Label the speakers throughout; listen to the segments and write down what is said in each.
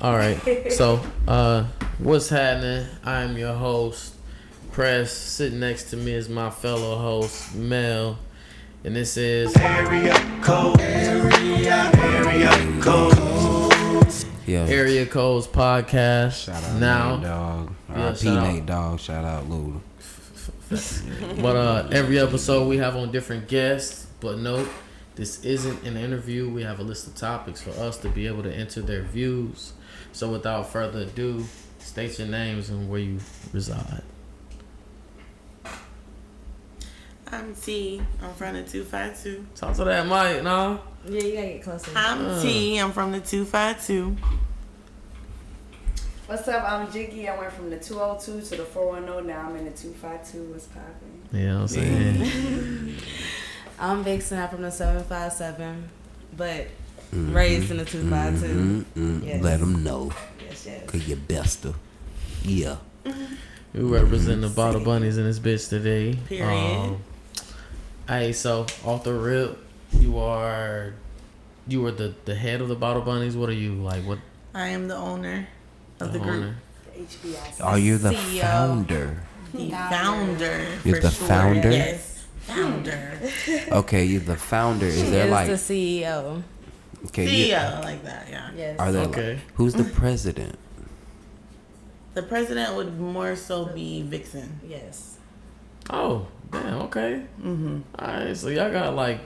Speaker 1: All right. So, what's happening? I'm your host, Press. Sitting next to me is my fellow host, Mel. And this is
Speaker 2: Area Code.
Speaker 3: Yeah.
Speaker 1: Area Codes Podcast.
Speaker 3: Shout out
Speaker 1: now.
Speaker 3: Nate Dogg.
Speaker 1: Yeah,
Speaker 3: R.I.P. Nate Dogg. Shout out Lula.
Speaker 1: But every episode we have on different guests. But note, this isn't an interview. We have a list of topics for us to be able to enter their views. So without further ado, state your names and where you reside.
Speaker 4: I'm T. I'm from the 252.
Speaker 1: Talk to that mic, no?
Speaker 5: Yeah, you gotta get closer.
Speaker 4: I'm T. I'm from the 252.
Speaker 5: What's up? I'm Jiggy. I went from the 202 to the 410. Now I'm in the 252. What's poppin'?
Speaker 1: Yeah, I'm saying.
Speaker 6: I'm Vixen. I'm from the 757, but raised in the 252. Yes.
Speaker 3: Let them know.
Speaker 6: Yes.
Speaker 3: Cause you're bester. Yeah.
Speaker 1: We represent the Bottle Bunnies in this bitch today.
Speaker 4: Period.
Speaker 1: Hey, so off the rip, you were the head of the Bottle Bunnies. What are you like? What?
Speaker 4: I am the owner of the group.
Speaker 1: owner?
Speaker 5: The HBIC.
Speaker 3: Are you the
Speaker 6: CEO.
Speaker 3: founder?
Speaker 4: The founder.
Speaker 3: You're
Speaker 4: for
Speaker 3: the
Speaker 4: sure.
Speaker 3: founder?
Speaker 4: Yes. Founder.
Speaker 3: Okay, you're the founder.
Speaker 6: She
Speaker 3: Is there
Speaker 6: is
Speaker 3: like
Speaker 6: the CEO.
Speaker 3: okay?
Speaker 4: CEO, like that, yeah.
Speaker 6: Yes.
Speaker 3: Are there
Speaker 1: Okay.
Speaker 3: like, who's the president?
Speaker 4: The president would more so be Vixen.
Speaker 6: Yes.
Speaker 1: Oh, damn. Okay.
Speaker 4: Mm-hmm.
Speaker 1: All right. So y'all got like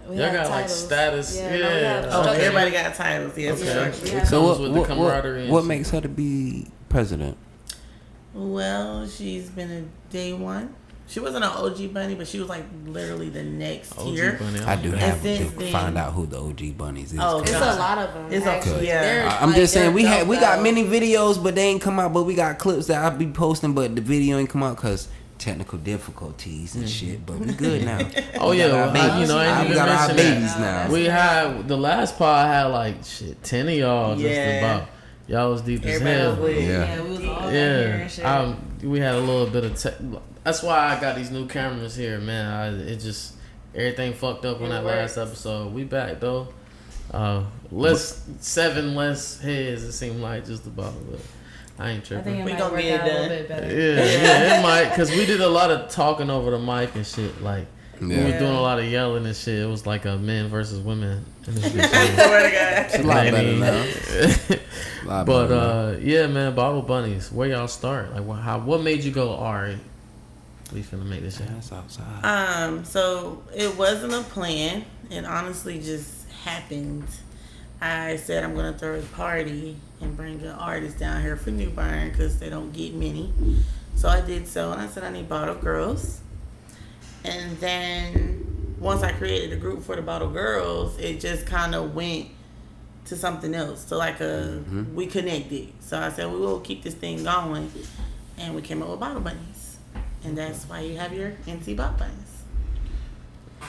Speaker 6: We
Speaker 1: y'all
Speaker 6: have
Speaker 1: got like
Speaker 6: titles.
Speaker 1: status.
Speaker 6: Yeah,
Speaker 1: Yeah.
Speaker 6: no, we have
Speaker 4: Oh,
Speaker 1: okay.
Speaker 4: everybody got titles, yes.
Speaker 1: Okay.
Speaker 4: Sure.
Speaker 1: It
Speaker 6: Yeah.
Speaker 1: comes with the camaraderie. and
Speaker 3: what
Speaker 1: shit.
Speaker 3: makes her to be president?
Speaker 4: Well, she's been a day one. She wasn't an OG bunny, but she was like literally the next
Speaker 1: OG
Speaker 4: tier.
Speaker 1: Bunny,
Speaker 3: I do
Speaker 1: okay.
Speaker 3: have
Speaker 4: since
Speaker 3: to
Speaker 4: then-
Speaker 3: find out who the OG bunnies is.
Speaker 4: Oh,
Speaker 6: It's
Speaker 4: God.
Speaker 6: a lot of them.
Speaker 4: It's
Speaker 6: actually.
Speaker 4: okay. Yeah.
Speaker 6: They're,
Speaker 3: I'm
Speaker 6: like,
Speaker 3: just saying
Speaker 6: they're
Speaker 3: we
Speaker 6: dope,
Speaker 3: got
Speaker 6: though.
Speaker 3: many videos, but they ain't come out. But we got clips that I'll be posting, but the video ain't come out because technical difficulties and shit. But we good now.
Speaker 1: Oh
Speaker 3: We
Speaker 1: yeah,
Speaker 3: got our
Speaker 1: well,
Speaker 3: babies.
Speaker 1: you know, I ain't
Speaker 3: we
Speaker 1: even
Speaker 3: got our
Speaker 1: mention
Speaker 3: babies
Speaker 1: that.
Speaker 3: now.
Speaker 1: We had the last pod had like 10 of y'all just
Speaker 4: Yeah.
Speaker 1: about. Y'all was deep as
Speaker 4: Everybody
Speaker 1: hell.
Speaker 4: was lit.
Speaker 3: Yeah.
Speaker 6: Yeah, we was all out here
Speaker 1: Yeah,
Speaker 6: and shit.
Speaker 1: we had a little bit of. That's why I got these new cameras here, man. It just everything fucked up on that last episode. We back though. Seven less heads. It seemed like just about, but I ain't
Speaker 6: I
Speaker 1: tripping.
Speaker 6: think it
Speaker 4: We
Speaker 6: might
Speaker 4: gonna
Speaker 6: work
Speaker 4: get it
Speaker 6: out a little
Speaker 4: done.
Speaker 6: bit better.
Speaker 1: Yeah, it might, cause we did a lot of talking over the mic and shit. Like we was
Speaker 3: Yeah.
Speaker 1: doing a lot of yelling and shit. It was like a men versus women. In this bitch.
Speaker 4: Swear to God.
Speaker 3: It's a lot better now. A lot
Speaker 1: But
Speaker 3: better now.
Speaker 1: yeah, man, Bottle Bunnies. Where y'all start? Like, what made you go? All right, we finna make this shit.
Speaker 3: That's outside.
Speaker 4: So it wasn't a plan. It honestly just happened. I said I'm gonna throw a party and bring an artist down here for New Bern because they don't get many. So I did so, and I said I need Bottle Girls. And then once I created a group for the Bottle Girls, it just kind of went to something else. So like we connected. So I said we will keep this thing going, and we came up with Bottle Bunnies, and that's why you have your NC Bottle Bunnies.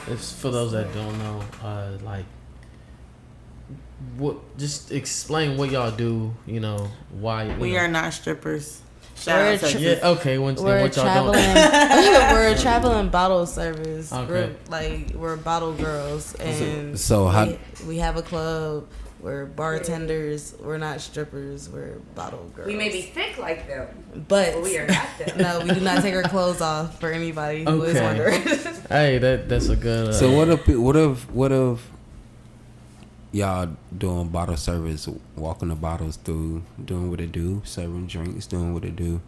Speaker 1: It's for those that don't know, like, what? Just explain what y'all do. You know why
Speaker 4: We
Speaker 1: know.
Speaker 4: are not strippers. Shout
Speaker 6: We're
Speaker 4: out to
Speaker 1: Yeah, okay. What
Speaker 6: We're
Speaker 1: y'all
Speaker 6: traveling.
Speaker 1: don't?
Speaker 6: We're a traveling bottle service
Speaker 1: Okay.
Speaker 6: group. Like we're bottle girls, and
Speaker 3: So how?
Speaker 6: we have a club. We're bartenders. We're not strippers. We're bottle girls.
Speaker 5: We may be thick like them,
Speaker 6: but
Speaker 5: but we are not them.
Speaker 6: no, we do not take our clothes off for anybody who is
Speaker 1: Okay.
Speaker 6: wondering.
Speaker 1: Hey, that's a good.
Speaker 3: So what if y'all doing bottle service, walking the bottles through, doing what it do, serving drinks, doing what it do.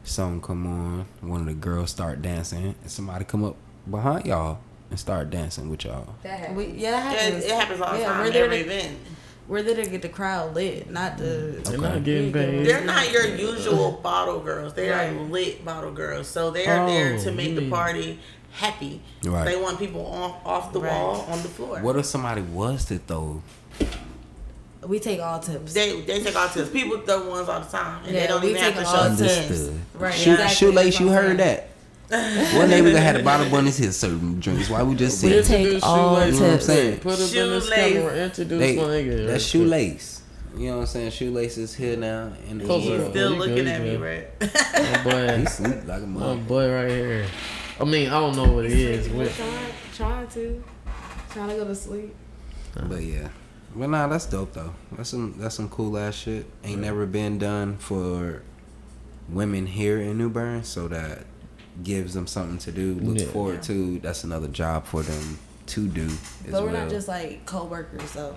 Speaker 3: Song come on, one of the girls start dancing, and somebody come up behind y'all and start dancing with y'all.
Speaker 5: That happens.
Speaker 6: That
Speaker 4: Yeah,
Speaker 6: happens.
Speaker 4: it happens all the
Speaker 6: Yeah,
Speaker 4: time.
Speaker 6: we're there
Speaker 4: Every
Speaker 6: to-
Speaker 4: event.
Speaker 6: We're there to get the crowd lit, not to.
Speaker 1: They're not getting paid.
Speaker 4: They're not your usual bottle girls. They are
Speaker 6: Right.
Speaker 4: lit bottle girls. So they are there to
Speaker 1: Oh,
Speaker 4: make the
Speaker 1: you
Speaker 4: party happy.
Speaker 3: Right.
Speaker 4: They want people off the
Speaker 6: Right.
Speaker 4: wall on the floor.
Speaker 3: What if somebody was to throw?
Speaker 6: We take all tips.
Speaker 4: They take all tips. People throw ones all the time, and
Speaker 6: Yeah,
Speaker 4: they don't
Speaker 6: we
Speaker 4: even have
Speaker 6: take
Speaker 4: to
Speaker 6: all
Speaker 4: show
Speaker 6: tips.
Speaker 4: tips.
Speaker 3: Understood.
Speaker 6: Right,
Speaker 3: Shoe-
Speaker 6: exactly.
Speaker 3: Shoelace,
Speaker 6: That's
Speaker 3: you
Speaker 6: what I'm
Speaker 3: heard
Speaker 6: saying.
Speaker 3: that? One day we gonna have the bottle bunnies hit certain drinks. Why we just
Speaker 6: We
Speaker 3: saying?
Speaker 6: take
Speaker 1: Introduce
Speaker 6: all
Speaker 1: shoelace.
Speaker 3: You know what I'm
Speaker 6: tips.
Speaker 3: saying?
Speaker 1: Put up in this
Speaker 4: Shoelace.
Speaker 1: camera. Introduce
Speaker 3: They,
Speaker 1: my nigga.
Speaker 3: that's
Speaker 1: real quick.
Speaker 3: shoelace. You know what I'm saying? Shoelace is here now. And
Speaker 1: Close
Speaker 4: He's
Speaker 1: it up.
Speaker 4: still
Speaker 1: You
Speaker 4: looking
Speaker 1: good,
Speaker 4: at me,
Speaker 1: you
Speaker 4: right?
Speaker 1: My boy,
Speaker 3: he sleep like a
Speaker 1: my
Speaker 3: mother.
Speaker 1: boy right here. I mean, I don't know what it is.
Speaker 6: We're trying to go to sleep.
Speaker 3: But yeah. Well, nah, that's dope though. That's some cool ass shit. Ain't never been done for women here in New Bern, so that gives them something to do. Look forward to. That's another job for them to do.
Speaker 6: But we're not just like co-workers though.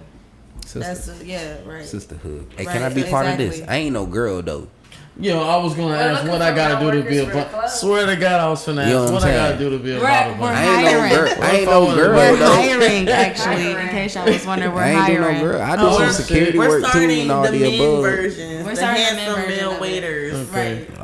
Speaker 3: Sister.
Speaker 6: That's right.
Speaker 3: Sisterhood. Hey,
Speaker 6: Right,
Speaker 3: can I be part of this?
Speaker 6: exactly.
Speaker 3: I ain't no girl though.
Speaker 1: Yo, I was gonna ask what I gotta do to be a bottle. Swear to God, I was finna
Speaker 3: You know
Speaker 1: ask
Speaker 3: what
Speaker 1: what
Speaker 3: I'm
Speaker 1: I gotta
Speaker 3: saying?
Speaker 1: do to be a
Speaker 6: We're
Speaker 1: bottle bunny.
Speaker 3: I ain't no girl. I ain't no girl
Speaker 6: We're
Speaker 3: though.
Speaker 6: hiring, actually. In case y'all was wondering, we're
Speaker 3: I ain't do
Speaker 6: hiring.
Speaker 3: no girl. I do
Speaker 4: Oh,
Speaker 3: some
Speaker 4: we're-
Speaker 3: security
Speaker 4: We're
Speaker 3: work too
Speaker 4: starting
Speaker 3: and all
Speaker 4: the
Speaker 3: the
Speaker 4: men
Speaker 3: above.
Speaker 4: versions.
Speaker 6: We're
Speaker 4: The
Speaker 6: starting the men
Speaker 4: handsome
Speaker 6: version
Speaker 4: male
Speaker 6: of it.
Speaker 4: waiters.
Speaker 1: Okay.
Speaker 6: Right.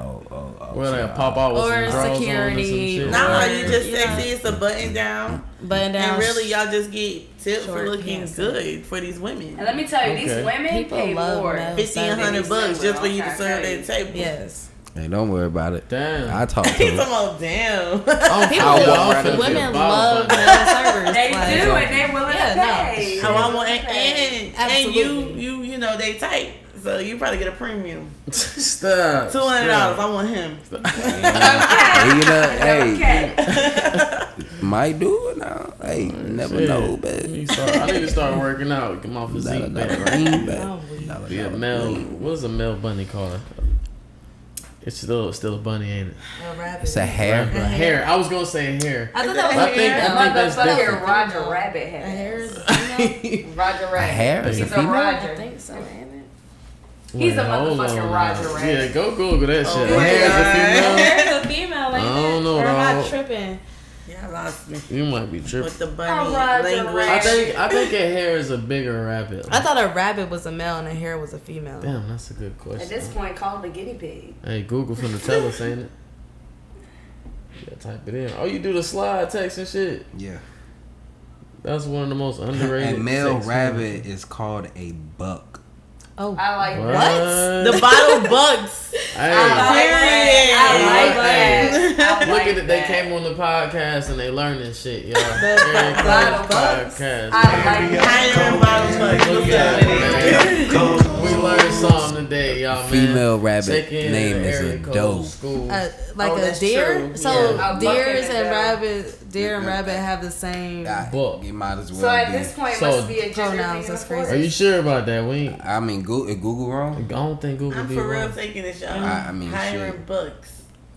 Speaker 1: Well, I pop out with
Speaker 6: Or
Speaker 1: some drawers
Speaker 6: security,
Speaker 1: on and some shit.
Speaker 4: Nah,
Speaker 6: Or,
Speaker 4: you just
Speaker 6: you
Speaker 4: sexy.
Speaker 6: know.
Speaker 4: It's a button down.
Speaker 6: Button down.
Speaker 4: And really, y'all just get tips for
Speaker 6: Short,
Speaker 4: looking
Speaker 6: handsome.
Speaker 4: good for these women.
Speaker 5: And let me tell you,
Speaker 1: Okay.
Speaker 5: these women
Speaker 6: People
Speaker 5: pay
Speaker 6: love
Speaker 5: more.
Speaker 6: men.
Speaker 4: 50 and $100 just for you to
Speaker 5: Okay,
Speaker 4: serve
Speaker 5: okay.
Speaker 4: that table.
Speaker 6: Yes.
Speaker 3: Hey, don't worry about it.
Speaker 1: Damn.
Speaker 3: I talk to
Speaker 4: He's
Speaker 3: her.
Speaker 4: talking about damn.
Speaker 1: I'm
Speaker 6: People,
Speaker 3: I'll walk
Speaker 1: y'all
Speaker 3: right
Speaker 1: finna
Speaker 3: up
Speaker 1: be a
Speaker 6: women
Speaker 1: bottle
Speaker 6: love
Speaker 1: bunny.
Speaker 6: male servers.
Speaker 5: They
Speaker 6: like,
Speaker 5: do, and they willing
Speaker 6: Yeah,
Speaker 5: to
Speaker 6: no.
Speaker 5: pay.
Speaker 4: Oh, I want
Speaker 5: Willing to pay.
Speaker 4: and
Speaker 6: Absolutely.
Speaker 4: you know they tight, so you probably get a premium.
Speaker 1: Stop.
Speaker 4: $200. I want him.
Speaker 3: Hey, you know, hey,
Speaker 5: Okay.
Speaker 3: might do it now. Hey, you never
Speaker 1: Shit.
Speaker 3: know, but
Speaker 1: I need to start working out. Get my physique back.
Speaker 6: Oh, we-
Speaker 1: Be a male. What's a male bunny called? It's still a bunny, ain't it?
Speaker 6: a rabbit.
Speaker 3: it's a hair.
Speaker 1: A hair. I was gonna say hair.
Speaker 6: I thought that was
Speaker 1: I
Speaker 6: a
Speaker 1: think
Speaker 6: hair.
Speaker 1: that's different.
Speaker 5: Motherfucking Roger Rabbit
Speaker 6: A
Speaker 5: has.
Speaker 6: hair is female?
Speaker 5: Roger Rabbit.
Speaker 3: hair is a
Speaker 5: He's a
Speaker 3: female?
Speaker 6: I
Speaker 5: Roger.
Speaker 6: think so, ain't it?
Speaker 5: He's a
Speaker 1: Hold
Speaker 5: motherfucking
Speaker 1: on
Speaker 5: Roger
Speaker 1: now.
Speaker 5: Rabbit.
Speaker 1: Yeah, go Google that shit.
Speaker 4: my
Speaker 1: Hair is a
Speaker 4: God.
Speaker 1: female.
Speaker 6: Hair is a female, ain't
Speaker 1: I
Speaker 6: it?
Speaker 1: don't know,
Speaker 6: Or am I
Speaker 1: dog.
Speaker 6: tripping?
Speaker 4: Yeah, I lost me
Speaker 1: You might be tripping.
Speaker 4: with the bunny
Speaker 5: Roger
Speaker 4: language.
Speaker 5: Rabbit.
Speaker 1: I think a hair is a bigger rabbit.
Speaker 6: I thought a rabbit was a male and a hare was a female.
Speaker 1: Damn, that's a good
Speaker 5: At
Speaker 1: question.
Speaker 5: this point, call it a guinea pig.
Speaker 1: Hey, Google finna tell us, ain't it? Yeah, type it in. Oh, you do the slide text and shit.
Speaker 3: Yeah.
Speaker 1: That's one of the most underrated.
Speaker 3: A male
Speaker 1: texts.
Speaker 3: rabbit is called a buck.
Speaker 6: Oh,
Speaker 5: I like
Speaker 1: What?
Speaker 5: that.
Speaker 4: The bottle bugs.
Speaker 1: Hey,
Speaker 5: I like
Speaker 1: Hey.
Speaker 5: that. I
Speaker 1: look
Speaker 5: like
Speaker 1: at it. They
Speaker 5: that.
Speaker 1: came on the podcast and they learning shit, y'all.
Speaker 5: bottle bugs.
Speaker 1: Podcast.
Speaker 5: I like that.
Speaker 4: Hiring bottle bugs.
Speaker 1: Look
Speaker 4: What's
Speaker 1: at
Speaker 4: up?
Speaker 1: it, man. We learned something today, y'all, man.
Speaker 3: Female rabbit
Speaker 1: Check in
Speaker 3: name
Speaker 1: the
Speaker 3: is a
Speaker 1: area code
Speaker 3: doe.
Speaker 1: School.
Speaker 6: like
Speaker 4: Oh,
Speaker 6: a
Speaker 4: that's
Speaker 6: deer.
Speaker 4: true.
Speaker 6: So
Speaker 5: Yeah. A buck
Speaker 6: deers
Speaker 5: and a
Speaker 6: and
Speaker 5: doe.
Speaker 6: deer and rabbit have the same.
Speaker 1: Buck.
Speaker 3: You might as well
Speaker 5: So at
Speaker 3: be.
Speaker 5: this point, it
Speaker 1: So-
Speaker 5: must be a gender
Speaker 6: Pronouns,
Speaker 5: thing.
Speaker 6: that's
Speaker 5: of
Speaker 6: crazy.
Speaker 5: course.
Speaker 1: Are you sure about that? We ain't,
Speaker 3: I mean, Google
Speaker 1: I
Speaker 3: wrong?
Speaker 1: don't think Google
Speaker 4: I'm
Speaker 1: be
Speaker 4: for real
Speaker 1: wrong.
Speaker 4: taking this, y'all.
Speaker 3: I mean,
Speaker 4: hiring
Speaker 3: shit.
Speaker 4: bugs.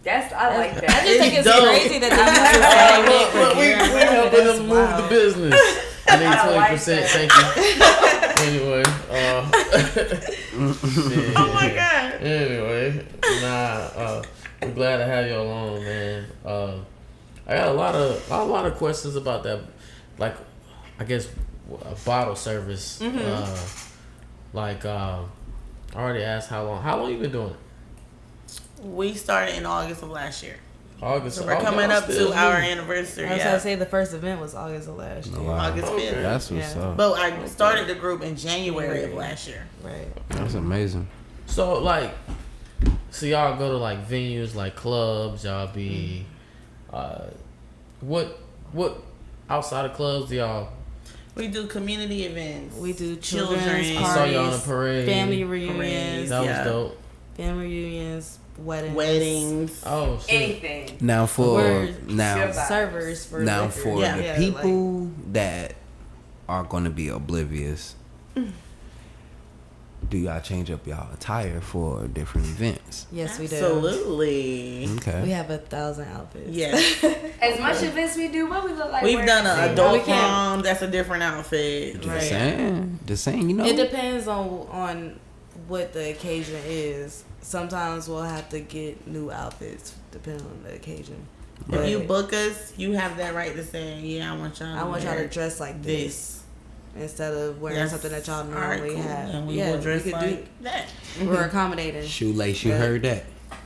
Speaker 5: I like
Speaker 6: I
Speaker 5: that.
Speaker 6: just think it's
Speaker 4: dope.
Speaker 6: crazy that they use the same name for
Speaker 1: Look, we
Speaker 6: deer and rabbit.
Speaker 1: helping
Speaker 6: That's
Speaker 1: them move
Speaker 6: wild.
Speaker 1: the business. I need
Speaker 5: I like
Speaker 1: 20%.
Speaker 5: that.
Speaker 1: Thank you. Anyway, shit.
Speaker 4: Oh my god.
Speaker 1: Anyway, we're glad to have y'all on, man. I got a lot of questions about that, like, I guess a bottle service. I already asked how long you been doing it?
Speaker 4: We started in August of last year.
Speaker 1: August.
Speaker 4: So we're coming up to our anniversary.
Speaker 6: I was
Speaker 4: Yeah.
Speaker 6: going to say the first event was August of last year.
Speaker 3: Wow.
Speaker 4: August 5th.
Speaker 3: That's what's
Speaker 6: Yeah.
Speaker 3: up.
Speaker 4: But I started the group in January of last year.
Speaker 6: Right.
Speaker 3: That's amazing.
Speaker 1: So so y'all go to like venues like clubs. Y'all be, what outside of clubs do y'all?
Speaker 4: We do community events.
Speaker 6: We do
Speaker 4: Children's
Speaker 6: children's
Speaker 1: I saw y'all on a
Speaker 6: parties,
Speaker 1: parade.
Speaker 6: family
Speaker 4: Parades.
Speaker 6: reunions,
Speaker 1: That was
Speaker 4: Yeah.
Speaker 1: dope.
Speaker 6: family reunions, weddings.
Speaker 4: weddings.
Speaker 1: Oh shit.
Speaker 5: Anything.
Speaker 3: Now for
Speaker 6: We're
Speaker 3: now
Speaker 5: Goodbye.
Speaker 6: servers for
Speaker 3: now
Speaker 6: liquor.
Speaker 3: for
Speaker 4: Yeah.
Speaker 3: the
Speaker 6: Yeah,
Speaker 3: people that are going to be oblivious. Do y'all change up y'all attire for different events?
Speaker 6: Yes, we do.
Speaker 4: Absolutely.
Speaker 3: Okay.
Speaker 6: We have 1,000 outfits.
Speaker 4: Yes.
Speaker 5: As much events we do, what we look like.
Speaker 4: We've
Speaker 5: wearing
Speaker 4: done
Speaker 5: the
Speaker 4: an
Speaker 5: same
Speaker 4: adult
Speaker 6: We can't-
Speaker 4: prom. That's a different outfit.
Speaker 3: Just saying. Just saying, you know.
Speaker 6: It depends on what the occasion is. Sometimes we'll have to get new outfits depending on the occasion.
Speaker 4: If you
Speaker 6: But
Speaker 4: book us, you have that right to say, yeah, I want y'all
Speaker 6: to
Speaker 4: wear
Speaker 6: dress like this instead of wearing
Speaker 4: That's
Speaker 6: something that y'all
Speaker 4: all right,
Speaker 6: normally
Speaker 4: cool.
Speaker 6: have.
Speaker 4: And we
Speaker 6: yeah,
Speaker 4: will dress
Speaker 6: we could
Speaker 4: like that.
Speaker 6: we're accommodating.
Speaker 3: Shoelace, you heard that.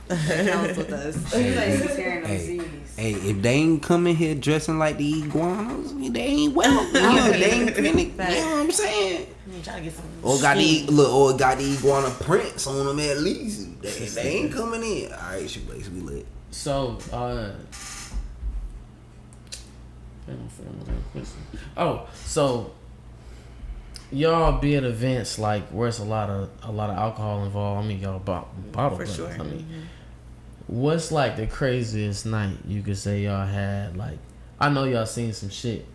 Speaker 6: That counts with us.
Speaker 5: Places carrying them
Speaker 3: Hey,
Speaker 5: Z's.
Speaker 3: hey, if they ain't coming here dressing like the iguanas, they ain't welcome. They ain't finna, you know what I'm saying?
Speaker 4: I'm trying to get some
Speaker 3: Or got the
Speaker 4: skin.
Speaker 3: or got the iguana prints on them at least. They ain't coming in. All right, shoelace, we lit.
Speaker 1: So, damn, I forgot my damn question. Oh, so y'all be at events like where it's a lot of alcohol involved. I mean, y'all bottle
Speaker 4: For
Speaker 1: brothers.
Speaker 4: sure.
Speaker 1: I mean, what's like the craziest night you could say y'all had? Like, I know y'all seen some shit.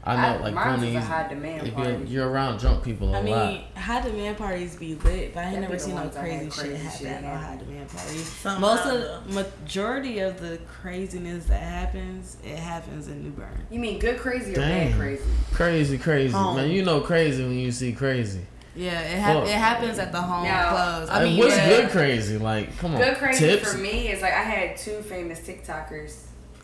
Speaker 1: I know, like
Speaker 5: mine's is a
Speaker 1: Bunnies.
Speaker 5: high demand
Speaker 1: If
Speaker 5: party.
Speaker 1: you're around drunk people a
Speaker 6: I
Speaker 1: lot.
Speaker 6: mean, high demand parties be lit, but I ain't
Speaker 5: That
Speaker 6: never
Speaker 5: be the
Speaker 6: seen no
Speaker 5: ones that
Speaker 6: crazy
Speaker 5: had
Speaker 6: shit
Speaker 5: crazy
Speaker 6: happen
Speaker 5: shit
Speaker 6: at no
Speaker 5: happen.
Speaker 6: high demand parties.
Speaker 4: Somehow,
Speaker 6: Most of
Speaker 4: though.
Speaker 6: the majority of the craziness that happens, it happens in New Bern.
Speaker 5: You mean good crazy or
Speaker 1: Dang.
Speaker 5: bad crazy?
Speaker 1: Crazy,
Speaker 4: Home.
Speaker 1: man. You know crazy when you see crazy.
Speaker 6: Yeah,
Speaker 1: Fuck.
Speaker 6: it happens at the home
Speaker 5: Now,
Speaker 6: clubs. I
Speaker 1: Like,
Speaker 6: mean,
Speaker 1: what's
Speaker 6: yeah,
Speaker 1: good crazy? Like, come on.
Speaker 5: Good crazy
Speaker 1: Tips?
Speaker 5: for me is like I had 2 famous TikTokers.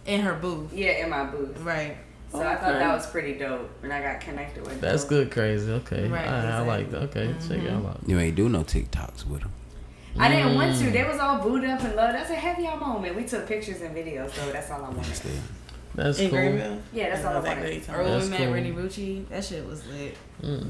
Speaker 6: in her booth,
Speaker 5: Yeah, in my booth.
Speaker 6: right?
Speaker 5: So I thought that was pretty dope, and I got connected with.
Speaker 1: That's
Speaker 5: them.
Speaker 1: good crazy. Okay.
Speaker 6: Right,
Speaker 1: I like
Speaker 6: exactly.
Speaker 1: that. Okay. Check it out.
Speaker 3: You ain't do no TikToks with him.
Speaker 5: I didn't want to. They was all booed up and loved. That's a heavy y'all moment. We took pictures and videos, so that's all I wanted.
Speaker 1: That's
Speaker 4: In
Speaker 1: cool.
Speaker 4: Greenville?
Speaker 5: Yeah, that's all I
Speaker 4: Exactly.
Speaker 5: wanted.
Speaker 6: Or when
Speaker 1: That's
Speaker 6: we met
Speaker 1: cool.
Speaker 6: Rennie Rucci, that shit was lit.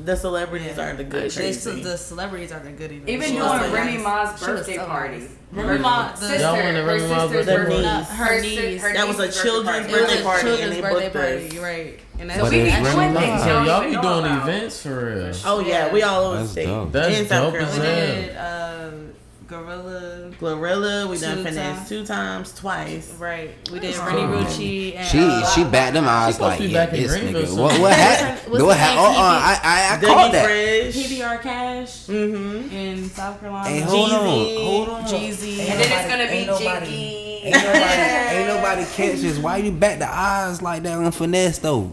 Speaker 4: The celebrities
Speaker 6: Yeah.
Speaker 4: are the good crazy.
Speaker 6: The celebrities are the good events.
Speaker 5: Even
Speaker 6: She
Speaker 5: doing
Speaker 6: was so
Speaker 5: Remy
Speaker 6: nice.
Speaker 5: Ma's
Speaker 6: She was
Speaker 5: birthday
Speaker 6: so
Speaker 5: party.
Speaker 6: nice. Remy Ma, the
Speaker 5: Sister,
Speaker 1: Y'all went to
Speaker 5: her
Speaker 1: Remy Ma's
Speaker 5: sister's
Speaker 1: birthday
Speaker 5: birthday.
Speaker 1: party?
Speaker 6: Her niece.
Speaker 4: That was a
Speaker 5: niece's
Speaker 4: children's
Speaker 6: It was
Speaker 4: birthday
Speaker 6: a
Speaker 4: party, and
Speaker 6: children's
Speaker 4: they
Speaker 6: birthday
Speaker 4: booked
Speaker 6: party,
Speaker 4: us.
Speaker 6: right? And
Speaker 5: So
Speaker 6: that's
Speaker 5: we
Speaker 3: it's
Speaker 5: can
Speaker 3: Remy
Speaker 5: join
Speaker 3: Ma.
Speaker 5: things
Speaker 1: So
Speaker 5: y'all
Speaker 1: y'all
Speaker 5: even
Speaker 1: be
Speaker 5: know
Speaker 1: doing
Speaker 5: about.
Speaker 1: events for real.
Speaker 4: Oh yeah, we all over the
Speaker 3: That's
Speaker 4: state.
Speaker 3: dope.
Speaker 1: That's
Speaker 4: in South
Speaker 1: dope as
Speaker 6: we
Speaker 4: Carolina.
Speaker 1: hell.
Speaker 6: did Gorilla,
Speaker 4: Glorilla, we done
Speaker 6: Two
Speaker 4: finesse
Speaker 6: times.
Speaker 4: 2 times, twice.
Speaker 6: right? We did
Speaker 4: Oh.
Speaker 6: Rennie Rucci and
Speaker 3: She bat them eyes
Speaker 1: supposed
Speaker 3: like,
Speaker 1: to be
Speaker 3: yeah,
Speaker 1: back in
Speaker 3: this
Speaker 1: Greenville
Speaker 3: nigga.
Speaker 1: soon.
Speaker 3: What happened?
Speaker 6: What's
Speaker 3: What
Speaker 6: his name?
Speaker 3: happened? I
Speaker 4: Dougie
Speaker 3: called that.
Speaker 4: Fresh.
Speaker 6: PBR Cash
Speaker 4: Mm-hmm.
Speaker 6: in South Carolina.
Speaker 3: Hey, hold
Speaker 4: Jeezy.
Speaker 3: on.
Speaker 6: Jeezy.
Speaker 5: And then it's gonna be
Speaker 3: Ain't nobody-
Speaker 5: Jiggy.
Speaker 3: Ain't nobody catch this. Why you bat the eyes like that on finesse though?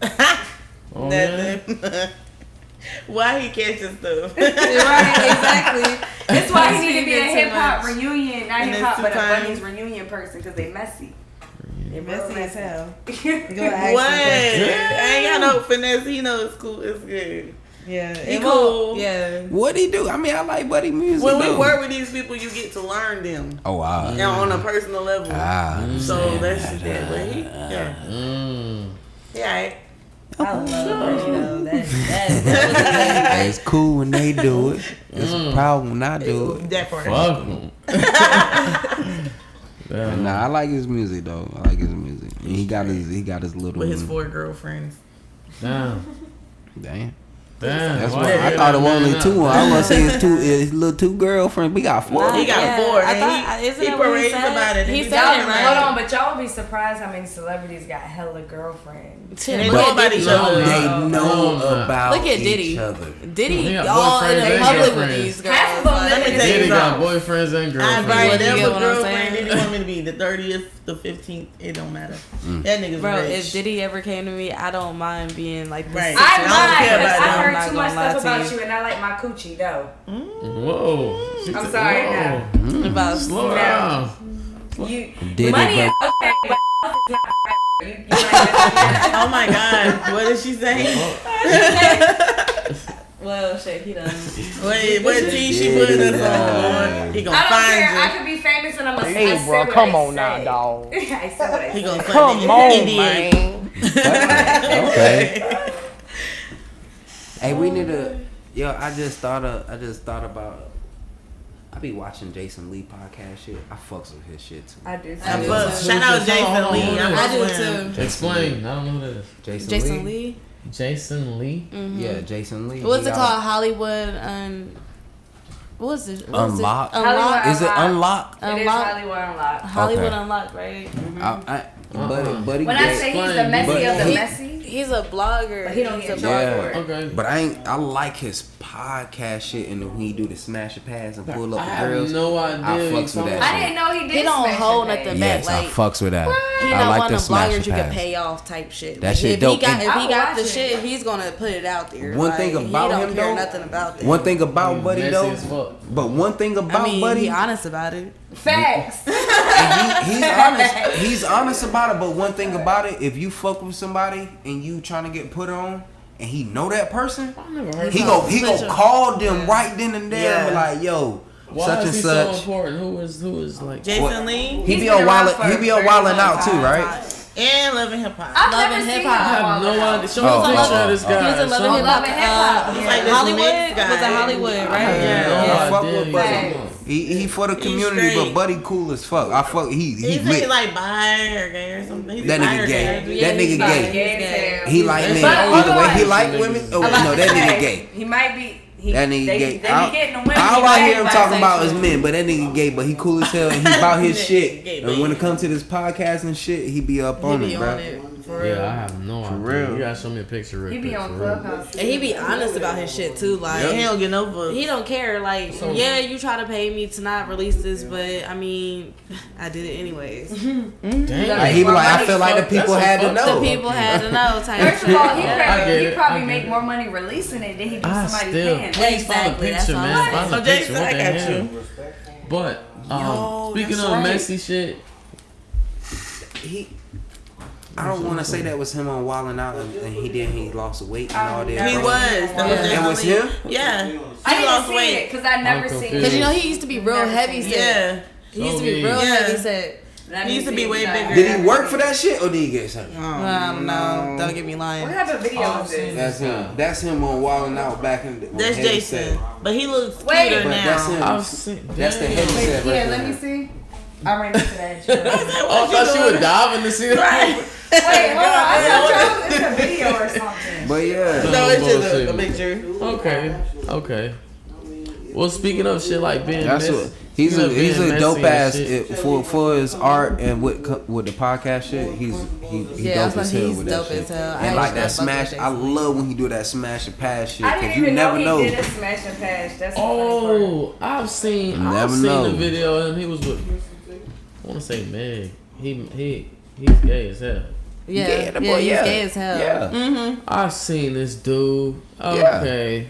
Speaker 1: Oh, yeah.
Speaker 4: Nothing. Why he catching stuff?
Speaker 5: Right, exactly. That's why he
Speaker 6: He
Speaker 5: need to be a
Speaker 6: did too
Speaker 5: hip hop
Speaker 6: much.
Speaker 5: reunion, not
Speaker 4: And
Speaker 5: hip
Speaker 4: it's
Speaker 5: hop,
Speaker 4: 2
Speaker 5: but a
Speaker 4: times.
Speaker 5: Bunnies reunion person because they messy. They real
Speaker 6: Messy as hell.
Speaker 4: What? I ain't got no finesse. He know it's cool. It's good.
Speaker 6: Yeah,
Speaker 4: He
Speaker 6: it
Speaker 4: cool.
Speaker 6: won't- Yeah.
Speaker 3: What he do? I mean, I like Buddy music.
Speaker 4: When we
Speaker 3: though.
Speaker 4: work with these people, you get to learn them.
Speaker 3: Oh wow.
Speaker 4: You know, on a personal level. So that's just that. But he, yeah. Yeah.
Speaker 6: I love Reggie though. That
Speaker 3: It's cool when they do it. It's a problem when I do it.
Speaker 4: That part.
Speaker 1: Fuck 'em.
Speaker 3: Nah, I like his music though. I like his music. And he got his little.
Speaker 4: With his 4 girlfriends.
Speaker 1: Damn.
Speaker 3: Damn.
Speaker 1: Damn.
Speaker 3: That's
Speaker 1: why
Speaker 3: what
Speaker 1: you
Speaker 3: I
Speaker 1: hear
Speaker 3: thought it
Speaker 1: that
Speaker 3: was only
Speaker 1: man
Speaker 3: 2.
Speaker 1: up?
Speaker 3: I was gonna say his little 2 girlfriends. We got 4.
Speaker 4: He got
Speaker 6: Yeah,
Speaker 4: 4.
Speaker 6: I
Speaker 4: And
Speaker 6: thought-
Speaker 4: he
Speaker 6: isn't that what he
Speaker 4: parades
Speaker 6: said?
Speaker 4: about it.
Speaker 6: He
Speaker 4: He
Speaker 6: said
Speaker 4: talking
Speaker 6: it, right?
Speaker 5: Hold
Speaker 4: about
Speaker 5: on, but y'all would be surprised how many celebrities got hella girlfriends.
Speaker 4: And they
Speaker 6: Look
Speaker 4: know
Speaker 6: at
Speaker 4: about
Speaker 6: Diddy.
Speaker 4: each other.
Speaker 3: They know about
Speaker 6: Look at
Speaker 3: each
Speaker 6: Diddy.
Speaker 3: other.
Speaker 6: Diddy,
Speaker 1: He got
Speaker 6: all in
Speaker 1: boyfriends
Speaker 6: the
Speaker 1: and
Speaker 6: public with
Speaker 1: girlfriends.
Speaker 6: these girls.
Speaker 5: Half of them
Speaker 6: Like,
Speaker 5: live
Speaker 4: Let me
Speaker 5: in
Speaker 4: tell you
Speaker 1: Diddy got
Speaker 4: something.
Speaker 1: boyfriends and
Speaker 4: I
Speaker 1: girlfriends.
Speaker 6: Right, you
Speaker 4: whatever
Speaker 6: get what I'm
Speaker 4: girlfriend
Speaker 6: saying?
Speaker 4: Diddy want me to be, the 30th, the 15th, it don't matter. That nigga's
Speaker 6: Bro,
Speaker 4: rich.
Speaker 6: if Diddy ever came to me, I don't mind being like this.
Speaker 4: Right.
Speaker 5: I
Speaker 4: don't
Speaker 5: lied
Speaker 4: care
Speaker 5: because
Speaker 4: about
Speaker 5: I
Speaker 4: them.
Speaker 5: heard
Speaker 6: I'm
Speaker 5: too
Speaker 6: not
Speaker 5: much
Speaker 6: gonna lie
Speaker 5: stuff
Speaker 6: to
Speaker 5: about
Speaker 6: you.
Speaker 5: you, and I like my coochie though.
Speaker 1: Whoa.
Speaker 5: I'm sorry now.
Speaker 6: About
Speaker 1: Slow
Speaker 5: No.
Speaker 1: down.
Speaker 5: You
Speaker 3: Diddy,
Speaker 5: money,
Speaker 3: bro.
Speaker 5: okay, but is not forever. You might
Speaker 4: Oh my God, what did she say?
Speaker 6: well, shit, he done.
Speaker 4: Wait, what tea she putting us on, Lord? He gonna
Speaker 5: I don't care. I
Speaker 4: find
Speaker 5: could be famous and I'm a
Speaker 2: Hey,
Speaker 5: I
Speaker 2: bro,
Speaker 5: said
Speaker 2: come
Speaker 5: what I
Speaker 2: on now,
Speaker 5: said.
Speaker 2: dog.
Speaker 5: I said what I
Speaker 4: you. He
Speaker 5: said.
Speaker 4: gonna
Speaker 2: Come
Speaker 4: find
Speaker 2: on,
Speaker 4: NDA.
Speaker 2: man.
Speaker 3: Okay. Hey, we need to. Yo, I just thought about. I be watching Jason Lee podcast shit. I fucks with his shit too.
Speaker 5: I do.
Speaker 6: I do
Speaker 4: But
Speaker 6: too.
Speaker 4: shout out Jason
Speaker 1: Hold on,
Speaker 4: Lee.
Speaker 1: hold on.
Speaker 6: I do
Speaker 4: fucks with him.
Speaker 6: too.
Speaker 1: Explain. I don't know who that is.
Speaker 6: Jason Lee.
Speaker 1: Jason Lee.
Speaker 3: Yeah, Jason Lee.
Speaker 6: What's
Speaker 3: He
Speaker 6: it
Speaker 3: got-
Speaker 6: called? Hollywood. What's it?
Speaker 3: Unlocked?
Speaker 5: Hollywood
Speaker 3: Is it
Speaker 5: Unlocked.
Speaker 3: unlocked?
Speaker 5: It is
Speaker 6: Unlocked.
Speaker 5: Hollywood Unlocked.
Speaker 6: Hollywood
Speaker 3: Okay.
Speaker 6: Unlocked, right?
Speaker 3: But he
Speaker 5: When I
Speaker 3: gay.
Speaker 5: say he's the
Speaker 1: Explain.
Speaker 5: messy
Speaker 3: But
Speaker 5: of the
Speaker 3: he-
Speaker 5: messy,
Speaker 6: He's a blogger.
Speaker 5: but he don't
Speaker 6: He's
Speaker 5: get
Speaker 6: a
Speaker 5: charged
Speaker 3: Yeah.
Speaker 5: for it.
Speaker 1: Okay.
Speaker 3: But I like his podcast shit and when he do the smash a pass and pull up
Speaker 1: I
Speaker 3: the
Speaker 1: have
Speaker 3: girls.
Speaker 1: no idea.
Speaker 3: I
Speaker 1: what
Speaker 3: fucks
Speaker 1: you're
Speaker 3: with that
Speaker 1: talking
Speaker 5: I
Speaker 3: shit.
Speaker 5: didn't know he did.
Speaker 6: He don't
Speaker 5: smash
Speaker 6: hold
Speaker 5: the
Speaker 6: nothing
Speaker 5: page.
Speaker 6: back.
Speaker 3: Yes,
Speaker 6: like,
Speaker 3: I fucks with that.
Speaker 6: He
Speaker 3: I
Speaker 6: not
Speaker 3: like
Speaker 6: one
Speaker 3: the
Speaker 6: of the
Speaker 3: smash
Speaker 6: bloggers
Speaker 3: a
Speaker 6: you can
Speaker 3: pass.
Speaker 6: pay off type shit.
Speaker 3: That
Speaker 6: Like,
Speaker 3: shit
Speaker 6: if
Speaker 3: dope.
Speaker 6: He got,
Speaker 3: And-
Speaker 6: if he
Speaker 5: I
Speaker 6: got
Speaker 5: will
Speaker 6: the
Speaker 5: watch
Speaker 6: shit,
Speaker 5: it.
Speaker 6: he's gonna put it out there.
Speaker 3: One
Speaker 6: Like,
Speaker 3: thing
Speaker 6: he
Speaker 3: about
Speaker 6: don't
Speaker 3: him
Speaker 6: care
Speaker 3: though.
Speaker 6: nothing about that.
Speaker 3: One thing about Buddy
Speaker 1: Messy
Speaker 3: though.
Speaker 1: as fuck.
Speaker 3: But one thing about
Speaker 6: I mean,
Speaker 3: Buddy.
Speaker 6: he honest about it.
Speaker 5: Facts.
Speaker 3: And he's honest. He's honest about it. But one thing about it, if you fuck with somebody and you trying to get put on, and he know that person,
Speaker 1: never heard
Speaker 3: he
Speaker 1: of
Speaker 3: go call them right then and there, and be
Speaker 4: Yeah.
Speaker 3: like, yo,
Speaker 1: Why
Speaker 3: such
Speaker 1: is
Speaker 3: and
Speaker 1: he so
Speaker 3: such.
Speaker 1: important? Who is like?
Speaker 4: Jason
Speaker 3: What?
Speaker 4: Lee
Speaker 3: He
Speaker 5: He's
Speaker 3: be
Speaker 5: been
Speaker 3: on
Speaker 5: around
Speaker 3: wildin'.
Speaker 5: for
Speaker 3: He be on
Speaker 5: a very
Speaker 3: wildin' out too,
Speaker 6: long
Speaker 3: right?
Speaker 6: time.
Speaker 4: and Love and Hip Hop.
Speaker 5: I've
Speaker 6: Love
Speaker 5: never
Speaker 6: and
Speaker 5: seen
Speaker 6: Hip
Speaker 5: him
Speaker 6: Hop.
Speaker 1: I have
Speaker 5: on
Speaker 1: no
Speaker 5: Wild
Speaker 1: idea. Show
Speaker 3: Oh,
Speaker 1: me a picture of this
Speaker 3: oh,
Speaker 1: guy.
Speaker 6: He was in Love
Speaker 1: Show
Speaker 6: and
Speaker 1: me-
Speaker 6: Hip
Speaker 5: Love and Hip Hop.
Speaker 6: Hop.
Speaker 4: He's like this
Speaker 6: Hollywood
Speaker 4: mixed guy.
Speaker 6: was in Hollywood, right?
Speaker 1: I have
Speaker 4: Yeah.
Speaker 1: no
Speaker 3: I fuck
Speaker 1: idea
Speaker 3: with
Speaker 1: who
Speaker 3: Buddy.
Speaker 1: he's talking about.
Speaker 3: He for the community,
Speaker 4: straight.
Speaker 3: but Buddy cool as fuck. I fuck. He
Speaker 4: He's
Speaker 3: lit.
Speaker 4: like bi or gay or something. He's
Speaker 3: That
Speaker 4: bi
Speaker 3: nigga
Speaker 4: or
Speaker 3: gay.
Speaker 6: Yeah,
Speaker 3: That
Speaker 6: he's
Speaker 3: nigga
Speaker 6: bi.
Speaker 3: gay.
Speaker 5: Gay as hell.
Speaker 3: He like
Speaker 1: It's
Speaker 3: men.
Speaker 1: like,
Speaker 3: Either
Speaker 1: hold
Speaker 3: way, he
Speaker 1: on.
Speaker 3: like women. Oh no, that nigga gay.
Speaker 5: He might be.
Speaker 3: That nigga
Speaker 5: they,
Speaker 3: gay.
Speaker 5: They be getting the women.
Speaker 3: All
Speaker 5: he
Speaker 3: I hear
Speaker 5: like
Speaker 3: him
Speaker 5: by
Speaker 3: talking about is
Speaker 5: sexual.
Speaker 3: men, but that nigga gay. But he cool as hell and he about his
Speaker 4: Gay,
Speaker 3: shit.
Speaker 4: gay,
Speaker 3: And when it
Speaker 4: baby.
Speaker 3: comes to this podcast and shit, he be up
Speaker 6: He
Speaker 3: on
Speaker 6: be
Speaker 3: it,
Speaker 6: on
Speaker 3: bro.
Speaker 6: it. For real.
Speaker 1: Yeah, I have no idea.
Speaker 3: real.
Speaker 1: You gotta show me a picture real
Speaker 5: He
Speaker 1: quick.
Speaker 5: be on
Speaker 1: for real.
Speaker 5: Clubhouse.
Speaker 6: And he be honest about his shit too. Like
Speaker 4: He don't get no books.
Speaker 6: he don't care. Like yeah, you try to pay me to not release this, but I mean, I did it anyways.
Speaker 1: Damn.
Speaker 3: Like, he was like, I feel like the people had to know.
Speaker 6: The people had to know. Type
Speaker 5: First of
Speaker 6: shit.
Speaker 5: all, he
Speaker 1: I
Speaker 5: probably,
Speaker 1: get
Speaker 5: he
Speaker 1: it,
Speaker 5: probably
Speaker 1: I get
Speaker 5: make
Speaker 1: it.
Speaker 5: more money releasing it than he do
Speaker 1: I
Speaker 5: somebody
Speaker 1: still
Speaker 5: paying.
Speaker 1: please find
Speaker 6: Exactly,
Speaker 1: a
Speaker 6: that's
Speaker 1: picture,
Speaker 6: all
Speaker 1: man.
Speaker 6: I'm
Speaker 1: Find
Speaker 4: So
Speaker 1: a picture.
Speaker 4: Jason,
Speaker 1: What
Speaker 4: I
Speaker 1: the
Speaker 4: got
Speaker 1: hell?
Speaker 4: you.
Speaker 1: But speaking
Speaker 3: that's
Speaker 1: of
Speaker 3: right.
Speaker 1: messy shit,
Speaker 3: I don't want to say that was him on Wildin' Out and he lost weight and all that.
Speaker 4: He
Speaker 3: bro.
Speaker 4: was.
Speaker 3: That was him?
Speaker 4: Yeah.
Speaker 5: I
Speaker 4: He
Speaker 5: didn't
Speaker 4: lost
Speaker 5: see
Speaker 4: weight.
Speaker 5: it because I never
Speaker 1: I'm
Speaker 5: seen
Speaker 1: confused.
Speaker 5: it.
Speaker 6: Because you know he used to be real
Speaker 5: Never
Speaker 6: heavy
Speaker 5: seen
Speaker 6: set.
Speaker 4: Yeah.
Speaker 6: He used to be real
Speaker 4: Yeah.
Speaker 6: heavy set.
Speaker 5: Let
Speaker 4: He
Speaker 5: me
Speaker 4: used to
Speaker 5: see
Speaker 4: be
Speaker 5: what
Speaker 4: way
Speaker 5: you got.
Speaker 4: bigger.
Speaker 3: Did he work for that shit or did he get something?
Speaker 6: I don't know. Don't get me lying.
Speaker 5: What type of video is this?
Speaker 3: That's him. That's him on Wildin' Out back in the
Speaker 4: That's
Speaker 3: heavy
Speaker 4: Jason.
Speaker 3: set.
Speaker 4: But he looks
Speaker 5: Wait.
Speaker 4: cuter
Speaker 3: But that's him.
Speaker 4: now.
Speaker 1: I've seen.
Speaker 3: That's the
Speaker 1: Damn.
Speaker 3: heavy
Speaker 5: Wait,
Speaker 3: set.
Speaker 5: yeah,
Speaker 3: right
Speaker 5: let
Speaker 3: there.
Speaker 5: me see. I ran into that shit.
Speaker 1: Oh, I thought you were diving to see that.
Speaker 4: Right.
Speaker 5: Wait, hold on. I thought it's a video or something.
Speaker 3: But yeah.
Speaker 4: No, it's just
Speaker 1: bullshit.
Speaker 4: a picture.
Speaker 1: Okay. Well, speaking of shit like being
Speaker 3: That's
Speaker 1: messy,
Speaker 3: what he's
Speaker 1: speaking
Speaker 3: a
Speaker 1: of
Speaker 3: he's
Speaker 1: being
Speaker 3: a dope
Speaker 1: messy and
Speaker 3: ass
Speaker 1: shit,
Speaker 3: for his art and with the podcast shit. He
Speaker 6: Yeah,
Speaker 3: dope as hell
Speaker 6: he's
Speaker 3: with
Speaker 6: dope
Speaker 3: that shit.
Speaker 6: as hell.
Speaker 3: And
Speaker 6: I
Speaker 3: like that
Speaker 6: actually fuck with
Speaker 3: smash, I
Speaker 6: Jason.
Speaker 3: love when he do that smash and pass shit
Speaker 5: I
Speaker 3: because
Speaker 5: didn't
Speaker 3: you
Speaker 5: even
Speaker 3: never
Speaker 5: know
Speaker 3: know.
Speaker 5: he did a smash and pass. That's the funny part.
Speaker 1: Oh, I've
Speaker 3: Never
Speaker 1: seen
Speaker 3: know.
Speaker 1: the video and he was with. I want to say Meg. He's gay as hell.
Speaker 6: Yeah,
Speaker 3: the
Speaker 6: yeah,
Speaker 3: boy,
Speaker 6: he's
Speaker 3: yeah.
Speaker 6: gay as hell.
Speaker 3: Yeah.
Speaker 1: I've seen this dude. Okay.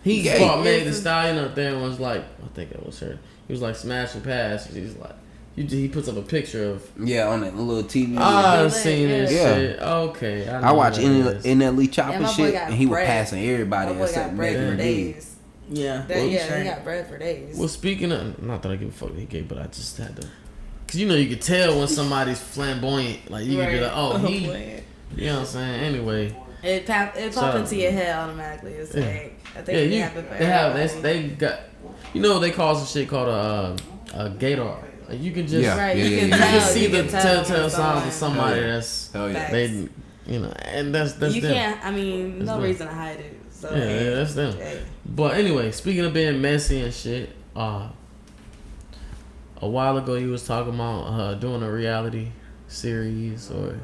Speaker 1: He
Speaker 3: Gay.
Speaker 1: brought Meg Thee Stallion up there and was like, I think it was her. He was like smashing pass. He's like, he puts up a picture of.
Speaker 3: Yeah, on that little TV.
Speaker 1: I've seen this
Speaker 3: Yeah.
Speaker 1: shit. Okay.
Speaker 3: I watch
Speaker 1: in
Speaker 3: NLE Chopper
Speaker 6: And my boy
Speaker 3: shit,
Speaker 6: got
Speaker 3: and he was
Speaker 6: bread.
Speaker 3: passing everybody
Speaker 6: My boy
Speaker 3: except
Speaker 6: got bread
Speaker 3: Megan
Speaker 6: for
Speaker 3: Thee.
Speaker 6: days.
Speaker 4: Yeah.
Speaker 6: Yeah, he got bread for days.
Speaker 1: Well, speaking of, not that I give a fuck that he gay, but I just had to, cause you know you can tell when somebody's flamboyant. Like you can be like, oh he, you know what I'm saying. Anyway,
Speaker 6: It popped
Speaker 1: So-
Speaker 6: into your head automatically. It's
Speaker 1: Yeah.
Speaker 6: like I think
Speaker 1: yeah,
Speaker 6: it
Speaker 1: you,
Speaker 6: happened for
Speaker 1: they have
Speaker 6: everybody.
Speaker 1: they got, you know they call some shit called a gaydar. Like you can just
Speaker 3: Yeah.
Speaker 6: Right, you can
Speaker 1: you
Speaker 6: tell.
Speaker 1: can see
Speaker 6: you
Speaker 1: the
Speaker 6: can tell
Speaker 1: telltale
Speaker 6: when
Speaker 1: signs of somebody
Speaker 3: Hell yeah.
Speaker 1: that's
Speaker 3: Hell yeah.
Speaker 6: Facts.
Speaker 1: they, you know, and that's
Speaker 6: You
Speaker 1: them.
Speaker 6: can't. I mean,
Speaker 1: That's
Speaker 6: no
Speaker 1: them.
Speaker 6: reason to hide it. So
Speaker 1: Yeah, that's them.
Speaker 6: hey.
Speaker 1: But anyway, speaking of being messy and shit, a while ago you was talking about doing a reality series, or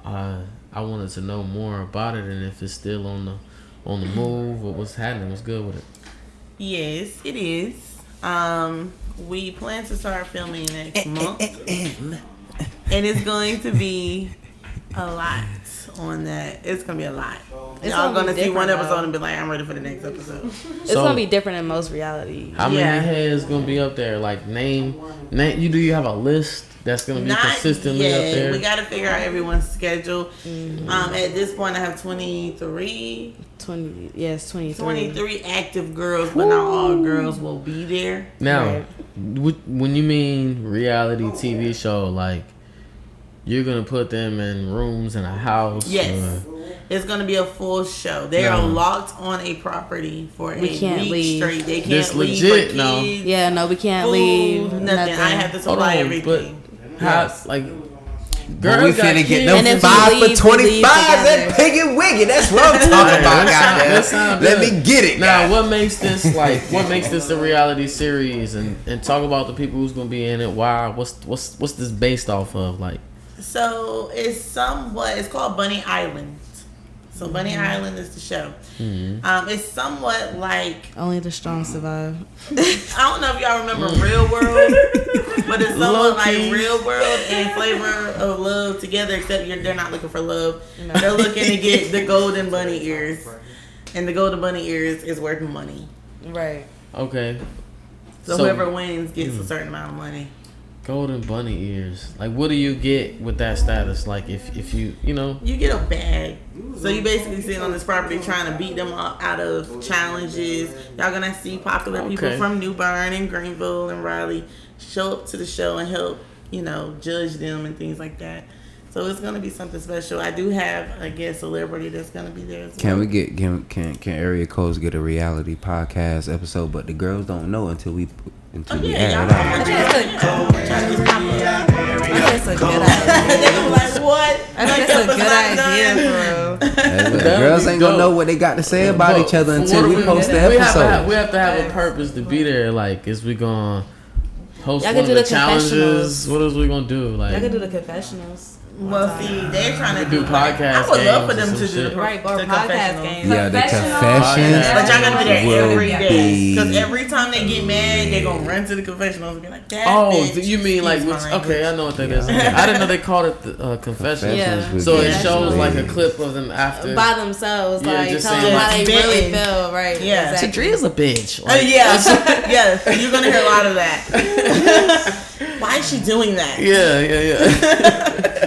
Speaker 1: I wanted to know more about it and if it's still on the move or what's happening, what's good with it.
Speaker 4: Yes, it is. We plan to start filming next month. And it's going to be a lot on that. It's going to be a lot.
Speaker 6: It's
Speaker 4: Y'all
Speaker 6: gonna
Speaker 4: going
Speaker 6: be
Speaker 4: to see one
Speaker 6: different,
Speaker 4: episode
Speaker 6: though.
Speaker 4: and be like, I'm ready for the next episode.
Speaker 6: It's
Speaker 1: So-
Speaker 6: gonna be different than most reality.
Speaker 1: How
Speaker 4: Yeah.
Speaker 1: many heads gonna be up there? Like name you have a list that's gonna be
Speaker 4: Not
Speaker 1: consistently up
Speaker 4: yet.
Speaker 1: there?
Speaker 4: We got to figure out everyone's schedule. At this point, I have 23 active girls, but not all girls will be there.
Speaker 1: Now, when you mean reality TV show, like you're gonna put them in rooms in a house?
Speaker 4: Yes.
Speaker 1: or-
Speaker 4: It's going to be a full show. They are locked on a property for a
Speaker 6: can't
Speaker 4: week
Speaker 6: leave.
Speaker 4: straight. They can't
Speaker 1: This
Speaker 4: leave
Speaker 1: legit,
Speaker 4: for
Speaker 1: no.
Speaker 4: kids.
Speaker 6: Yeah, no, we can't
Speaker 4: Food,
Speaker 6: leave.
Speaker 4: nothing. I have to
Speaker 1: Hold
Speaker 4: supply
Speaker 1: on,
Speaker 4: everything.
Speaker 1: but how like
Speaker 3: Girl,
Speaker 1: girls
Speaker 3: we
Speaker 1: got
Speaker 3: finna get
Speaker 1: kids.
Speaker 3: them
Speaker 6: And if we
Speaker 3: 5
Speaker 6: leave,
Speaker 3: for
Speaker 6: we
Speaker 3: 25
Speaker 6: leave
Speaker 3: at Pig and Wiggy. That's what I'm talking
Speaker 1: Alright,
Speaker 3: about,
Speaker 1: that
Speaker 3: goddamn.
Speaker 1: sound
Speaker 3: Let
Speaker 1: good.
Speaker 3: me get it.
Speaker 1: Now,
Speaker 3: guys.
Speaker 1: what makes this like? What makes this a reality series? And talk about the people who's gonna be in it. Why? What's this based off of? Like,
Speaker 4: So it's called Bunny Island. So Bunny Island is the show. It's somewhat like,
Speaker 6: Only the strong survive.
Speaker 4: I don't know if y'all remember Real World, but it's somewhat like
Speaker 1: Low-key.
Speaker 4: Real World and Flavor of Love together, except they're not looking for love. They're looking to get the golden bunny ears. And the golden bunny ears is worth money.
Speaker 6: Right.
Speaker 1: okay,
Speaker 4: So whoever wins gets a certain amount of money.
Speaker 1: golden bunny ears. Like, what do you get with that status? Like, if you know.
Speaker 4: You get a bag. So you basically sit on this property trying to beat them up out of challenges. Y'all gonna see popular people
Speaker 1: Okay.
Speaker 4: from New Bern and Greenville and Raleigh show up to the show and help, judge them and things like that. So it's gonna be something special. I do have a guest celebrity that's gonna be there as well.
Speaker 3: Can we get can Area Codes get a reality podcast episode? But the girls don't know until we
Speaker 4: Oh,
Speaker 3: add
Speaker 4: yeah,
Speaker 3: it
Speaker 4: y'all
Speaker 3: on.
Speaker 6: I think it's a good idea.
Speaker 4: They gonna be like, what?
Speaker 6: I think it's a good idea, bro.
Speaker 3: Hey, look,
Speaker 1: That
Speaker 3: girls
Speaker 1: would
Speaker 3: ain't
Speaker 1: be
Speaker 3: gonna
Speaker 1: dope.
Speaker 3: know what they got to say about
Speaker 1: But
Speaker 3: each other
Speaker 1: for
Speaker 3: until
Speaker 1: what
Speaker 3: we post the
Speaker 1: we
Speaker 3: episode.
Speaker 1: have to have a purpose to be there. Like, is we gonna host
Speaker 6: Y'all
Speaker 1: one
Speaker 6: could
Speaker 1: of
Speaker 6: do
Speaker 1: the
Speaker 6: the confessionals.
Speaker 1: challenges? What else we gonna do?
Speaker 6: Y'all could
Speaker 1: Like,
Speaker 6: do the confessionals.
Speaker 4: Well, see, they're trying to
Speaker 1: do podcast
Speaker 4: I would love for
Speaker 1: games
Speaker 4: them
Speaker 1: or
Speaker 4: to
Speaker 1: some
Speaker 4: do
Speaker 1: shit.
Speaker 4: the,
Speaker 6: Right, or
Speaker 4: the
Speaker 6: podcast
Speaker 4: confessionals.
Speaker 6: games.
Speaker 3: Yeah, the
Speaker 5: Confessional.
Speaker 3: confessions.
Speaker 4: But y'all gotta be there
Speaker 3: will
Speaker 4: every day.
Speaker 3: be
Speaker 4: Because every time they get mad, they're gonna run to the confessionals and be like, that
Speaker 1: Oh,
Speaker 4: bitch,
Speaker 1: you mean like
Speaker 4: excuse
Speaker 1: which?
Speaker 4: my language.
Speaker 1: Okay, I know what that is. I didn't know they called it the confession.
Speaker 6: Yeah.
Speaker 3: would
Speaker 1: So
Speaker 3: be
Speaker 1: it shows like a
Speaker 3: hilarious.
Speaker 1: clip of them after.
Speaker 6: By themselves,
Speaker 1: Yeah,
Speaker 6: like
Speaker 1: just
Speaker 6: telling
Speaker 1: saying,
Speaker 6: them how
Speaker 4: like,
Speaker 6: they really
Speaker 4: spitting.
Speaker 6: feel, right?
Speaker 4: Yeah.
Speaker 6: exactly.
Speaker 1: Sadria's a bitch.
Speaker 4: Yeah, yeah, you're gonna hear a lot of that. Why is she doing that?
Speaker 1: Yeah.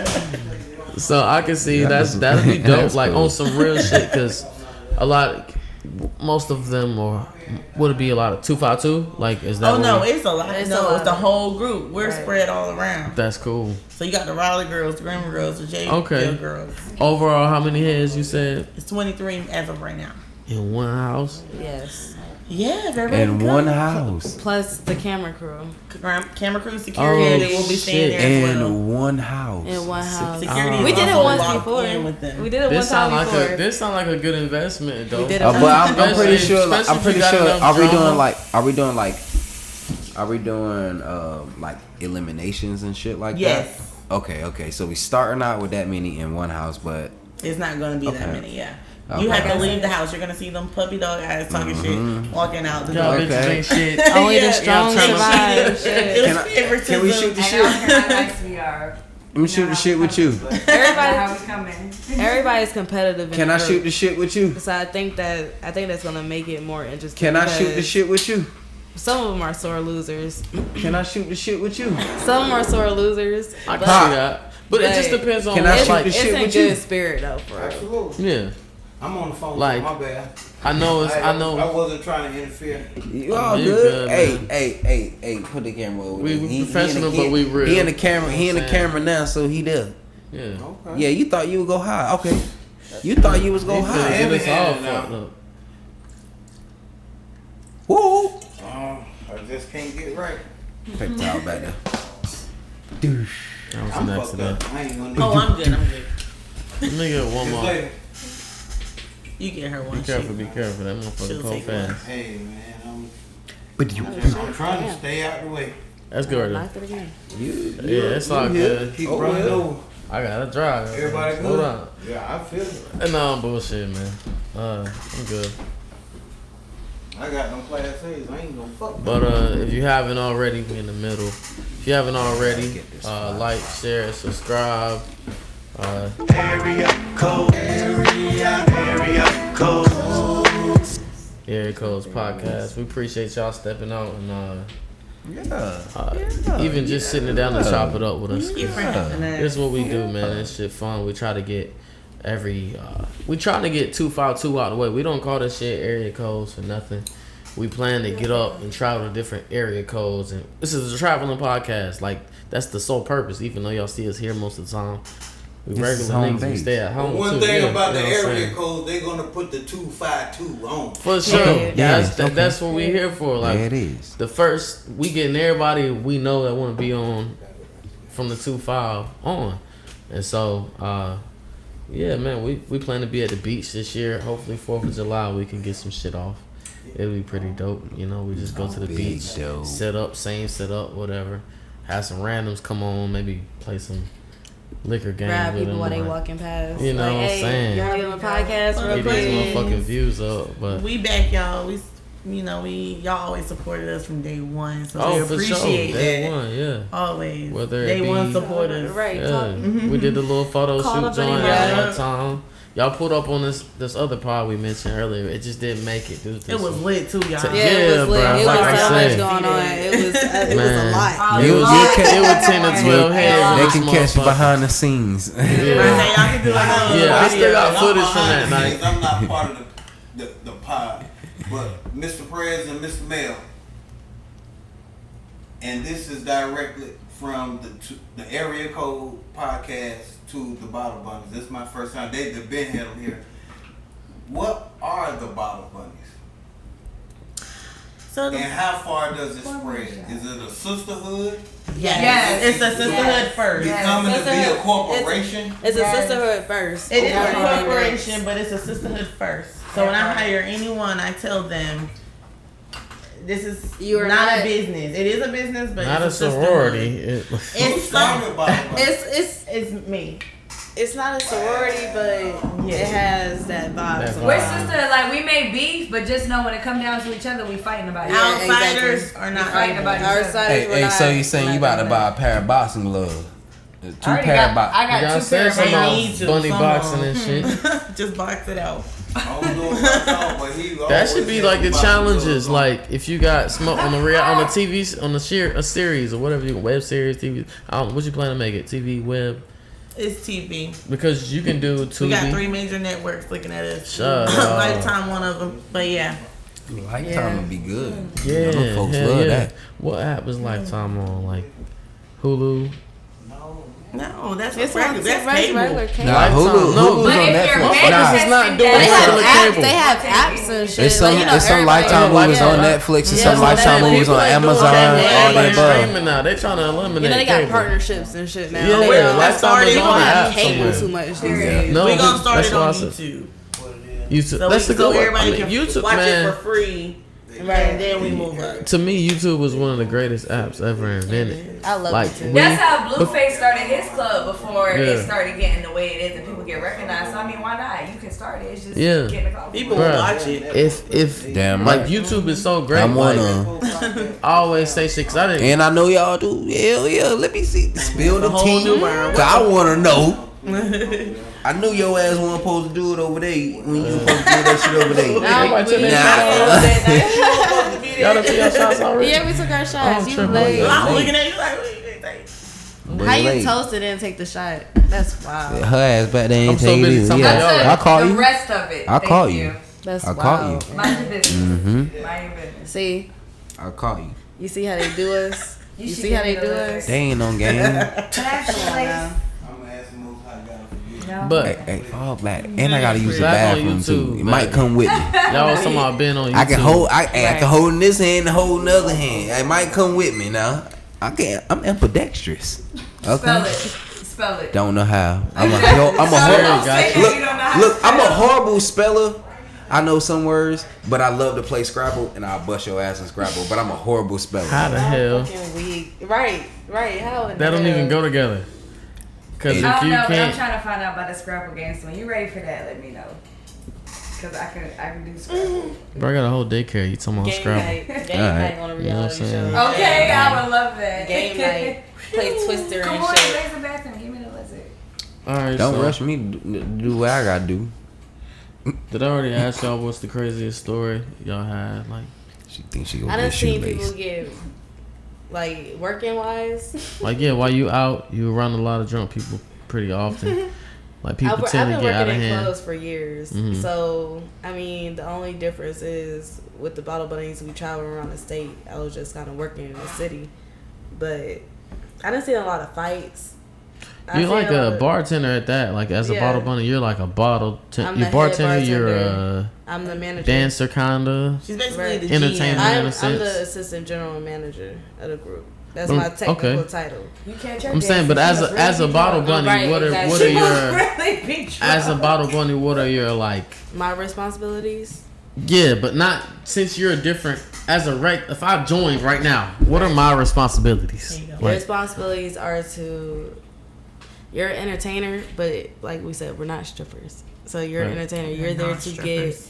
Speaker 1: So I can see that'd be dope,
Speaker 3: That's
Speaker 1: like
Speaker 3: cool.
Speaker 1: on some real shit, because most of them, or would it be a lot of 252? Like, is that?
Speaker 4: Oh no,
Speaker 1: what
Speaker 4: it's a lot.
Speaker 6: It's a
Speaker 4: No,
Speaker 6: lot.
Speaker 4: it's the whole group. We're
Speaker 6: Right.
Speaker 4: spread all around.
Speaker 1: that's cool.
Speaker 4: So you got the Raleigh girls, the Greenville girls, the J
Speaker 1: Okay.
Speaker 4: girls.
Speaker 1: Overall, how many heads you said
Speaker 4: It's 23 as of right now.
Speaker 1: in one house?
Speaker 6: Yes.
Speaker 4: Yeah, everybody
Speaker 3: In
Speaker 4: come.
Speaker 3: one house.
Speaker 6: Plus the camera crew
Speaker 4: Camera crew security
Speaker 1: Oh,
Speaker 4: will be staying
Speaker 1: shit.
Speaker 4: there as well.
Speaker 3: In one house.
Speaker 6: in one house.
Speaker 4: Security
Speaker 6: We
Speaker 4: is
Speaker 6: did it
Speaker 4: also
Speaker 6: once
Speaker 4: locked
Speaker 6: before.
Speaker 4: in with them.
Speaker 6: We did it one
Speaker 1: This
Speaker 6: time
Speaker 1: sound like
Speaker 6: before.
Speaker 1: this sound like a good investment, though.
Speaker 6: We did it
Speaker 3: But I'm pretty
Speaker 1: Especially-
Speaker 3: sure.
Speaker 1: especially
Speaker 3: I'm
Speaker 1: if
Speaker 3: pretty
Speaker 1: you got
Speaker 3: sure.
Speaker 1: enough
Speaker 3: Are we
Speaker 1: drama.
Speaker 3: doing like? Are we doing like? Are we doing like eliminations and shit like
Speaker 4: Yes.
Speaker 3: that? Okay. So we starting out with that many in one house, but
Speaker 4: It's not going to be that
Speaker 3: Okay.
Speaker 4: many, yeah.
Speaker 3: Okay.
Speaker 4: You have to leave the house. You're going to see them puppy dog eyes talking shit, walking out the
Speaker 1: Y'all
Speaker 4: door.
Speaker 1: bitches
Speaker 3: Okay.
Speaker 1: ain't shit.
Speaker 6: Only
Speaker 4: Yeah,
Speaker 6: the strong
Speaker 1: yeah, I'm trying to-
Speaker 6: survive. Shit.
Speaker 4: It was
Speaker 3: Can I-
Speaker 4: favoritism.
Speaker 3: can we shoot the
Speaker 5: I
Speaker 3: shit?
Speaker 5: don't care how nice we are.
Speaker 3: let me shoot the shit with you.
Speaker 5: Everybody, how we coming?
Speaker 6: Everybody's competitive.
Speaker 3: Can
Speaker 6: in
Speaker 3: I
Speaker 6: the
Speaker 3: shoot
Speaker 6: group.
Speaker 3: the shit with you?
Speaker 6: So I think that's gonna make it more interesting.
Speaker 3: Can I shoot the
Speaker 6: because
Speaker 3: shit with you?
Speaker 6: Some of them are sore losers.
Speaker 3: Can I shoot the shit with you?
Speaker 6: Some of them are sore losers.
Speaker 1: I can
Speaker 6: but
Speaker 1: see that. But it just
Speaker 6: Like,
Speaker 1: depends on
Speaker 3: Can I
Speaker 1: what,
Speaker 3: shoot
Speaker 1: like,
Speaker 3: the
Speaker 6: it's
Speaker 3: shit
Speaker 6: in
Speaker 3: with
Speaker 6: good
Speaker 3: you?
Speaker 6: spirit though, for real.
Speaker 2: Absolutely.
Speaker 1: yeah.
Speaker 2: I'm on the phone.
Speaker 1: Like-
Speaker 2: My bad.
Speaker 1: I know it's, I
Speaker 2: I
Speaker 1: know.
Speaker 2: wasn't trying to interfere.
Speaker 3: You all
Speaker 1: You
Speaker 3: good?
Speaker 1: good,
Speaker 3: Hey,
Speaker 1: man.
Speaker 3: hey, put the camera over
Speaker 1: We
Speaker 3: there.
Speaker 1: professional, but we real.
Speaker 3: He in the camera. He in the
Speaker 1: You know what I'm
Speaker 3: camera now, so he there.
Speaker 1: Yeah.
Speaker 2: Okay.
Speaker 3: Yeah, you thought you would go high. Okay. You thought you was
Speaker 1: He
Speaker 3: go
Speaker 1: finna
Speaker 3: high.
Speaker 1: get us all
Speaker 2: Heavy-handed
Speaker 1: fucked
Speaker 2: now.
Speaker 1: up.
Speaker 3: Woo!
Speaker 2: I just can't get right.
Speaker 3: Paper towel back there.
Speaker 1: That was
Speaker 2: I'm
Speaker 1: an
Speaker 2: fucked
Speaker 1: accident.
Speaker 2: up. I ain't gonna
Speaker 4: Oh, I'm good. I'm good.
Speaker 1: Let me get one
Speaker 2: Just
Speaker 1: more.
Speaker 2: later.
Speaker 4: You get her one.
Speaker 1: Be careful,
Speaker 4: shit.
Speaker 1: be careful. That
Speaker 4: She'll
Speaker 1: motherfucker go
Speaker 4: take
Speaker 1: fast.
Speaker 2: Hey man,
Speaker 3: But you,
Speaker 2: I'm trying to stay out the way.
Speaker 1: That's good. Right
Speaker 6: Knocked it again.
Speaker 1: yeah, it's all
Speaker 3: you
Speaker 1: good.
Speaker 2: Keep
Speaker 3: Oh,
Speaker 2: running
Speaker 3: well.
Speaker 2: over.
Speaker 1: I gotta drive.
Speaker 2: Everybody
Speaker 1: Hold
Speaker 2: good?
Speaker 1: on.
Speaker 2: Yeah, I feel it.
Speaker 1: No, I'm bullshit, man. I'm good.
Speaker 2: I got them class A's. I ain't gonna fuck.
Speaker 1: But if you haven't already, we in the middle. If you haven't already, like, share, subscribe.
Speaker 7: Area code.
Speaker 1: Area Codes Podcast. We appreciate y'all stepping out and
Speaker 3: yeah.
Speaker 1: even just sitting down and chop it up with us.
Speaker 4: Get friends and that.
Speaker 1: This is what we do, man. This shit fun. We try to get we trying to get 252 out of the way. We don't call this shit area codes for nothing. We plan to get up and travel to different area codes, and this is a traveling podcast. Like, that's the sole purpose. Even though y'all see us here most of the time, we
Speaker 3: This is
Speaker 1: regular
Speaker 3: home
Speaker 1: niggas. We
Speaker 3: base.
Speaker 1: stay at home.
Speaker 2: One
Speaker 1: too.
Speaker 2: thing
Speaker 1: Yeah,
Speaker 2: about
Speaker 1: you
Speaker 2: the
Speaker 1: know what I'm
Speaker 2: area
Speaker 1: saying?
Speaker 2: code, they gonna put the 252 on.
Speaker 1: For sure.
Speaker 6: Okay.
Speaker 3: Yeah,
Speaker 1: That's
Speaker 3: okay.
Speaker 1: that's what we here for. Like,
Speaker 3: There it is.
Speaker 1: the first, we getting everybody we know that want to be on from the 2-5 on. And so, yeah, man, we plan to be at the beach this year. Hopefully 4th of July we can get some shit off. It'll be pretty dope. You know, we just go to the
Speaker 3: Big
Speaker 1: beach,
Speaker 3: dope.
Speaker 1: set up, same setup, whatever. Have some randoms come on, maybe play some liquor games
Speaker 6: Grab
Speaker 1: with
Speaker 6: people
Speaker 1: them.
Speaker 6: while they
Speaker 1: or
Speaker 6: walking past.
Speaker 1: You know
Speaker 6: like,
Speaker 1: what I'm
Speaker 6: hey,
Speaker 1: saying?
Speaker 6: You want to be on the podcast real
Speaker 1: Get these
Speaker 6: quick?
Speaker 1: motherfucking views up. But
Speaker 4: We back, y'all. Y'all always supported us from day one, so
Speaker 1: oh,
Speaker 4: we
Speaker 1: for
Speaker 4: appreciate
Speaker 1: sure. Day
Speaker 4: that.
Speaker 1: one, yeah.
Speaker 4: Always.
Speaker 1: Whether it
Speaker 4: Day one
Speaker 1: be-
Speaker 4: supporters.
Speaker 6: Right.
Speaker 1: Yeah,
Speaker 6: Talk,
Speaker 1: we did the little photo
Speaker 6: Call
Speaker 1: shoot
Speaker 6: up
Speaker 1: joint
Speaker 6: anybody.
Speaker 1: at one time. Y'all put up on this other pod we mentioned earlier. It just didn't make it. Due to
Speaker 4: It was
Speaker 1: some-
Speaker 4: lit too, y'all.
Speaker 1: Yeah,
Speaker 6: Yeah, it was lit.
Speaker 1: bro,
Speaker 6: It
Speaker 1: like
Speaker 6: was
Speaker 1: I
Speaker 6: so
Speaker 1: said.
Speaker 6: much going on. It was a
Speaker 1: Man,
Speaker 6: lot.
Speaker 1: It was
Speaker 3: You can-
Speaker 1: it was 10 to 12 heads. in
Speaker 3: They
Speaker 1: this
Speaker 3: can catch you
Speaker 1: motherfucker.
Speaker 3: behind the scenes.
Speaker 1: Yeah,
Speaker 4: Y'all can do like a
Speaker 1: yeah. I
Speaker 4: video.
Speaker 1: still got
Speaker 2: I'm
Speaker 1: footage from
Speaker 2: behind
Speaker 1: that
Speaker 2: the
Speaker 1: night.
Speaker 2: scenes. I'm not part of the pod, but Mr. Perez and Mr. Mel, and this is directly from the Area Code podcast to the Bottle Bunnies. This is my first time. They've been had them here. What are the Bottle Bunnies,
Speaker 4: So
Speaker 2: and how far does it spread? Is it a sisterhood
Speaker 4: yes. It's a sisterhood first.
Speaker 2: becoming to be a
Speaker 6: Sisterhood.
Speaker 2: corporation?
Speaker 6: It's a
Speaker 5: Yes.
Speaker 6: sisterhood first.
Speaker 4: It is
Speaker 6: before
Speaker 4: a
Speaker 6: anything
Speaker 4: corporation,
Speaker 6: else.
Speaker 4: but it's a sisterhood first. So when I hire anyone, I tell them this is
Speaker 6: You are
Speaker 4: not a
Speaker 6: not-
Speaker 4: business. It is a business, but
Speaker 1: Not a
Speaker 4: it's a
Speaker 1: sorority.
Speaker 4: It's
Speaker 2: started Bottle Bunnies?
Speaker 4: it's me.
Speaker 6: It's not a sorority, but
Speaker 4: Yeah.
Speaker 6: it has that vibe.
Speaker 1: That
Speaker 6: to
Speaker 1: vibe.
Speaker 6: it.
Speaker 5: We're sister, like we may beef, but just know when it come down to each other, we fighting about it.
Speaker 4: Outsiders
Speaker 6: exactly.
Speaker 4: are not
Speaker 5: We fighting
Speaker 4: equal.
Speaker 5: about
Speaker 6: Our
Speaker 5: each other.
Speaker 6: side is
Speaker 3: Hey, so you saying you about to buy a pair of boxing gloves? Two
Speaker 5: I already
Speaker 3: pair of
Speaker 5: got, I got
Speaker 1: Y'all
Speaker 5: two
Speaker 1: said
Speaker 5: pairs
Speaker 1: something
Speaker 5: of
Speaker 4: I
Speaker 1: about
Speaker 4: need to,
Speaker 1: bunny
Speaker 4: some
Speaker 1: boxing
Speaker 4: of
Speaker 1: and shit.
Speaker 4: Just box it out.
Speaker 2: I don't know about y'all, but he
Speaker 1: That should
Speaker 2: always
Speaker 1: be
Speaker 2: has
Speaker 1: like the
Speaker 2: bottle
Speaker 1: challenges.
Speaker 2: gloves
Speaker 1: Like if you got smoke on the TV on a series or whatever, web series, TV. I don't. What you plan to make it? TV, web.
Speaker 4: It's TV.
Speaker 1: Because you can do Tubi.
Speaker 4: We got 3 major networks looking at us.
Speaker 1: Shut up.
Speaker 4: Lifetime, one of them. But yeah,
Speaker 3: Lifetime would be good.
Speaker 1: Yeah,
Speaker 3: Them folks
Speaker 1: hell
Speaker 3: love
Speaker 1: yeah.
Speaker 3: that.
Speaker 1: What app is Lifetime on? Like Hulu.
Speaker 4: no, that's
Speaker 6: It's
Speaker 4: regular.
Speaker 6: on
Speaker 4: That's
Speaker 6: regular
Speaker 4: cable.
Speaker 6: cable.
Speaker 3: Nah,
Speaker 1: Lifetime.
Speaker 3: Hulu's
Speaker 1: No,
Speaker 3: on
Speaker 5: But if you're
Speaker 3: Netflix.
Speaker 5: married,
Speaker 3: Nah,
Speaker 1: This is not doing
Speaker 6: They have
Speaker 1: regular
Speaker 6: apps.
Speaker 1: cable.
Speaker 6: They have apps and shit.
Speaker 3: It's some
Speaker 6: like, you know,
Speaker 3: it's some
Speaker 6: everybody-
Speaker 3: Lifetime
Speaker 1: Yeah,
Speaker 3: movies on
Speaker 1: Lifetime.
Speaker 3: Netflix and
Speaker 6: Yeah,
Speaker 3: some
Speaker 6: so
Speaker 3: Lifetime
Speaker 6: that-
Speaker 3: movies on
Speaker 4: people ain't doing
Speaker 3: Amazon,
Speaker 4: that.
Speaker 3: all that
Speaker 1: Everybody's
Speaker 3: above.
Speaker 1: streaming now. They trying to eliminate.
Speaker 6: You know, they got
Speaker 1: cable.
Speaker 6: partnerships and shit now.
Speaker 1: Yeah,
Speaker 6: They
Speaker 1: yeah,
Speaker 6: don't
Speaker 1: Lifetime
Speaker 4: started
Speaker 1: is
Speaker 6: they
Speaker 1: on
Speaker 6: don't
Speaker 1: the
Speaker 6: have
Speaker 1: app
Speaker 6: cable
Speaker 1: somewhere.
Speaker 6: too much these
Speaker 5: Period.
Speaker 6: days.
Speaker 1: No,
Speaker 4: We gonna start
Speaker 1: that's
Speaker 4: it
Speaker 1: what I
Speaker 4: on
Speaker 1: said.
Speaker 4: YouTube.
Speaker 1: YouTube.
Speaker 4: So,
Speaker 1: That's a
Speaker 4: so
Speaker 1: good one.
Speaker 4: everybody
Speaker 1: I mean,
Speaker 4: can
Speaker 1: YouTube,
Speaker 4: watch
Speaker 1: man.
Speaker 4: it for free. Right, and then we move up.
Speaker 1: To me, YouTube was one of the greatest apps ever invented.
Speaker 6: I love
Speaker 1: Like,
Speaker 6: it too.
Speaker 5: That's how Blueface started his club before
Speaker 1: Yeah.
Speaker 5: it started getting the way it is and people get recognized. So I mean, why not? You can start it. It's just
Speaker 1: Yeah.
Speaker 5: getting the club.
Speaker 4: People will
Speaker 1: Bruh,
Speaker 4: watch it.
Speaker 1: if
Speaker 3: Damn
Speaker 1: like
Speaker 3: right.
Speaker 1: YouTube is so great,
Speaker 3: I'm
Speaker 1: like,
Speaker 3: one
Speaker 1: I always say shit because I didn't.
Speaker 3: And I know y'all do. Hell yeah, let me see. Spill the
Speaker 4: whole
Speaker 3: tea.
Speaker 4: new world.
Speaker 3: 'Cause I want to know. I knew your ass wasn't supposed to do it over there when you supposed to do that shit over there.
Speaker 1: Everybody took
Speaker 6: we-
Speaker 1: their Y'all done took your shots already?
Speaker 6: Yeah, we took our shots.
Speaker 1: Oh,
Speaker 6: You
Speaker 1: triple.
Speaker 6: late.
Speaker 4: I'm looking at you like, wait.
Speaker 6: How you
Speaker 3: Late.
Speaker 6: toasted and take the shot? That's wild.
Speaker 3: Her ass back there
Speaker 1: I'm
Speaker 3: ain't
Speaker 1: so
Speaker 3: take
Speaker 1: busy
Speaker 3: it.
Speaker 1: talking
Speaker 3: Yeah,
Speaker 1: about y'all.
Speaker 3: I call
Speaker 5: the
Speaker 3: you.
Speaker 5: rest of it.
Speaker 3: I
Speaker 5: Thank
Speaker 3: call you.
Speaker 6: That's
Speaker 3: I
Speaker 6: wild.
Speaker 3: caught you.
Speaker 5: Mind your business.
Speaker 3: Mm-hmm.
Speaker 5: Mind your business.
Speaker 6: See,
Speaker 3: I call you.
Speaker 6: you see how they do us. You
Speaker 5: should
Speaker 6: see how they
Speaker 5: get
Speaker 6: do
Speaker 5: another
Speaker 6: us.
Speaker 3: They ain't on game.
Speaker 5: Can I have some
Speaker 6: Come on
Speaker 5: place?
Speaker 6: now.
Speaker 2: I'm gonna ask Moose how I got it for you.
Speaker 5: No.
Speaker 1: But
Speaker 3: Hey, fall back. And I gotta use the
Speaker 1: Back on
Speaker 3: bathroom too.
Speaker 1: YouTube,
Speaker 3: It might
Speaker 1: back.
Speaker 3: come with me.
Speaker 1: y'all was talking about being on YouTube.
Speaker 3: I can hold. I can hold in this hand and hold in the other hand. It might come with me now. I can't. I'm ambidextrous.
Speaker 5: Spell
Speaker 3: Okay.
Speaker 5: it. Spell it.
Speaker 3: Don't know how. I'm a
Speaker 1: Sorry,
Speaker 3: horrible.
Speaker 1: guys.
Speaker 3: Look, I'm a horrible speller. I know some words, but I love to play Scrabble, and I'll bust your ass in Scrabble. But I'm a horrible speller.
Speaker 1: How the hell?
Speaker 6: Fucking weak. Right. How in
Speaker 1: That don't
Speaker 6: the
Speaker 1: even
Speaker 6: hell?
Speaker 1: go together. Because
Speaker 3: Hey.
Speaker 1: if
Speaker 5: I don't
Speaker 1: you
Speaker 5: know, but I'm
Speaker 1: can't,
Speaker 5: trying to find out about the Scrabble game. So when you ready for that, let me know. Cause I can do Scrabble.
Speaker 1: bro, I got a whole daycare. You talking about
Speaker 6: Game
Speaker 1: Scrabble?
Speaker 6: night. Game
Speaker 3: Alright.
Speaker 6: night on a
Speaker 1: You know what I'm
Speaker 6: reality
Speaker 1: saying?
Speaker 6: show.
Speaker 5: Okay, I would love that.
Speaker 6: Game night. Play Twister
Speaker 5: Come
Speaker 6: and
Speaker 5: on,
Speaker 6: shit.
Speaker 5: raise the bathroom. Give me the lizard.
Speaker 1: All right,
Speaker 3: Don't
Speaker 1: so
Speaker 3: rush me to do what I gotta do.
Speaker 1: did I already ask y'all what's the craziest story y'all had? Like,
Speaker 3: She thinks she
Speaker 6: I
Speaker 3: gonna
Speaker 6: done
Speaker 3: get
Speaker 6: seen people
Speaker 3: shoelace.
Speaker 6: get, like, working wise.
Speaker 1: yeah, while you out, you around a lot of drunk people pretty often. Like people
Speaker 6: I've
Speaker 1: tend
Speaker 6: been
Speaker 1: to get out of
Speaker 6: working in
Speaker 1: hand.
Speaker 6: clubs for years.
Speaker 1: Mhm.
Speaker 6: So, I mean, the only difference is with the Bottle Bunnies, we travel around the state. I was just kind of working in the city. But I didn't see a lot of fights. I
Speaker 1: You're
Speaker 6: seen
Speaker 1: like
Speaker 6: lot
Speaker 1: a
Speaker 6: of-
Speaker 1: bartender at that. Like as a
Speaker 6: Yeah.
Speaker 1: bottle bunny, you're like a bottle.
Speaker 6: I'm the
Speaker 1: You're
Speaker 6: head
Speaker 1: bartender. You're
Speaker 6: bartender.
Speaker 1: a
Speaker 6: I'm the manager.
Speaker 1: dancer, kinda.
Speaker 4: She's basically
Speaker 6: Right.
Speaker 4: the
Speaker 1: Entertainer.
Speaker 4: GM.
Speaker 1: in a
Speaker 6: I'm
Speaker 1: sense.
Speaker 6: the assistant general manager of the group. That's
Speaker 1: Mm,
Speaker 6: my technical
Speaker 1: okay.
Speaker 6: title.
Speaker 5: You can't your
Speaker 1: I'm saying, but as a bottle bunny,
Speaker 6: Right,
Speaker 1: what are
Speaker 6: exactly.
Speaker 1: your
Speaker 5: really be drunk.
Speaker 1: as a bottle bunny? What are your like?
Speaker 6: My responsibilities.
Speaker 1: Yeah, but not since you're different. As a if I joined right now, what are my responsibilities?
Speaker 4: There you go.
Speaker 6: Your
Speaker 1: Like,
Speaker 6: responsibilities are to. You're an entertainer, but like we said, we're not strippers. So you're an
Speaker 1: Right.
Speaker 6: entertainer.
Speaker 4: You're
Speaker 6: You're there
Speaker 4: not
Speaker 6: to
Speaker 4: strippers.
Speaker 6: get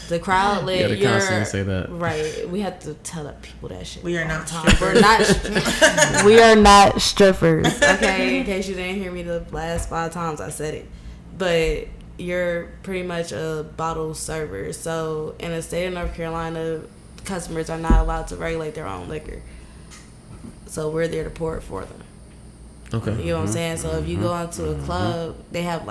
Speaker 6: the crowd lit.
Speaker 1: you gotta
Speaker 6: You're
Speaker 1: constantly say that.
Speaker 6: right. We have to tell the people that shit.
Speaker 4: We are
Speaker 6: all
Speaker 4: not
Speaker 6: the time.
Speaker 4: strippers.
Speaker 6: We're not. We are not strippers. Okay, in case you didn't hear me the last 5 times I said it, but you're pretty much a bottle server. So in the state of North Carolina, customers are not allowed to regulate their own liquor. So we're there to pour it for them.
Speaker 1: Okay.
Speaker 6: You know what I'm saying? So if you go into a club, they have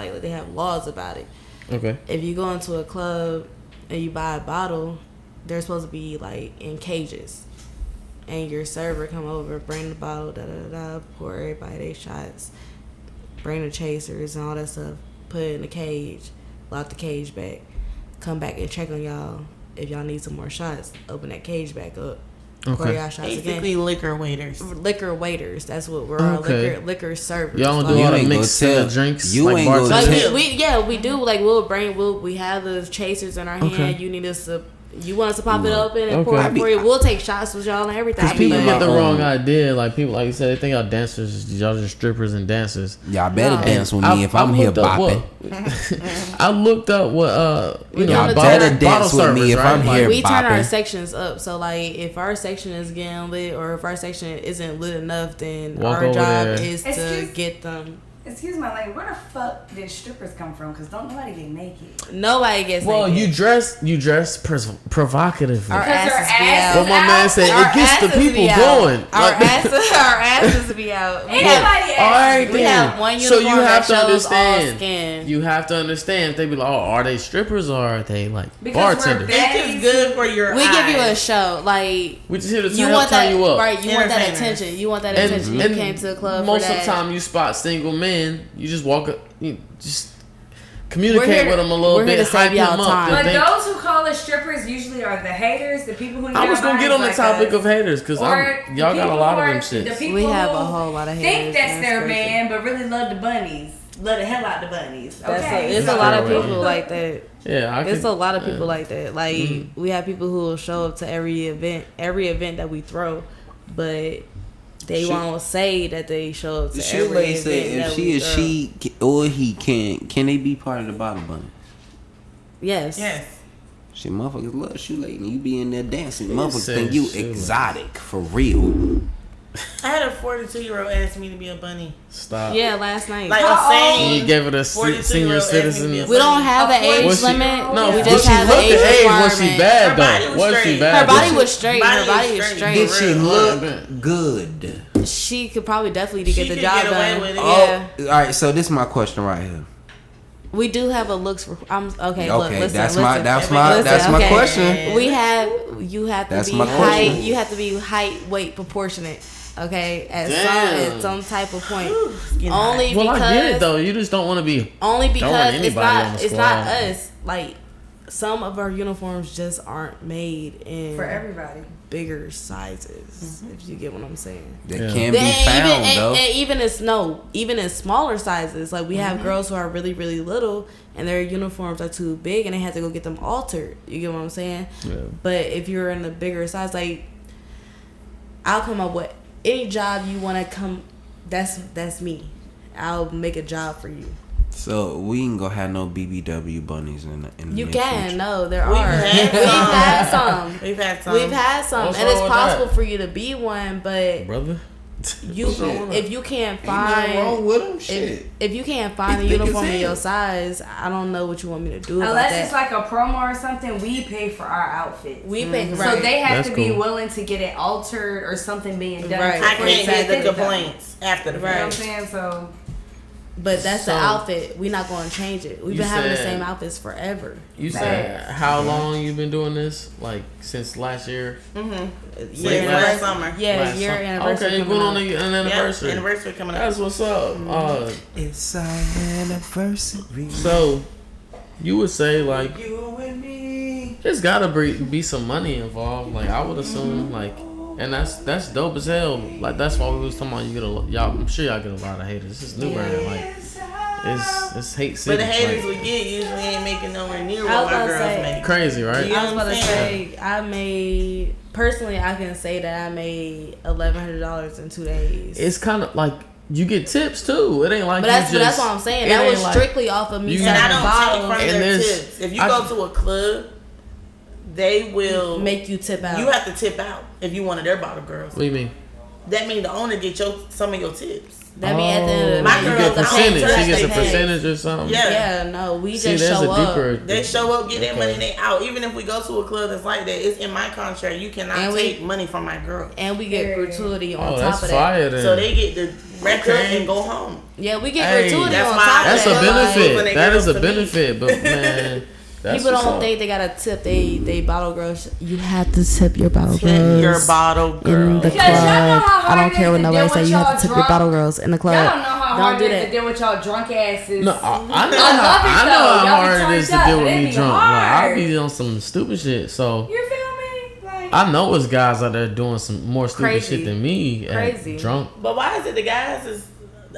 Speaker 6: laws about it.
Speaker 1: Okay.
Speaker 6: If you go into a club and you buy a bottle, they're supposed to be like in cages. And your server come over, bring the bottle, pour everybody their shots, bring the chasers and all that stuff, put it in the cage, lock the cage back, come back and check on y'all. If y'all need some more shots, open that cage back up. Pour
Speaker 1: Okay.
Speaker 6: y'all shots
Speaker 4: Basically,
Speaker 6: again.
Speaker 4: liquor waiters.
Speaker 6: Liquor waiters, that's what we're
Speaker 1: Okay.
Speaker 6: liquor servers.
Speaker 1: Y'all don't do
Speaker 6: Like-
Speaker 1: all the
Speaker 3: ain't
Speaker 1: mixed
Speaker 3: gonna tell-
Speaker 1: drinks.
Speaker 3: you
Speaker 1: like
Speaker 3: ain't gonna
Speaker 1: bartenders?
Speaker 6: Like
Speaker 3: tell-
Speaker 6: we do. Like we have the chasers in our hand.
Speaker 1: Okay.
Speaker 6: You need us to. You want us to pop it open and
Speaker 1: Okay.
Speaker 6: pour it for you? We'll take shots with y'all and everything.
Speaker 1: Because people
Speaker 3: be
Speaker 1: get the
Speaker 3: my
Speaker 1: wrong
Speaker 3: own.
Speaker 1: idea. Like people, like you said, they think y'all dancers, y'all just strippers and dancers.
Speaker 3: Y'all better
Speaker 6: No.
Speaker 3: dance with me if I'm here
Speaker 1: looked up
Speaker 3: bopping.
Speaker 1: I looked up what
Speaker 6: We
Speaker 3: Y'all
Speaker 6: gonna
Speaker 3: better
Speaker 6: turn-
Speaker 3: dance with me if I'm here
Speaker 6: We turn our
Speaker 3: bopping.
Speaker 6: sections up. So like, if our section is getting lit, or if our section isn't lit enough, then
Speaker 1: Walk
Speaker 6: our
Speaker 1: over
Speaker 6: job
Speaker 1: there.
Speaker 6: is to
Speaker 5: Excuse-
Speaker 6: get them.
Speaker 5: Excuse my language. Where the fuck did strippers come from? Because don't nobody get naked.
Speaker 6: Nobody gets
Speaker 1: Well,
Speaker 6: naked.
Speaker 1: you dress provocatively.
Speaker 6: Our
Speaker 5: Because
Speaker 6: asses
Speaker 5: their
Speaker 6: be
Speaker 5: ass
Speaker 6: out.
Speaker 1: What my man said,
Speaker 6: Our
Speaker 1: it gets the
Speaker 6: asses be
Speaker 1: people
Speaker 6: out.
Speaker 1: going.
Speaker 6: Our
Speaker 1: Like-
Speaker 6: asses be out.
Speaker 5: Ain't nobody
Speaker 1: All right,
Speaker 6: We
Speaker 1: then.
Speaker 6: have one
Speaker 1: So you
Speaker 6: uniform
Speaker 1: have to
Speaker 6: that shows all
Speaker 1: understand.
Speaker 6: skin.
Speaker 1: You have to understand. They be like, oh, are they strippers or are they like
Speaker 5: Because
Speaker 1: bartenders?
Speaker 5: we're
Speaker 4: It's just good for your
Speaker 6: We give you a
Speaker 4: eyes.
Speaker 6: show, like
Speaker 1: We just here to
Speaker 6: you
Speaker 1: turn,
Speaker 6: want that,
Speaker 1: turn you up.
Speaker 6: right? You want that
Speaker 4: Entertainers.
Speaker 6: attention. You want that
Speaker 1: And,
Speaker 6: attention.
Speaker 1: and
Speaker 6: You came to the club
Speaker 1: most
Speaker 6: for
Speaker 1: of
Speaker 6: that.
Speaker 1: the time, you spot single men. You just walk up, you just
Speaker 6: We're here
Speaker 1: communicate
Speaker 6: to-
Speaker 1: with them a little
Speaker 6: we're here
Speaker 1: bit,
Speaker 6: to save
Speaker 1: hype
Speaker 6: y'all
Speaker 1: them up.
Speaker 6: time.
Speaker 1: to
Speaker 5: But
Speaker 1: think-
Speaker 5: those who call us strippers usually are the haters, the people who.
Speaker 1: I was gonna get on the topic of haters because
Speaker 5: Or
Speaker 1: y'all got a lot of them
Speaker 5: The
Speaker 1: shits.
Speaker 5: people
Speaker 6: We have
Speaker 5: who
Speaker 6: a whole lot of haters.
Speaker 5: think that's
Speaker 6: and
Speaker 5: their
Speaker 6: crazy.
Speaker 5: man, but really love the bunnies. Love the hell out the bunnies.
Speaker 6: That's
Speaker 5: Okay.
Speaker 6: it's a
Speaker 1: Not
Speaker 6: lot of
Speaker 1: fair,
Speaker 6: people
Speaker 1: right?
Speaker 6: like that.
Speaker 1: Yeah, I
Speaker 6: It's
Speaker 1: could,
Speaker 6: a lot of people like that. Like we have people who will show up to every event that we throw, but they
Speaker 3: She-
Speaker 6: won't say that they show up to
Speaker 3: She
Speaker 6: every
Speaker 3: lady
Speaker 6: event
Speaker 3: said if
Speaker 6: that
Speaker 3: she
Speaker 6: we
Speaker 3: is
Speaker 6: throw.
Speaker 3: she or he can they be part of the bottle bunny?
Speaker 6: Yes.
Speaker 4: Yes.
Speaker 3: Shit, motherfuckers love shoe lady. You be in there dancing. Motherfuckers
Speaker 1: said
Speaker 3: think you
Speaker 1: shoe lady.
Speaker 3: exotic for real.
Speaker 4: I had a 42-year-old ask me to be a bunny.
Speaker 1: stop.
Speaker 6: Yeah, last night.
Speaker 4: Like
Speaker 5: How
Speaker 4: a same.
Speaker 1: You gave it a
Speaker 4: 42-year-old
Speaker 1: senior
Speaker 4: asked me to be
Speaker 1: citizen.
Speaker 4: a
Speaker 6: we don't have an age
Speaker 1: Was she-
Speaker 6: limit.
Speaker 1: No,
Speaker 6: we
Speaker 1: was
Speaker 6: just
Speaker 1: she
Speaker 6: have
Speaker 1: look
Speaker 6: an
Speaker 1: the
Speaker 6: age
Speaker 1: age?
Speaker 6: requirement.
Speaker 1: Was she bad
Speaker 4: Her body
Speaker 1: though?
Speaker 4: was
Speaker 1: Was she
Speaker 4: straight.
Speaker 1: bad?
Speaker 6: Her body
Speaker 1: though?
Speaker 6: was straight.
Speaker 4: Body
Speaker 6: Her
Speaker 4: was
Speaker 6: body was
Speaker 4: straight.
Speaker 6: straight.
Speaker 3: Did she
Speaker 4: real.
Speaker 3: look good?
Speaker 6: She could probably definitely
Speaker 4: She
Speaker 6: get the
Speaker 4: could
Speaker 6: job
Speaker 4: get away
Speaker 6: done.
Speaker 4: with it.
Speaker 6: Yeah,
Speaker 3: Oh, all right. So this is my question right here.
Speaker 6: we do have a looks for. I'm okay.
Speaker 3: Okay,
Speaker 6: Look, listen,
Speaker 3: that's
Speaker 6: listen.
Speaker 3: my
Speaker 6: okay.
Speaker 3: question.
Speaker 6: We have you have to
Speaker 3: That's
Speaker 6: be
Speaker 3: my
Speaker 6: height.
Speaker 3: question.
Speaker 6: You have to be height weight proportionate. Okay,
Speaker 1: Damn.
Speaker 6: at some type of point.
Speaker 4: Getting
Speaker 6: Only
Speaker 1: Well,
Speaker 6: because
Speaker 1: I get it though. You just don't want to be.
Speaker 6: only because
Speaker 1: anybody
Speaker 6: it's
Speaker 1: on
Speaker 6: not
Speaker 1: the
Speaker 6: it's not
Speaker 1: squad.
Speaker 6: us. Like some of our uniforms just aren't made in
Speaker 5: for everybody.
Speaker 6: bigger sizes. If you get what I'm saying.
Speaker 3: That
Speaker 1: Yeah.
Speaker 3: can be found though.
Speaker 6: And even in smaller sizes, like we have girls who are really really little and their uniforms are too big and they have to go get them altered. You get what I'm saying?
Speaker 1: Yeah.
Speaker 6: But if you're in a bigger size, like I'll come up with any job you want to come. That's me. I'll make a job for you.
Speaker 3: So we ain't gonna have no BBW bunnies in the
Speaker 6: You
Speaker 3: near
Speaker 6: can.
Speaker 3: future.
Speaker 6: No, there
Speaker 4: We've
Speaker 6: are.
Speaker 4: had
Speaker 6: We've
Speaker 4: some.
Speaker 6: had some.
Speaker 4: We've had some.
Speaker 6: We've had some,
Speaker 1: What's
Speaker 6: and it's
Speaker 1: wrong with
Speaker 6: possible
Speaker 1: that?
Speaker 6: for you to be one, but
Speaker 1: Brother.
Speaker 6: you if you can't
Speaker 3: Ain't nothing wrong
Speaker 6: find
Speaker 3: with them. Shit.
Speaker 6: if you can't find a
Speaker 3: They thick as
Speaker 6: uniform in
Speaker 3: hell.
Speaker 6: your size, I don't know what you want me to do about
Speaker 5: Unless
Speaker 6: that.
Speaker 5: it's like a promo or something, we pay for our outfits.
Speaker 6: We pay
Speaker 5: So
Speaker 6: right.
Speaker 5: they have
Speaker 1: That's
Speaker 5: to be
Speaker 1: cool.
Speaker 5: willing to get it altered or something being done.
Speaker 6: Right.
Speaker 5: to
Speaker 4: I can't get the
Speaker 5: exactly
Speaker 4: complaints after the
Speaker 5: You know what I'm
Speaker 4: fact.
Speaker 5: saying? So
Speaker 6: But that's
Speaker 1: So-
Speaker 6: the outfit. We're not going to change it. We've
Speaker 1: You
Speaker 6: been having the
Speaker 1: said-
Speaker 6: same outfits forever.
Speaker 1: You said how long you been doing this? Like since last year?
Speaker 6: Year
Speaker 4: last summer.
Speaker 6: Yeah,
Speaker 1: Last
Speaker 6: year
Speaker 1: summer.
Speaker 6: anniversary.
Speaker 1: Okay,
Speaker 6: coming
Speaker 1: going on
Speaker 6: up.
Speaker 1: an
Speaker 4: Yep,
Speaker 1: anniversary.
Speaker 4: anniversary coming up.
Speaker 1: That's what's up.
Speaker 3: It's our anniversary.
Speaker 1: So you would say like
Speaker 3: You and me.
Speaker 1: there's gotta be some money involved. Like I would assume like, and that's dope as hell. Like that's why we was talking about you get y'all. I'm sure y'all get a lot of haters. This is New Bern. Like it's hate city.
Speaker 4: But the haters
Speaker 1: like,
Speaker 4: we get usually ain't making nowhere near
Speaker 6: I
Speaker 4: what
Speaker 6: was
Speaker 4: my
Speaker 6: about to
Speaker 4: girls
Speaker 6: say-
Speaker 4: make.
Speaker 1: crazy, right?
Speaker 4: Yeah.
Speaker 6: I was about to
Speaker 4: I'm
Speaker 6: say, I made personally. I can say that I made $1,100 in 2 days.
Speaker 1: It's kind of like you get tips too. It ain't like
Speaker 6: But that's
Speaker 1: you just,
Speaker 6: what I'm saying.
Speaker 1: it
Speaker 6: That
Speaker 1: ain't
Speaker 6: was
Speaker 1: like-
Speaker 6: strictly off of me
Speaker 1: you-
Speaker 4: And I
Speaker 6: serving
Speaker 4: don't take
Speaker 6: bottles.
Speaker 4: from
Speaker 1: And
Speaker 4: their
Speaker 1: there's-
Speaker 4: tips. If you
Speaker 1: I-
Speaker 4: go to a club, they will
Speaker 6: Make you tip out.
Speaker 4: You have to tip out if you one of their bottle girls.
Speaker 1: What do you mean?
Speaker 4: That means the owner get some of your tips.
Speaker 6: That mean at the end of the
Speaker 4: My
Speaker 6: night,
Speaker 1: you
Speaker 4: girl
Speaker 1: get
Speaker 4: I don't
Speaker 1: percentage.
Speaker 4: touch
Speaker 1: She gets a
Speaker 4: they pay.
Speaker 1: percentage or something.
Speaker 4: Yeah.
Speaker 6: Yeah, no, we
Speaker 1: See,
Speaker 6: just
Speaker 1: there's
Speaker 6: show
Speaker 1: a
Speaker 6: up.
Speaker 1: deeper.
Speaker 4: They show up, get their
Speaker 1: Okay.
Speaker 4: money, they out. Even if we go to a club that's like that, it's in my contract. You cannot
Speaker 6: And we-
Speaker 4: take money from my girl.
Speaker 6: And we get
Speaker 5: Period.
Speaker 6: gratuity on
Speaker 1: Oh,
Speaker 6: top
Speaker 1: that's
Speaker 6: of that.
Speaker 1: fire then.
Speaker 4: So they get the record
Speaker 1: Okay.
Speaker 4: and go home.
Speaker 6: Yeah, we get
Speaker 1: Hey,
Speaker 6: gratuity
Speaker 4: that's
Speaker 6: on
Speaker 4: why-
Speaker 6: top
Speaker 1: That's
Speaker 6: of
Speaker 1: a
Speaker 6: that.
Speaker 1: benefit.
Speaker 4: when they
Speaker 1: That
Speaker 4: give
Speaker 1: is a
Speaker 4: up to me.
Speaker 1: benefit, but man, that's
Speaker 6: People
Speaker 1: what's
Speaker 6: don't
Speaker 1: up.
Speaker 6: think they gotta tip they bottle girls. You have to tip your bottle
Speaker 4: Tip
Speaker 6: girls
Speaker 4: your bottle
Speaker 6: in
Speaker 4: girl.
Speaker 6: the
Speaker 5: Because y'all know
Speaker 6: club.
Speaker 5: how
Speaker 6: I
Speaker 5: hard
Speaker 6: don't
Speaker 5: it
Speaker 6: care
Speaker 5: is
Speaker 6: what
Speaker 5: to
Speaker 6: nobody
Speaker 5: deal
Speaker 6: say.
Speaker 5: with
Speaker 6: You have
Speaker 5: y'all
Speaker 6: to tip your
Speaker 5: drunk.
Speaker 6: bottle girls in the club.
Speaker 5: Y'all don't know how
Speaker 6: Don't
Speaker 5: hard
Speaker 6: do
Speaker 5: it is
Speaker 6: that.
Speaker 5: to deal with y'all drunk asses.
Speaker 1: No, I know
Speaker 5: I love it
Speaker 1: how
Speaker 5: though.
Speaker 1: how
Speaker 5: Y'all be
Speaker 1: hard it is to
Speaker 5: turned
Speaker 1: deal
Speaker 5: up.
Speaker 1: with
Speaker 5: It
Speaker 1: me
Speaker 5: be
Speaker 1: drunk. Like I
Speaker 5: hard.
Speaker 1: be on some stupid shit. So
Speaker 5: You feel me? Like,
Speaker 1: I know it's guys out there doing some more stupid
Speaker 6: Crazy.
Speaker 1: shit than me.
Speaker 6: Crazy.
Speaker 1: Drunk.
Speaker 4: But why is it the guys is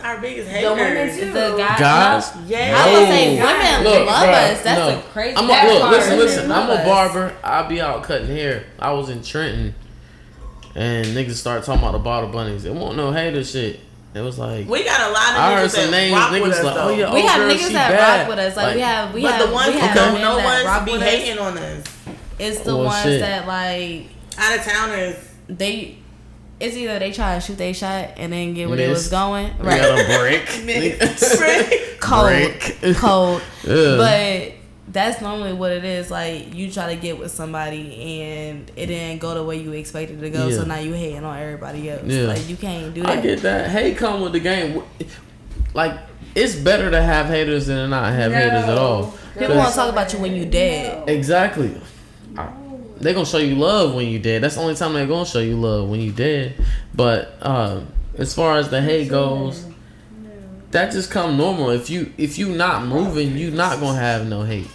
Speaker 4: our biggest
Speaker 5: The
Speaker 4: haters.
Speaker 5: women too.
Speaker 6: The
Speaker 1: Guys?
Speaker 4: Yeah.
Speaker 6: I would say
Speaker 1: No.
Speaker 6: women
Speaker 1: Look,
Speaker 6: love
Speaker 1: bruh,
Speaker 6: us. That's
Speaker 1: no.
Speaker 6: a crazy.
Speaker 1: I'm
Speaker 6: that
Speaker 1: look,
Speaker 6: part.
Speaker 1: listen.
Speaker 6: Women
Speaker 1: I'm
Speaker 6: love
Speaker 1: a
Speaker 6: us.
Speaker 1: barber. I be out cutting hair. I was in Trenton, and niggas start talking about the bottle bunnies. It won't no hater shit. It was like
Speaker 4: We got a lot of
Speaker 1: I
Speaker 4: niggas
Speaker 1: heard some
Speaker 4: that
Speaker 1: names.
Speaker 4: rock with
Speaker 1: Niggas
Speaker 4: us,
Speaker 1: like,
Speaker 4: though.
Speaker 1: oh yeah,
Speaker 6: We
Speaker 1: old
Speaker 6: have
Speaker 1: girl,
Speaker 6: niggas
Speaker 1: she
Speaker 6: that
Speaker 1: bad.
Speaker 6: rock with us. Like we have,
Speaker 4: But the ones
Speaker 6: we
Speaker 4: who
Speaker 6: have
Speaker 4: don't
Speaker 6: men
Speaker 4: know
Speaker 6: that rock
Speaker 4: us be
Speaker 6: with us.
Speaker 4: hating on us.
Speaker 6: It's the
Speaker 1: Well,
Speaker 6: ones
Speaker 1: shit.
Speaker 6: that like
Speaker 4: Out of towners.
Speaker 6: they. It's either they try to shoot their shot and then get where they was
Speaker 1: Missed.
Speaker 6: going,
Speaker 1: We
Speaker 6: right?
Speaker 1: got a break.
Speaker 6: Cold.
Speaker 1: Yeah.
Speaker 6: But that's normally what it is. Like you try to get with somebody and it didn't go the way you expected it to go,
Speaker 1: Yeah.
Speaker 6: so now you hating on everybody else.
Speaker 1: Yeah.
Speaker 6: Like you can't do that.
Speaker 1: I get that. Hate come with the game. Like it's better to have haters than to not have haters at all.
Speaker 6: People want to talk about you when you dead.
Speaker 1: Exactly. They gonna show you love when you dead. That's the only time they gonna show you love when you dead. But as far as the hate goes, that just come normal. If you not moving, you not gonna have no hate.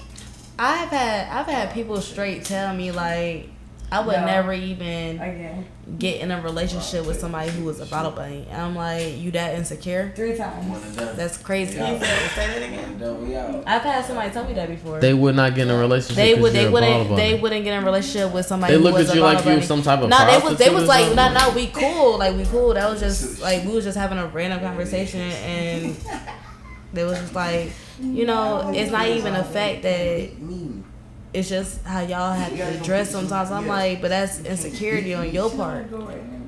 Speaker 6: I've had people straight tell me like I would
Speaker 5: No.
Speaker 6: never even
Speaker 5: Again.
Speaker 6: get in a relationship with somebody who was a bottle bunny. And I'm like, you that insecure?
Speaker 5: 3 times.
Speaker 6: That's crazy.
Speaker 4: Say that again.
Speaker 6: I've had somebody tell me that before.
Speaker 1: They would not get in a relationship.
Speaker 6: They
Speaker 1: 'cause
Speaker 6: would. They
Speaker 1: you're a bottle
Speaker 6: wouldn't. They
Speaker 1: bunny.
Speaker 6: wouldn't get in a relationship with somebody.
Speaker 1: They
Speaker 6: who
Speaker 1: look
Speaker 6: was
Speaker 1: at
Speaker 6: a
Speaker 1: you like
Speaker 6: bottle
Speaker 1: you
Speaker 6: bunny.
Speaker 1: some type of
Speaker 6: No, they was
Speaker 1: prostitute or
Speaker 6: like,
Speaker 1: something?
Speaker 6: no, we cool. Like we cool. That was just like we was just having a random conversation, and they was just like, you know, it's not even a fact that it's just how y'all have to dress sometimes. I'm like, but that's insecurity on your part.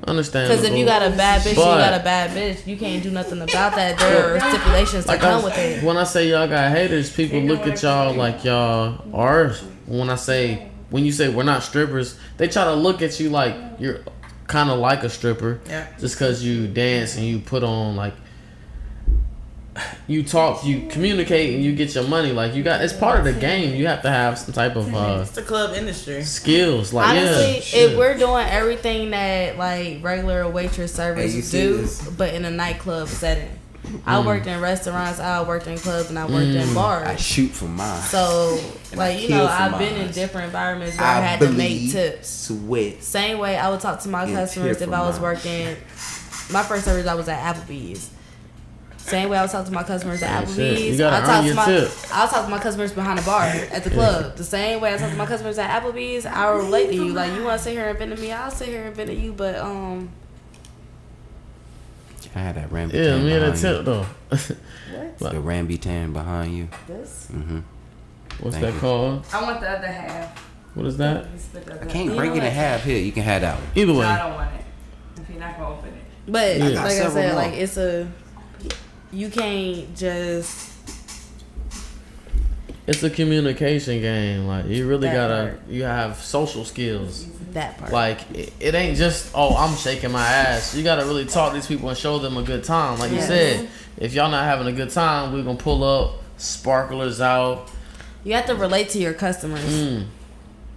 Speaker 1: Understandable.
Speaker 6: Because if you got a bad bitch, you
Speaker 1: But-
Speaker 6: got a bad bitch. You can't do nothing about that. There are stipulations that come with it.
Speaker 1: when I say y'all got haters, people look at y'all like y'all are. When you say we're not strippers, they try to look at you like you're kind of like a stripper.
Speaker 4: Yeah.
Speaker 1: Just because you dance and you put on like. You talk, you communicate, and you get your money. Like you got, it's part of the game. You have to have some type of
Speaker 4: It's the club industry.
Speaker 1: skills. Like
Speaker 6: Honestly,
Speaker 1: yeah,
Speaker 6: if
Speaker 1: shit.
Speaker 6: we're doing everything that like regular waitress
Speaker 3: Hey,
Speaker 6: service
Speaker 3: you see
Speaker 6: do,
Speaker 3: this?
Speaker 6: but in a nightclub setting. I worked in restaurants, I worked in clubs, and I worked in
Speaker 3: I
Speaker 6: bars.
Speaker 3: shoot for mine.
Speaker 6: So,
Speaker 3: And I
Speaker 6: like you
Speaker 3: kill
Speaker 6: know,
Speaker 3: for
Speaker 6: I've been in
Speaker 3: mine.
Speaker 6: different environments where I had to make
Speaker 3: bleed,
Speaker 6: tips.
Speaker 3: Sweat.
Speaker 6: Same way I would talk to my
Speaker 3: And
Speaker 6: customers
Speaker 3: tip
Speaker 6: if I was
Speaker 3: for
Speaker 6: working. My first service I was at Applebee's. Same way I would talk to my customers at
Speaker 1: Yeah, shit. You
Speaker 6: Applebee's.
Speaker 1: gotta
Speaker 6: I'll
Speaker 1: earn your tip.
Speaker 6: talk to my customers behind the bar at the club. The same way I talk to my customers at Applebee's, I will relate to you. Like you want to sit here and vent to me, I'll sit here and vent to you. But
Speaker 3: I had that Rambutan
Speaker 1: yeah, me and a
Speaker 3: behind
Speaker 1: tip
Speaker 3: you.
Speaker 1: though.
Speaker 3: The Rambutan behind you.
Speaker 5: This?
Speaker 3: Mm-hmm.
Speaker 1: What's
Speaker 3: Thank
Speaker 1: that
Speaker 3: you.
Speaker 1: called?
Speaker 5: I want the other half.
Speaker 1: What is that?
Speaker 5: You split the
Speaker 3: I
Speaker 5: other
Speaker 3: can't
Speaker 6: You
Speaker 3: break
Speaker 6: know
Speaker 3: it in
Speaker 6: what?
Speaker 3: half here. You can have that one.
Speaker 1: Either
Speaker 5: half. No, I
Speaker 1: way,
Speaker 5: don't want it. If you're not gonna open it.
Speaker 6: but
Speaker 1: Yeah.
Speaker 6: like
Speaker 3: got
Speaker 6: I
Speaker 3: several
Speaker 6: said,
Speaker 3: more.
Speaker 6: like it's a you can't just
Speaker 1: it's a communication game. Like you really
Speaker 6: That
Speaker 1: gotta,
Speaker 6: part.
Speaker 1: you have social skills.
Speaker 6: that part.
Speaker 1: Like it ain't just I'm shaking my ass. You gotta really talk to these people and show them a good time. Like you
Speaker 6: Yes.
Speaker 1: said, if y'all not having a good time, we're gonna pull up sparklers out.
Speaker 6: You have to relate to your customers.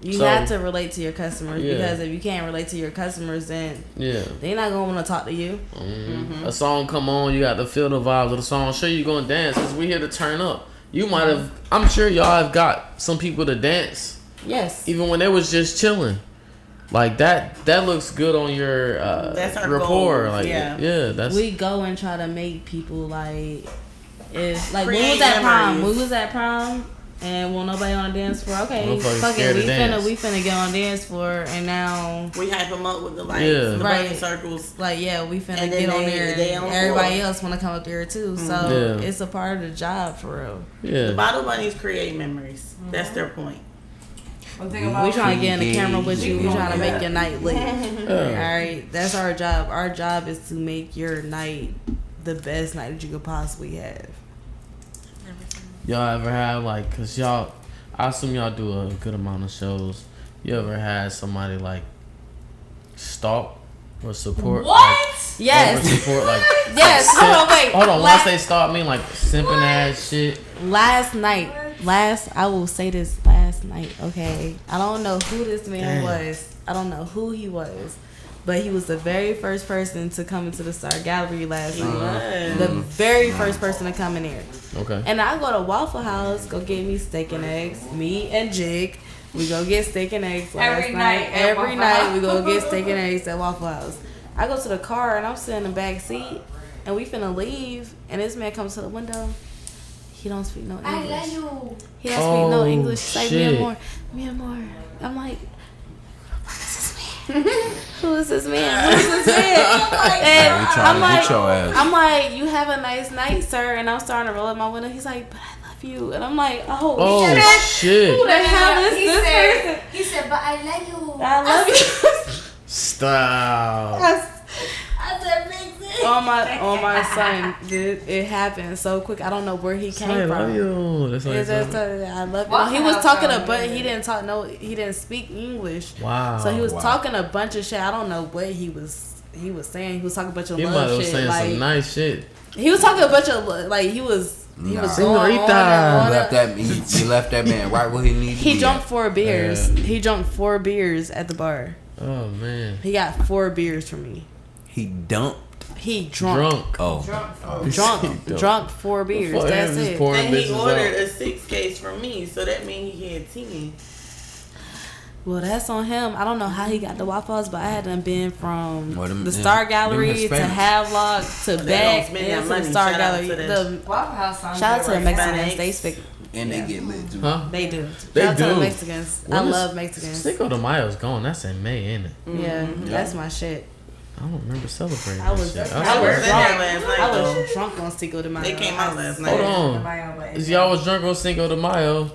Speaker 6: You
Speaker 1: So-
Speaker 6: have to relate to your customers
Speaker 1: Yeah.
Speaker 6: because if you can't relate to your customers, then
Speaker 1: Yeah.
Speaker 6: they're not gonna want to talk to you.
Speaker 1: A song come on, you got to feel the vibes of the song. Sure, you gonna dance because we here to turn up. You might have. I'm sure y'all have got some people to dance
Speaker 6: Yes.
Speaker 1: even when they was just chilling. Like that looks good on your
Speaker 4: That's our
Speaker 1: rapport.
Speaker 4: goals,
Speaker 1: Like
Speaker 4: yeah.
Speaker 1: that's
Speaker 6: We go and try to make people like if like
Speaker 4: Create
Speaker 6: when we was at prom.
Speaker 4: memories.
Speaker 6: We was at prom and won't nobody on the dance floor. Okay,
Speaker 1: Motherfuckers
Speaker 6: fuck
Speaker 1: scared
Speaker 6: it.
Speaker 1: to dance.
Speaker 6: We finna get on the dance floor and now
Speaker 4: We hype them up with the lights,
Speaker 1: Yeah.
Speaker 4: the
Speaker 6: Right.
Speaker 4: burning circles.
Speaker 6: like yeah, we finna
Speaker 4: And then
Speaker 6: get on
Speaker 4: they-
Speaker 6: there.
Speaker 4: they
Speaker 6: And
Speaker 4: on
Speaker 6: everybody
Speaker 4: floor.
Speaker 6: else wanna come up there too. So
Speaker 1: Yeah.
Speaker 6: it's a part of the job for real.
Speaker 1: yeah.
Speaker 4: The bottle bunnies create memories. That's their point.
Speaker 5: One thing about
Speaker 6: We trying to get in the camera with you. We trying to make
Speaker 5: Yeah.
Speaker 6: your night lit.
Speaker 1: Yeah.
Speaker 6: All right, that's our job. Our job is to make your night the best night that you could possibly have.
Speaker 1: Y'all ever have like, cause y'all, I assume y'all do a good amount of shows. You ever had somebody like stalk or support? Like,
Speaker 6: Yes.
Speaker 1: or support like.
Speaker 6: Yes. Hold on. Wait.
Speaker 1: Hold on. When I say stalk, I mean like simping ass shit.
Speaker 6: Last night. I will say this last night. Okay. I don't know who this man
Speaker 1: Damn.
Speaker 6: was. I don't know who he was. But he was the very first person to come into the Star Gallery last night. The very first person to come in there.
Speaker 1: Okay.
Speaker 6: And I go to Waffle House, go get me steak and eggs. Me and Jig, we go get steak and eggs last
Speaker 5: Every
Speaker 6: night.
Speaker 5: night at
Speaker 6: Every
Speaker 5: Waffle
Speaker 6: night
Speaker 5: House.
Speaker 6: we go get steak and eggs at Waffle House. I go to the car and I'm sitting in the back seat. and we finna leave, and this man comes to the window. He don't speak no English.
Speaker 5: I love you.
Speaker 6: He don't speak no English. He's like,
Speaker 1: shit.
Speaker 6: me and more. I'm like, who is this man? Who is this man? And I'm like, you have a nice night, sir. And I'm starting to roll up my window. He's like, but I love you. And I'm like,
Speaker 1: Oh
Speaker 6: Who
Speaker 1: shit!
Speaker 6: the hell is this person?
Speaker 5: He said, but I love you.
Speaker 6: I love you.
Speaker 1: Stop.
Speaker 5: I said, makes sense.
Speaker 6: on my son, dude, it happened so quick. I don't know where he came
Speaker 1: I
Speaker 6: from.
Speaker 1: love you. That's what
Speaker 6: It's
Speaker 1: I
Speaker 6: just, I love you.
Speaker 5: Waffle
Speaker 6: He was
Speaker 5: House
Speaker 6: talking
Speaker 5: sound
Speaker 6: a bunch.
Speaker 5: good.
Speaker 6: He didn't talk. No, he didn't speak English.
Speaker 1: Wow.
Speaker 6: So he was talking a bunch of shit. I don't know what he was saying. He was talking a bunch of
Speaker 1: He might
Speaker 6: love
Speaker 1: have
Speaker 6: shit.
Speaker 1: saying
Speaker 6: Like
Speaker 1: some nice shit.
Speaker 6: he was talking a bunch of like he was going on and on.
Speaker 3: He left that man right where he needed to be.
Speaker 6: He drunk 4 beers.
Speaker 1: Yeah.
Speaker 6: He drunk 4 beers at the bar.
Speaker 1: Oh man.
Speaker 6: He got 4 beers from me.
Speaker 3: He dumped.
Speaker 6: He drunk.
Speaker 3: Oh.
Speaker 6: Drunk 4 beers.
Speaker 1: Fuck,
Speaker 6: That's
Speaker 1: just
Speaker 6: it.
Speaker 1: pouring
Speaker 4: And he
Speaker 1: bitches
Speaker 4: ordered
Speaker 1: out.
Speaker 4: a 6 case from me, so that means he had 10.
Speaker 6: Well, that's on him. I don't know how he got the Waffle House, but I had done been from
Speaker 3: Well, them-
Speaker 6: the Star
Speaker 3: them
Speaker 6: Gallery to
Speaker 3: Hispanics.
Speaker 6: Havelock to
Speaker 4: They
Speaker 6: back
Speaker 4: don't spend that
Speaker 6: into the
Speaker 4: money.
Speaker 6: Star
Speaker 4: Shout out
Speaker 6: Gallery.
Speaker 4: to them.
Speaker 5: Waffle House sounds
Speaker 6: Shout out
Speaker 5: good
Speaker 6: to the
Speaker 5: right
Speaker 6: Mexicans.
Speaker 5: now.
Speaker 6: They speak.
Speaker 3: And they get lit too.
Speaker 1: Huh?
Speaker 6: They do.
Speaker 1: They
Speaker 6: Shout out to
Speaker 1: do.
Speaker 6: the Mexicans. I
Speaker 1: When is-
Speaker 6: love Mexicans.
Speaker 1: Cinco de Mayo's gone. That's in May, ain't it?
Speaker 6: Yeah, that's my shit.
Speaker 1: I don't remember celebrating
Speaker 6: I was
Speaker 1: that shit.
Speaker 6: I
Speaker 4: I
Speaker 6: was
Speaker 4: was
Speaker 6: drunk.
Speaker 4: there last night,
Speaker 6: I
Speaker 4: though.
Speaker 6: was drunk on Cinco de Mayo.
Speaker 4: They came out last night.
Speaker 1: Hold
Speaker 5: The
Speaker 1: on.
Speaker 5: bio, but
Speaker 1: Is y'all was drunk on Cinco de Mayo?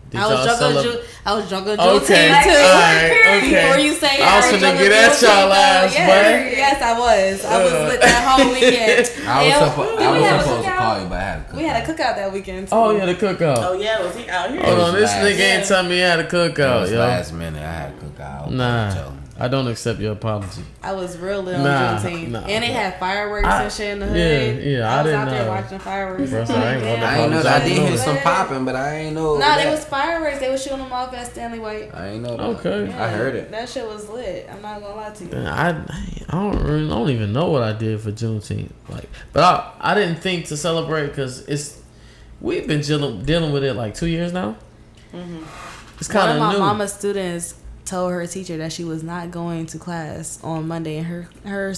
Speaker 1: Did
Speaker 6: I was
Speaker 1: y'all
Speaker 6: drunk on
Speaker 1: celebrate?
Speaker 6: I was drunk on
Speaker 1: Okay,
Speaker 6: Juneteenth too.
Speaker 1: alright, okay.
Speaker 6: Before you say
Speaker 1: I was finna
Speaker 6: drunk on
Speaker 1: get at y'all
Speaker 6: Juneteenth,
Speaker 1: ass,
Speaker 6: yes,
Speaker 1: boy.
Speaker 6: yes, I was. I was lit that whole weekend.
Speaker 3: I was
Speaker 6: And
Speaker 3: supposed
Speaker 6: we had a
Speaker 3: to
Speaker 6: cookout.
Speaker 3: call you, but I had to
Speaker 6: We had a cookout that weekend too.
Speaker 1: Oh yeah, the cookout.
Speaker 4: Oh, yeah, was he out here?
Speaker 1: Hold on, this
Speaker 3: last-
Speaker 1: nigga ain't tell me he had a
Speaker 3: It
Speaker 1: cookout,
Speaker 3: was
Speaker 1: yo.
Speaker 3: last minute. I had to cook out.
Speaker 1: Nah,
Speaker 3: So,
Speaker 1: I don't accept your apology.
Speaker 6: I was real lit on
Speaker 1: Nah,
Speaker 6: Juneteenth.
Speaker 1: nah,
Speaker 6: And they had fireworks
Speaker 1: I-
Speaker 6: and shit in the hood.
Speaker 1: yeah, I
Speaker 6: I was
Speaker 1: didn't
Speaker 6: out there
Speaker 1: know.
Speaker 6: watching fireworks.
Speaker 1: Bro, so I ain't gonna
Speaker 3: I ain't know that. I did hear
Speaker 1: apologize.
Speaker 3: some popping, but I ain't know.
Speaker 6: Nah,
Speaker 3: that.
Speaker 6: they was fireworks. They was shooting them off at Stanley White.
Speaker 3: I ain't know that.
Speaker 1: Okay.
Speaker 3: I heard it.
Speaker 6: That shit was lit. I'm not gonna lie to you.
Speaker 1: I don't even know what I did for Juneteenth. Like, but I didn't think to celebrate because we've been dealing with it like 2 years now. It's
Speaker 6: One
Speaker 1: kind
Speaker 6: of
Speaker 1: of
Speaker 6: my
Speaker 1: new.
Speaker 6: mama's students told her teacher that she was not going to class on Monday, and her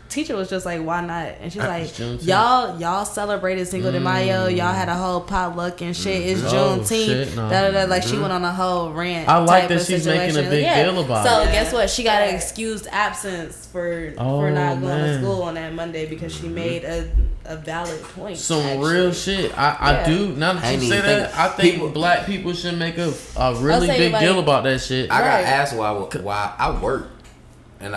Speaker 6: teacher was just like, "Why not?" And she's like,
Speaker 1: Juneteenth.
Speaker 6: "Y'all celebrated Cinco de Mayo. Y'all had a whole potluck and shit. It's
Speaker 1: Oh,
Speaker 6: Juneteenth."
Speaker 1: shit, no.
Speaker 6: Da, da, da. Like she went on a whole rant.
Speaker 1: I like
Speaker 6: type
Speaker 1: that
Speaker 6: of
Speaker 1: she's making a
Speaker 6: situation.
Speaker 1: big deal about
Speaker 6: so
Speaker 1: it.
Speaker 6: So guess what? She got an excused absence for
Speaker 1: Oh,
Speaker 6: not going to
Speaker 1: man.
Speaker 6: school on that Monday because she made a valid point.
Speaker 1: Some
Speaker 6: actually.
Speaker 1: real shit. I
Speaker 6: Yeah.
Speaker 1: do. Now that
Speaker 3: I
Speaker 1: you
Speaker 3: ain't
Speaker 1: say
Speaker 3: even
Speaker 1: that,
Speaker 3: think-
Speaker 1: I think
Speaker 3: people-
Speaker 1: black people should make a really
Speaker 6: say,
Speaker 1: big
Speaker 6: like-
Speaker 1: deal about that shit.
Speaker 3: I got
Speaker 6: Right.
Speaker 3: asked why I work, and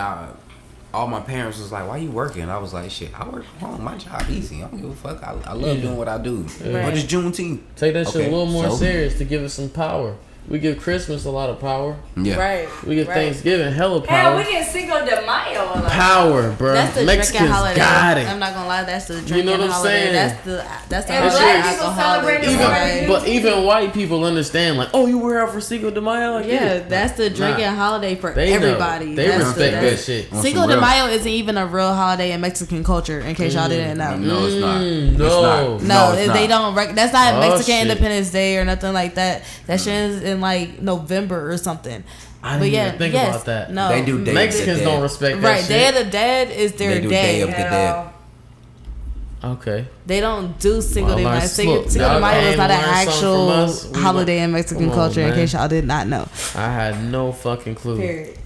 Speaker 3: all my parents was like, "Why you working?" I was like, "Shit, I work from home. My job easy. I don't give a fuck. I love doing what I do."
Speaker 6: Right.
Speaker 3: But it's Juneteenth.
Speaker 1: Take that shit
Speaker 3: Okay,
Speaker 1: a little more
Speaker 3: so?
Speaker 1: serious to give it some power. We give Christmas a lot of power.
Speaker 3: Yeah.
Speaker 6: Right.
Speaker 1: We give
Speaker 6: right.
Speaker 1: Thanksgiving hella
Speaker 5: Hell,
Speaker 1: power.
Speaker 5: we get Cinco de Mayo a lot.
Speaker 1: Power, bro.
Speaker 6: That's the
Speaker 1: Mexicans
Speaker 6: drinking holiday.
Speaker 1: got it.
Speaker 6: I'm not gonna lie, that's the drinking
Speaker 1: know what I'm
Speaker 6: holiday.
Speaker 1: saying?
Speaker 6: That's the
Speaker 5: And
Speaker 1: That
Speaker 6: holiday
Speaker 1: shit-
Speaker 5: people
Speaker 6: alcoholic.
Speaker 5: celebrate it
Speaker 1: Even,
Speaker 5: Right.
Speaker 1: but even white people understand, like, oh, you were out for Cinco de Mayo? I get
Speaker 6: Yeah,
Speaker 1: it.
Speaker 6: that's the drinking
Speaker 1: Nah.
Speaker 6: holiday for
Speaker 1: They know.
Speaker 6: everybody.
Speaker 1: They
Speaker 6: That's
Speaker 1: respect
Speaker 6: the,
Speaker 1: that shit.
Speaker 3: On
Speaker 6: Cinco
Speaker 3: some
Speaker 6: de
Speaker 3: real-
Speaker 6: Mayo isn't even a real holiday in Mexican culture, in case y'all didn't know.
Speaker 3: No, it's not.
Speaker 1: No.
Speaker 3: It's not.
Speaker 6: No,
Speaker 3: it's
Speaker 6: they
Speaker 3: not.
Speaker 6: don't. That's not
Speaker 1: Oh,
Speaker 6: Mexican
Speaker 1: shit.
Speaker 6: Independence Day or nothing like that. That shit is in like November or something.
Speaker 1: I
Speaker 6: But
Speaker 1: didn't
Speaker 6: yeah,
Speaker 1: even think
Speaker 6: yes,
Speaker 1: about that.
Speaker 6: No,
Speaker 3: They do Day of the
Speaker 1: Mexicans
Speaker 3: Dead.
Speaker 1: don't respect that
Speaker 6: Right,
Speaker 1: shit.
Speaker 6: Day of the Dead is their
Speaker 3: They do
Speaker 6: day.
Speaker 3: Day of the
Speaker 5: At
Speaker 3: Dead.
Speaker 5: all.
Speaker 1: Okay.
Speaker 6: They don't do Cinco
Speaker 1: Well,
Speaker 6: de Mayo.
Speaker 1: learn-
Speaker 6: Cinco
Speaker 1: look,
Speaker 6: de
Speaker 1: y'all
Speaker 6: Mayo is
Speaker 1: came
Speaker 6: not an
Speaker 1: to learn something from us.
Speaker 6: actual
Speaker 1: We
Speaker 6: holiday in Mexican
Speaker 1: Come on,
Speaker 6: culture, in
Speaker 1: man.
Speaker 6: case y'all did not know.
Speaker 1: I had no fucking clue.
Speaker 6: Period.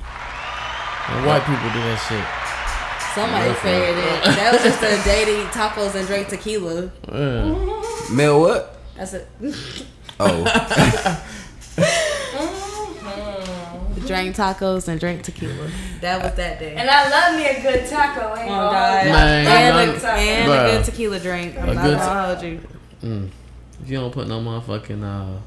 Speaker 1: And white people do that shit.
Speaker 6: Somebody figured it. That was just a day to eat tacos and drink tequila.
Speaker 1: Yeah.
Speaker 3: Mel, what?
Speaker 6: That's it.
Speaker 3: Oh,
Speaker 6: Drank tacos and drank tequila. That was that day.
Speaker 5: And I love me a good taco. Ain't
Speaker 6: Oh,
Speaker 5: gonna
Speaker 6: God.
Speaker 5: hold you.
Speaker 1: Man,
Speaker 6: and
Speaker 1: none-
Speaker 6: and a
Speaker 1: Bruh.
Speaker 6: good tequila drink. I'm
Speaker 1: A
Speaker 6: not
Speaker 1: good
Speaker 6: gonna hold you.
Speaker 1: If you don't put no motherfucking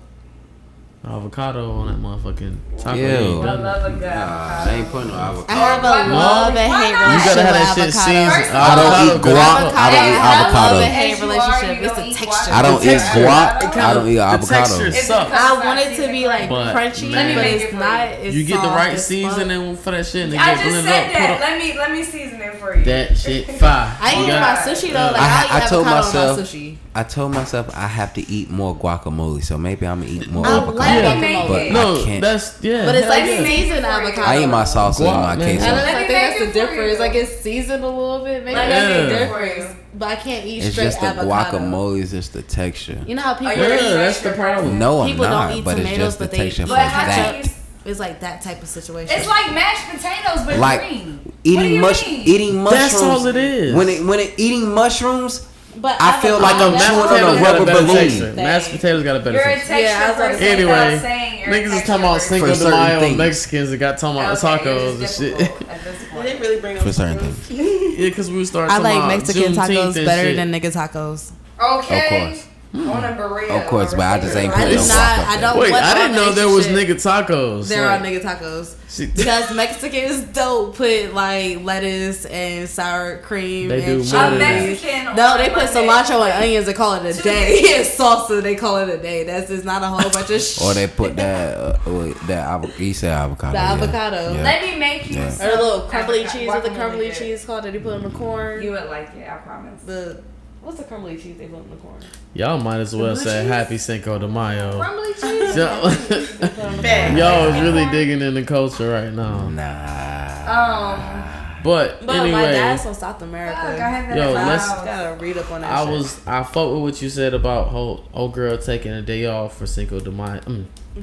Speaker 1: avocado on that motherfucking taco,
Speaker 3: Ew.
Speaker 1: you ain't
Speaker 5: I
Speaker 1: done it.
Speaker 5: love a good
Speaker 3: nah, I ain't putting no
Speaker 6: I
Speaker 3: avocado.
Speaker 6: have a
Speaker 5: No.
Speaker 6: love and hate
Speaker 5: Why not?
Speaker 1: You
Speaker 6: relationship
Speaker 1: gotta have
Speaker 6: with
Speaker 1: that shit
Speaker 6: avocado.
Speaker 1: seasoned.
Speaker 3: I don't eat guac. I don't eat
Speaker 6: I love
Speaker 3: avocado.
Speaker 6: and hate
Speaker 5: As you are,
Speaker 6: relationship.
Speaker 5: you
Speaker 6: It's
Speaker 5: don't
Speaker 6: the
Speaker 5: eat
Speaker 6: texture.
Speaker 5: guac.
Speaker 3: I don't eat
Speaker 5: Texture.
Speaker 3: guac. I don't eat
Speaker 1: The
Speaker 3: avocado.
Speaker 1: texture
Speaker 5: It's
Speaker 1: sucks.
Speaker 5: because-
Speaker 6: I want it to be like
Speaker 1: But,
Speaker 6: crunchy,
Speaker 1: man.
Speaker 6: but
Speaker 5: Let me
Speaker 6: it's
Speaker 5: make it
Speaker 6: not.
Speaker 5: for
Speaker 6: It's
Speaker 1: You get the
Speaker 6: soft
Speaker 1: right
Speaker 6: as fuck.
Speaker 1: seasoning for that shit and it
Speaker 5: I
Speaker 1: get
Speaker 5: just
Speaker 1: blended
Speaker 5: said
Speaker 1: up.
Speaker 5: that.
Speaker 1: Put up
Speaker 5: Let me season it for you.
Speaker 1: that shit fire.
Speaker 6: I eat
Speaker 1: You
Speaker 6: my
Speaker 1: got-
Speaker 6: sushi though. Like
Speaker 3: I
Speaker 6: I eat
Speaker 3: told
Speaker 6: avocado on
Speaker 3: myself-
Speaker 6: my sushi.
Speaker 3: I told myself I have to eat more guacamole, so maybe I'm gonna eat more
Speaker 6: I
Speaker 3: avocado.
Speaker 6: like
Speaker 5: guacamole.
Speaker 3: But
Speaker 1: No,
Speaker 3: I can't.
Speaker 1: that's
Speaker 6: But it's like
Speaker 5: yeah.
Speaker 6: seasoned avocado.
Speaker 3: I eat my salsa and my
Speaker 1: Guac, man.
Speaker 3: queso.
Speaker 6: I
Speaker 5: Let
Speaker 6: think
Speaker 5: me
Speaker 6: that's
Speaker 5: make
Speaker 6: the
Speaker 5: it for
Speaker 6: difference.
Speaker 5: you.
Speaker 6: Like it's seasoned a little bit, maybe
Speaker 5: Let me
Speaker 6: that's the
Speaker 5: make it for
Speaker 6: difference.
Speaker 5: you.
Speaker 6: But I can't eat
Speaker 3: It's
Speaker 6: straight
Speaker 3: just the
Speaker 6: avocado.
Speaker 3: guacamole, is just the texture.
Speaker 6: You know how people
Speaker 5: you
Speaker 1: Yeah, that's the problem.
Speaker 3: No, I'm
Speaker 6: people
Speaker 3: not.
Speaker 6: don't eat
Speaker 3: But it's
Speaker 6: tomatoes,
Speaker 3: just the
Speaker 6: but they
Speaker 3: texture
Speaker 6: eat
Speaker 3: for
Speaker 5: But how
Speaker 3: that.
Speaker 5: do you?
Speaker 6: It's like that type of situation.
Speaker 5: It's like mashed potatoes, but
Speaker 3: Like
Speaker 5: green. What do
Speaker 3: eating
Speaker 5: you mean?
Speaker 3: eating mushrooms.
Speaker 1: That's all it is.
Speaker 3: When eating mushrooms,
Speaker 6: But
Speaker 3: I feel like I'm
Speaker 1: Mashed
Speaker 3: chewing on
Speaker 1: potatoes
Speaker 3: a
Speaker 1: got
Speaker 3: rubber
Speaker 1: better
Speaker 3: balloon.
Speaker 1: texture. Mashed potatoes got a better
Speaker 5: You're a
Speaker 1: texture.
Speaker 5: texture
Speaker 6: Yeah, I was about to
Speaker 5: person
Speaker 6: say.
Speaker 1: Anyway,
Speaker 5: without saying you're a
Speaker 1: niggas is
Speaker 5: texture
Speaker 1: talking about
Speaker 5: person.
Speaker 1: Cinco
Speaker 3: For
Speaker 1: de
Speaker 3: certain
Speaker 1: Mayo.
Speaker 3: things.
Speaker 1: Mexicans that got talking about
Speaker 5: Okay, you're
Speaker 1: tacos and
Speaker 5: just
Speaker 1: shit.
Speaker 5: difficult at this point.
Speaker 6: They really bring
Speaker 3: For certain things.
Speaker 1: Yeah, because we started
Speaker 6: I
Speaker 1: talking
Speaker 6: like
Speaker 1: about
Speaker 6: Mexican
Speaker 1: Juneteenth
Speaker 6: tacos
Speaker 1: and
Speaker 6: better
Speaker 1: shit.
Speaker 6: than nigga tacos.
Speaker 5: Okay.
Speaker 3: Of course.
Speaker 5: On a burrito.
Speaker 3: Of course, but I just ain't
Speaker 6: I
Speaker 3: putting
Speaker 6: do
Speaker 3: no
Speaker 6: not.
Speaker 3: guac up
Speaker 6: I
Speaker 3: there.
Speaker 6: don't.
Speaker 1: Wait,
Speaker 6: want
Speaker 1: I didn't
Speaker 6: all
Speaker 1: know
Speaker 6: that
Speaker 1: there was
Speaker 6: shit.
Speaker 1: nigga tacos.
Speaker 6: There
Speaker 1: Like,
Speaker 6: are nigga tacos
Speaker 1: she-
Speaker 6: because Mexicans don't put like lettuce and sour cream.
Speaker 1: They do
Speaker 6: and
Speaker 1: more
Speaker 5: I'm
Speaker 1: than that.
Speaker 5: Mexican.
Speaker 6: No,
Speaker 5: on
Speaker 6: they put
Speaker 5: Monday.
Speaker 6: cilantro and onions and call it a day. And salsa, they call it a day. That's just not a whole bunch of shit.
Speaker 3: Or they put that you said avocado.
Speaker 6: The
Speaker 3: yeah.
Speaker 6: avocado.
Speaker 3: Yeah.
Speaker 5: Let me make you
Speaker 3: Yeah.
Speaker 5: some
Speaker 6: Or the little crumbly
Speaker 5: avocado-
Speaker 6: cheese. What the
Speaker 5: guacamole
Speaker 6: crumbly
Speaker 5: dip.
Speaker 6: cheese called that they put in the corn?
Speaker 5: You would like it, I promise.
Speaker 6: What's the crumbly cheese they put in the corn?
Speaker 1: Y'all might as well say Happy Cinco de Mayo.
Speaker 6: Crumbly cheese.
Speaker 1: Y'all is really digging in the culture right now.
Speaker 3: Nah.
Speaker 1: But
Speaker 6: But
Speaker 1: anyway,
Speaker 6: my dad's from South
Speaker 5: Fuck, I
Speaker 6: America.
Speaker 5: have that
Speaker 1: Yo,
Speaker 5: in my
Speaker 1: let's-
Speaker 5: house.
Speaker 6: Gotta read up on that.
Speaker 1: I fought with what you said about old girl taking a day off for Cinco de Mayo.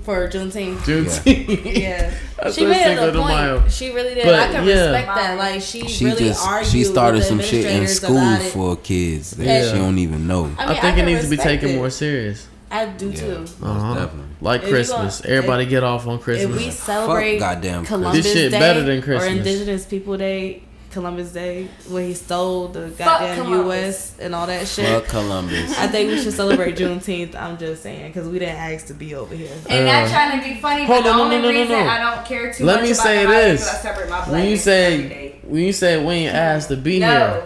Speaker 6: For Juneteenth.
Speaker 1: Juneteenth.
Speaker 6: Yeah.
Speaker 1: I
Speaker 6: She
Speaker 1: said
Speaker 6: made
Speaker 1: Cinco
Speaker 6: it a
Speaker 1: de Mayo.
Speaker 6: point. She really did.
Speaker 1: But,
Speaker 6: I can
Speaker 1: yeah.
Speaker 6: respect that. Like she really argued
Speaker 3: she started
Speaker 6: with the
Speaker 3: some shit in
Speaker 6: administrators
Speaker 3: school
Speaker 6: about it.
Speaker 3: for kids that
Speaker 1: Yeah.
Speaker 3: she don't even know.
Speaker 6: I mean,
Speaker 1: I think it
Speaker 6: can
Speaker 1: needs to be
Speaker 6: respect
Speaker 1: taken
Speaker 6: it.
Speaker 1: more serious.
Speaker 6: I do
Speaker 3: Yeah,
Speaker 6: too.
Speaker 3: most
Speaker 1: Uh-huh.
Speaker 3: definitely.
Speaker 1: Like
Speaker 6: If you
Speaker 1: Christmas.
Speaker 6: gonna-
Speaker 1: Everybody get off on
Speaker 6: If we
Speaker 1: Christmas.
Speaker 6: celebrate
Speaker 3: goddamn
Speaker 6: Columbus
Speaker 1: This shit
Speaker 6: Day
Speaker 1: better than
Speaker 6: or
Speaker 1: Christmas.
Speaker 6: Indigenous People Day, Columbus Day, when he stole the
Speaker 5: Fuck
Speaker 6: goddamn
Speaker 5: Columbus.
Speaker 6: U.S. and all that shit.
Speaker 3: Fuck Columbus.
Speaker 6: I think we should celebrate Juneteenth. I'm just saying because we didn't ask to be over here.
Speaker 5: And not trying to be funny, but
Speaker 1: hold
Speaker 5: the
Speaker 1: on, no,
Speaker 5: only
Speaker 1: no, no, no,
Speaker 5: reason
Speaker 1: no.
Speaker 5: I don't care too
Speaker 1: Let
Speaker 5: much
Speaker 1: me
Speaker 5: about
Speaker 1: say
Speaker 5: the holiday
Speaker 1: this.
Speaker 5: is 'cause I celebrate my
Speaker 1: When
Speaker 5: black
Speaker 1: you
Speaker 5: every
Speaker 1: say
Speaker 5: day.
Speaker 1: we ain't asked to be here,
Speaker 5: No.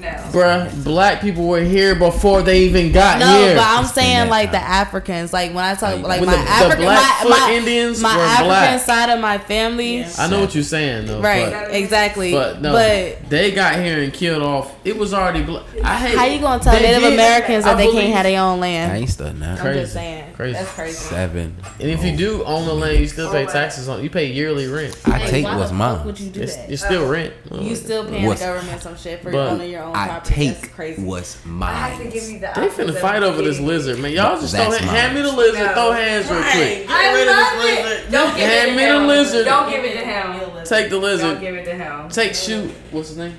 Speaker 5: No.
Speaker 1: bruh, black people were here before they even got
Speaker 6: No,
Speaker 1: here.
Speaker 6: but I'm
Speaker 3: It's been
Speaker 6: saying
Speaker 3: that
Speaker 6: like the
Speaker 3: time.
Speaker 6: Africans. Like when I talk, like
Speaker 1: When
Speaker 6: my
Speaker 1: the
Speaker 6: African,
Speaker 1: Blackfoot
Speaker 6: my
Speaker 1: Indians
Speaker 6: my
Speaker 1: were
Speaker 6: African
Speaker 1: black.
Speaker 6: side of my family.
Speaker 5: Yeah.
Speaker 1: I know what you're saying though.
Speaker 6: Right,
Speaker 1: But,
Speaker 6: exactly.
Speaker 1: but no,
Speaker 6: But
Speaker 1: they got here and killed off. It was already black. I hate.
Speaker 6: how you gonna tell
Speaker 1: they
Speaker 6: Native
Speaker 1: did-
Speaker 6: Americans that
Speaker 1: I
Speaker 6: they
Speaker 1: believe-
Speaker 6: can't have their own land?
Speaker 3: Gangsta now.
Speaker 6: I'm
Speaker 1: Crazy.
Speaker 6: just saying.
Speaker 1: Crazy.
Speaker 6: That's crazy.
Speaker 3: 7.
Speaker 1: And if you do own the land, you still pay taxes on. You pay yearly rent.
Speaker 3: I
Speaker 6: Hey,
Speaker 3: take
Speaker 6: why
Speaker 3: what's
Speaker 6: the fuck
Speaker 3: mine.
Speaker 6: would you do
Speaker 1: It's,
Speaker 6: that?
Speaker 1: it's still rent.
Speaker 6: You still paying
Speaker 3: What's-
Speaker 6: the government some shit for
Speaker 1: But
Speaker 6: owning your own
Speaker 3: I
Speaker 6: property. That's
Speaker 3: take
Speaker 6: crazy.
Speaker 3: what's
Speaker 5: I have to
Speaker 3: mine.
Speaker 5: give you the
Speaker 1: They finna
Speaker 5: opposite
Speaker 1: fight
Speaker 5: of
Speaker 1: over this
Speaker 5: kidding.
Speaker 1: lizard, man. Y'all just
Speaker 3: That's
Speaker 1: throw hand me the
Speaker 5: mine.
Speaker 1: lizard.
Speaker 5: No.
Speaker 1: Throw hands real quick.
Speaker 5: I love it. Don't give
Speaker 1: Hand
Speaker 5: it to
Speaker 1: me the
Speaker 5: him.
Speaker 1: lizard.
Speaker 5: Don't give it to him.
Speaker 1: Take the
Speaker 5: Don't
Speaker 1: lizard.
Speaker 5: give it to him.
Speaker 1: Take shoot. What's his name?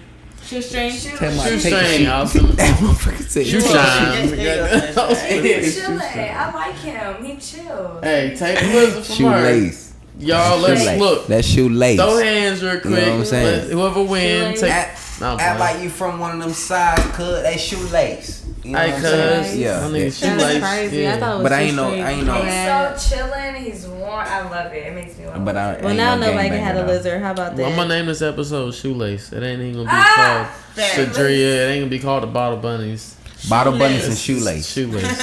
Speaker 6: Shoestring.
Speaker 1: Shoestring. Austin.
Speaker 3: That motherfucker said
Speaker 1: Shoe shine.
Speaker 5: He's chilling. I like him. He chills.
Speaker 1: Hey, take the lizard from her.
Speaker 3: Shoelace.
Speaker 1: Y'all, let's
Speaker 3: Shoelace.
Speaker 1: look.
Speaker 3: That shoelace.
Speaker 1: Throw hands real quick.
Speaker 3: You know what I'm saying?
Speaker 1: Let- Whoever wins, take. No, I'm
Speaker 3: Act
Speaker 1: playing.
Speaker 3: like you from one of them sides, cuz they shoelace. You know
Speaker 1: Hey,
Speaker 3: what I'm saying?
Speaker 1: cuz.
Speaker 3: Yeah.
Speaker 1: I need
Speaker 3: yeah.
Speaker 1: shoelace.
Speaker 6: That's crazy.
Speaker 1: Yeah.
Speaker 6: I thought it was
Speaker 3: But I ain't know-
Speaker 6: shoestring.
Speaker 3: I ain't know.
Speaker 5: He's so chilling. He's warm. I love it. It makes me want.
Speaker 3: But I
Speaker 6: Well,
Speaker 3: ain't
Speaker 6: now
Speaker 3: no
Speaker 6: nobody can
Speaker 3: gangbanger,
Speaker 6: have a
Speaker 3: though.
Speaker 6: lizard. How about
Speaker 1: Well, I'm gonna
Speaker 6: that?
Speaker 1: name this episode Shoelace. It ain't even gonna be
Speaker 5: Ah!
Speaker 1: called Sadria. It ain't gonna be called the Bottle Bunnies.
Speaker 3: Bottle bunnies and shoelace.
Speaker 1: Shoelace.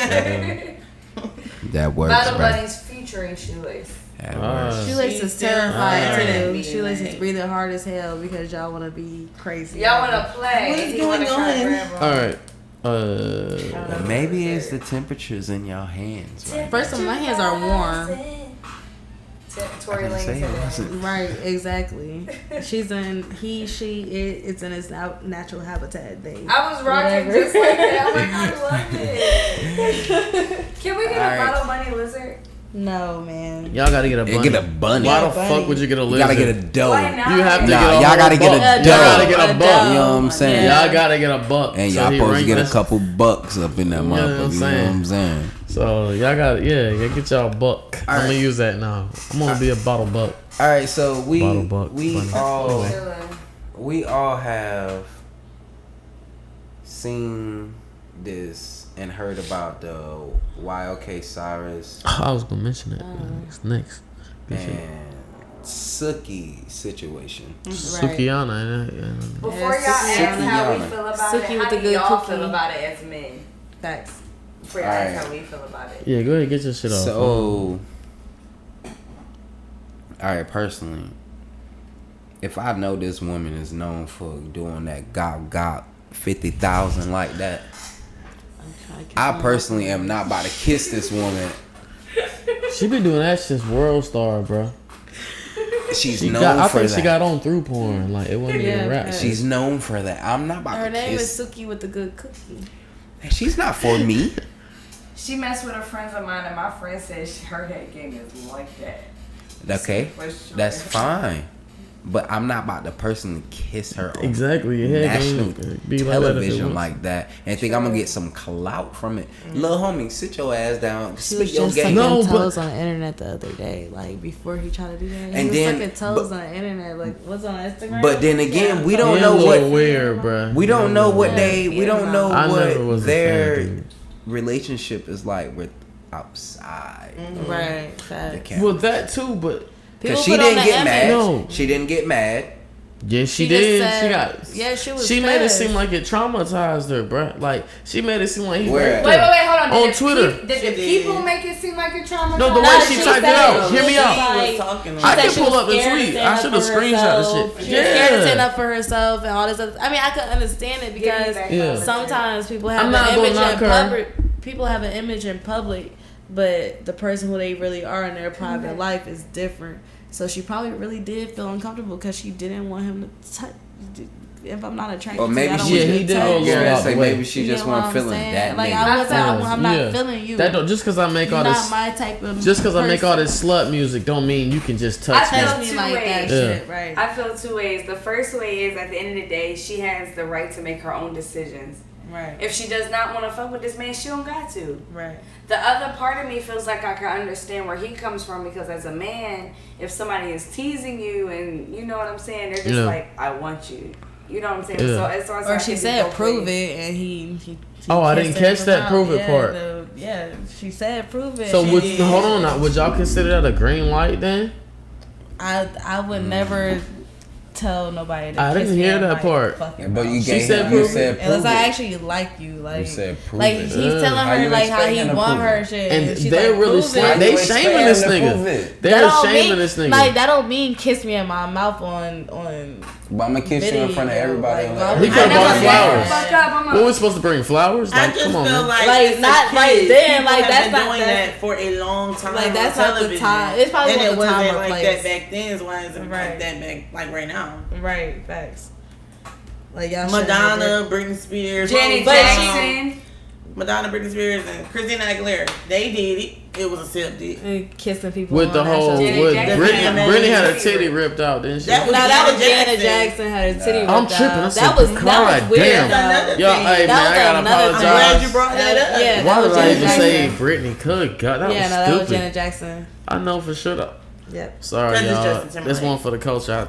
Speaker 3: That works,
Speaker 5: Battle
Speaker 3: bro.
Speaker 5: Bunnies featuring Shoelace.
Speaker 3: That
Speaker 1: Ah.
Speaker 3: works.
Speaker 6: Shoelace is
Speaker 5: She's
Speaker 6: terrifying
Speaker 5: terrifying.
Speaker 6: too. Shoelace is breathing hard as hell because y'all want to be crazy.
Speaker 5: Y'all want to play?
Speaker 6: What is
Speaker 5: He wanna
Speaker 6: going
Speaker 5: try
Speaker 6: on?
Speaker 5: to grab him.
Speaker 1: All right.
Speaker 3: Maybe it's the temperatures in y'all hands. Right?
Speaker 6: First of all, my hands are warm.
Speaker 5: Tory Lane
Speaker 3: Say it
Speaker 5: said
Speaker 3: wasn't.
Speaker 6: Right, exactly. She's in it's in its natural habitat. They.
Speaker 5: I was rocking
Speaker 6: Whatever.
Speaker 5: just like that. I'm like, I love it. Can we get
Speaker 3: All
Speaker 5: a
Speaker 3: right.
Speaker 5: bottle bunny lizard?
Speaker 6: No, man.
Speaker 1: Y'all gotta get a bunny.
Speaker 3: Get a bunny.
Speaker 1: Why the
Speaker 6: Bunny.
Speaker 1: fuck would you get a
Speaker 3: You
Speaker 1: lizard?
Speaker 3: gotta get a doe.
Speaker 5: Why not?
Speaker 1: You have to
Speaker 3: Nah,
Speaker 1: get a
Speaker 3: y'all
Speaker 1: whole
Speaker 3: gotta get a
Speaker 1: buck.
Speaker 3: doe.
Speaker 1: Y'all gotta get a buck.
Speaker 3: You know what I'm saying?
Speaker 6: Yeah.
Speaker 1: Y'all gotta get a buck.
Speaker 3: And
Speaker 1: so
Speaker 3: y'all
Speaker 1: he
Speaker 3: supposed to
Speaker 1: rank
Speaker 3: get a
Speaker 1: us.
Speaker 3: couple bucks up in that
Speaker 1: know what I'm
Speaker 3: motherfucker. You know what
Speaker 1: saying?
Speaker 3: I'm saying?
Speaker 1: So y'all got get y'all a buck. I'm gonna
Speaker 3: right.
Speaker 1: use that now. I'm gonna be a bottle buck.
Speaker 3: All right, so
Speaker 1: Bottle buck,
Speaker 3: we
Speaker 1: bunny.
Speaker 3: all
Speaker 5: Chilling.
Speaker 3: we all have seen this and heard about the YLK Cyrus
Speaker 1: I was gonna mention it. It's next.
Speaker 3: and Suki situation.
Speaker 1: Sukiana.
Speaker 5: Before
Speaker 6: Yeah,
Speaker 5: y'all ask
Speaker 6: Suki
Speaker 5: how we
Speaker 3: Yana.
Speaker 5: feel about
Speaker 6: Suki
Speaker 5: it,
Speaker 6: with
Speaker 5: how
Speaker 6: the
Speaker 5: do
Speaker 6: good
Speaker 5: y'all
Speaker 6: cookie.
Speaker 5: feel about it as men?
Speaker 6: Facts.
Speaker 5: Before y'all
Speaker 3: Alright.
Speaker 5: ask how we feel about it.
Speaker 1: Yeah, go ahead, get your shit off.
Speaker 3: So, all right, personally, if I know this woman is known for doing that gop 50,000 like that, I personally am not about to kiss this woman.
Speaker 1: She been doing that since World Star, bro.
Speaker 3: She's
Speaker 1: I
Speaker 3: known for
Speaker 1: think
Speaker 3: that.
Speaker 1: she got on through porn. Like it wasn't even rap.
Speaker 3: She's known for that. I'm not about
Speaker 6: Her
Speaker 3: to
Speaker 6: name
Speaker 3: kiss.
Speaker 6: is Suki with the good cookie.
Speaker 3: She's not for me.
Speaker 5: She messed with her friends of mine, and my friend said her head game is like that.
Speaker 3: Okay,
Speaker 5: For sure.
Speaker 3: that's fine. But I'm not about to personally kiss her on
Speaker 1: Exactly. Your head
Speaker 3: national
Speaker 1: game be like that if it
Speaker 3: television
Speaker 1: wants.
Speaker 3: like that and think I'm gonna get some clout from it. Little homie, sit your ass down.
Speaker 6: She
Speaker 3: Spit
Speaker 6: was
Speaker 3: your
Speaker 6: just
Speaker 3: game.
Speaker 6: sucking
Speaker 1: No, but-
Speaker 6: toes on the internet the other day, like before he tried to do that. He
Speaker 3: And
Speaker 6: was
Speaker 3: then-
Speaker 6: sucking toes
Speaker 3: but-
Speaker 6: on the internet, like what's on Instagram.
Speaker 3: But then again, we don't
Speaker 1: He
Speaker 3: know
Speaker 1: a little
Speaker 3: what
Speaker 1: weird, bro.
Speaker 3: we don't know what
Speaker 6: Yeah,
Speaker 3: they we don't know
Speaker 1: I never was
Speaker 3: what
Speaker 1: a
Speaker 3: their
Speaker 1: fan, dude.
Speaker 3: relationship is like with outside
Speaker 6: right,
Speaker 3: the
Speaker 6: facts.
Speaker 3: camera.
Speaker 1: Well, that too, but
Speaker 3: Because
Speaker 6: People
Speaker 3: she
Speaker 6: put on
Speaker 3: didn't
Speaker 6: the
Speaker 3: get mad.
Speaker 6: image.
Speaker 1: No.
Speaker 3: She didn't get mad.
Speaker 1: yeah, she
Speaker 6: just
Speaker 1: did.
Speaker 6: said-
Speaker 1: She got.
Speaker 6: yeah, she was
Speaker 1: She made it
Speaker 6: pissed.
Speaker 1: seem like it traumatized her, bro. Like she made it seem like he
Speaker 3: Where
Speaker 1: raped
Speaker 3: at?
Speaker 1: her.
Speaker 5: Wait, hold on.
Speaker 1: On
Speaker 5: Did
Speaker 1: Twitter.
Speaker 5: Did
Speaker 4: She
Speaker 5: the
Speaker 4: did.
Speaker 5: people make it seem like a trauma?
Speaker 1: No, the way
Speaker 6: No,
Speaker 1: she
Speaker 6: she
Speaker 1: typed it
Speaker 6: said
Speaker 1: out.
Speaker 6: it.
Speaker 1: Hear me
Speaker 6: She
Speaker 1: out.
Speaker 6: was
Speaker 4: Like, talking
Speaker 1: I
Speaker 6: said
Speaker 1: can
Speaker 6: she
Speaker 1: pull
Speaker 6: was
Speaker 1: up the
Speaker 6: scared to
Speaker 1: tweet.
Speaker 6: stand
Speaker 1: I
Speaker 6: up
Speaker 1: should have
Speaker 6: for
Speaker 1: screenshot
Speaker 6: herself.
Speaker 1: the shit.
Speaker 6: She was scared to stand
Speaker 1: Yeah.
Speaker 6: up for herself and all this other. I mean, I could understand it because
Speaker 1: Yeah.
Speaker 6: sometimes people
Speaker 1: I'm
Speaker 6: have
Speaker 1: not
Speaker 6: an
Speaker 1: gonna
Speaker 6: image in
Speaker 1: knock her.
Speaker 6: public. People have an image in public, but the person who they really are in their private life is different. So she probably really did feel uncomfortable because she didn't want him to touch. If I'm not attracted
Speaker 3: Or
Speaker 6: to
Speaker 3: maybe
Speaker 6: you, I don't
Speaker 3: she-
Speaker 6: want
Speaker 1: Yeah,
Speaker 6: you
Speaker 1: he
Speaker 6: to
Speaker 1: did
Speaker 6: touch.
Speaker 1: go a little
Speaker 3: Yeah,
Speaker 1: out
Speaker 3: say
Speaker 1: the way.
Speaker 3: maybe she
Speaker 6: You
Speaker 3: just
Speaker 6: get what
Speaker 3: wasn't
Speaker 6: I'm
Speaker 3: feeling
Speaker 6: saying?
Speaker 3: that
Speaker 6: Like
Speaker 3: nigga.
Speaker 6: I wasn't, I'm not
Speaker 1: Yeah.
Speaker 6: feeling you.
Speaker 1: That don't, just because I make
Speaker 6: You're
Speaker 1: all
Speaker 6: not
Speaker 1: this,
Speaker 6: my type of.
Speaker 1: just because I make all
Speaker 6: person.
Speaker 1: this slut music, don't mean you can just
Speaker 5: I
Speaker 1: touch
Speaker 5: feel
Speaker 1: me.
Speaker 6: Touch me
Speaker 5: two
Speaker 6: like that
Speaker 5: ways.
Speaker 6: shit, right?
Speaker 5: I feel two ways. The first way is at the end of the day, she has the right to make her own decisions.
Speaker 6: Right.
Speaker 5: If she does not want to fuck with this man, she don't got to.
Speaker 6: Right.
Speaker 5: The other part of me feels like I can understand where he comes from because as a man, if somebody is teasing you and you know what I'm saying, they're just
Speaker 1: Yeah.
Speaker 5: like, I want you. You know what I'm saying?
Speaker 1: Yeah.
Speaker 5: So
Speaker 6: Or she said, "Prove it," and he
Speaker 1: Oh, I didn't
Speaker 6: kissed her
Speaker 1: catch
Speaker 6: in
Speaker 1: that
Speaker 6: the
Speaker 1: prove it
Speaker 6: mouth.
Speaker 1: part.
Speaker 6: Yeah, she said, "Prove it."
Speaker 1: So
Speaker 6: And
Speaker 1: would hold on now? Would y'all consider that a green light then?
Speaker 6: I would never tell nobody. To
Speaker 1: I didn't
Speaker 6: kiss me
Speaker 1: hear
Speaker 6: in
Speaker 1: that
Speaker 6: my
Speaker 1: part.
Speaker 6: fucking
Speaker 3: But you
Speaker 6: mouth.
Speaker 1: She
Speaker 3: gave
Speaker 1: said
Speaker 3: him, you
Speaker 1: prove
Speaker 3: said
Speaker 1: it.
Speaker 3: prove
Speaker 6: Unless I
Speaker 3: it.
Speaker 6: actually like you, like
Speaker 3: said prove
Speaker 6: like
Speaker 3: it.
Speaker 6: he's
Speaker 1: Ugh.
Speaker 6: telling
Speaker 3: How
Speaker 6: her
Speaker 3: you
Speaker 6: like how
Speaker 3: expect
Speaker 6: he
Speaker 3: him to
Speaker 6: want
Speaker 3: prove
Speaker 6: her
Speaker 3: it?
Speaker 6: shit,
Speaker 1: And
Speaker 6: she's
Speaker 1: they're
Speaker 6: like,
Speaker 1: really
Speaker 6: prove
Speaker 1: shaming.
Speaker 6: it.
Speaker 1: They
Speaker 3: You expect
Speaker 1: shaming
Speaker 3: him
Speaker 1: this
Speaker 3: to prove
Speaker 1: nigga.
Speaker 3: it.
Speaker 1: They're
Speaker 6: That don't
Speaker 1: shaming
Speaker 6: mean,
Speaker 1: this nigga.
Speaker 6: Like that don't mean kiss me in my mouth on.
Speaker 3: But I'm gonna kiss you in front of
Speaker 6: video,
Speaker 3: everybody.
Speaker 6: like,
Speaker 3: and
Speaker 6: why
Speaker 3: let
Speaker 6: would
Speaker 1: He
Speaker 6: I
Speaker 1: could've
Speaker 6: never
Speaker 1: bought
Speaker 6: say
Speaker 1: flowers.
Speaker 6: that?
Speaker 5: Fuck up, I'm
Speaker 1: What we supposed to bring flowers?
Speaker 4: I
Speaker 1: Like,
Speaker 4: just
Speaker 1: come on,
Speaker 4: feel
Speaker 1: man.
Speaker 4: like,
Speaker 6: Like,
Speaker 4: it's
Speaker 6: not
Speaker 4: a
Speaker 6: right
Speaker 4: kid.
Speaker 6: then,
Speaker 4: People
Speaker 6: like,
Speaker 4: have
Speaker 6: that's
Speaker 4: been
Speaker 6: not-
Speaker 4: doing
Speaker 6: that's-
Speaker 4: that for a long time.
Speaker 6: Like, that's
Speaker 4: on
Speaker 6: not the
Speaker 4: television.
Speaker 6: time. It's probably
Speaker 4: and
Speaker 6: not
Speaker 4: it
Speaker 6: the
Speaker 4: wasn't
Speaker 6: time or
Speaker 4: like
Speaker 6: place.
Speaker 4: that back then. Is why it's
Speaker 6: Right.
Speaker 4: like that back like right now.
Speaker 6: Right, facts. Like y'all
Speaker 4: Madonna, Britney Spears,
Speaker 5: Janet
Speaker 4: Rose
Speaker 5: Jackson.
Speaker 4: Madonna, Britney Spears, and Christina Aguilera. They did it. It was accepted.
Speaker 6: and kissing people
Speaker 1: With
Speaker 6: on
Speaker 1: the
Speaker 6: national
Speaker 1: whole,
Speaker 5: Janet
Speaker 1: with
Speaker 5: Jackson.
Speaker 1: Brittany had her
Speaker 5: Janet
Speaker 1: titty
Speaker 5: Jackson.
Speaker 1: ripped out, didn't she?
Speaker 4: That was
Speaker 6: No, that was
Speaker 4: Janet
Speaker 6: Janet Jackson had her titty ripped
Speaker 1: I'm
Speaker 6: out.
Speaker 1: tripping. I
Speaker 6: That
Speaker 1: said,
Speaker 6: was
Speaker 1: God
Speaker 6: weird.
Speaker 1: damn.
Speaker 6: though.
Speaker 1: Yo, hey man,
Speaker 6: That
Speaker 1: I
Speaker 6: was
Speaker 1: gotta
Speaker 6: another-
Speaker 4: I'm glad
Speaker 1: apologize.
Speaker 4: you brought that up.
Speaker 6: Yeah,
Speaker 1: Why
Speaker 6: that
Speaker 1: did
Speaker 6: was
Speaker 1: I
Speaker 6: Janet
Speaker 1: even say
Speaker 6: Jackson.
Speaker 1: Brittany? Good God, that
Speaker 6: Yeah,
Speaker 1: was
Speaker 6: no, that
Speaker 1: stupid.
Speaker 6: was Janet Jackson.
Speaker 1: I know for sure. Though.
Speaker 6: Yep.
Speaker 1: Sorry,
Speaker 4: Because it's
Speaker 1: y'all.
Speaker 4: Justin Timberlake.
Speaker 1: This one for the culture.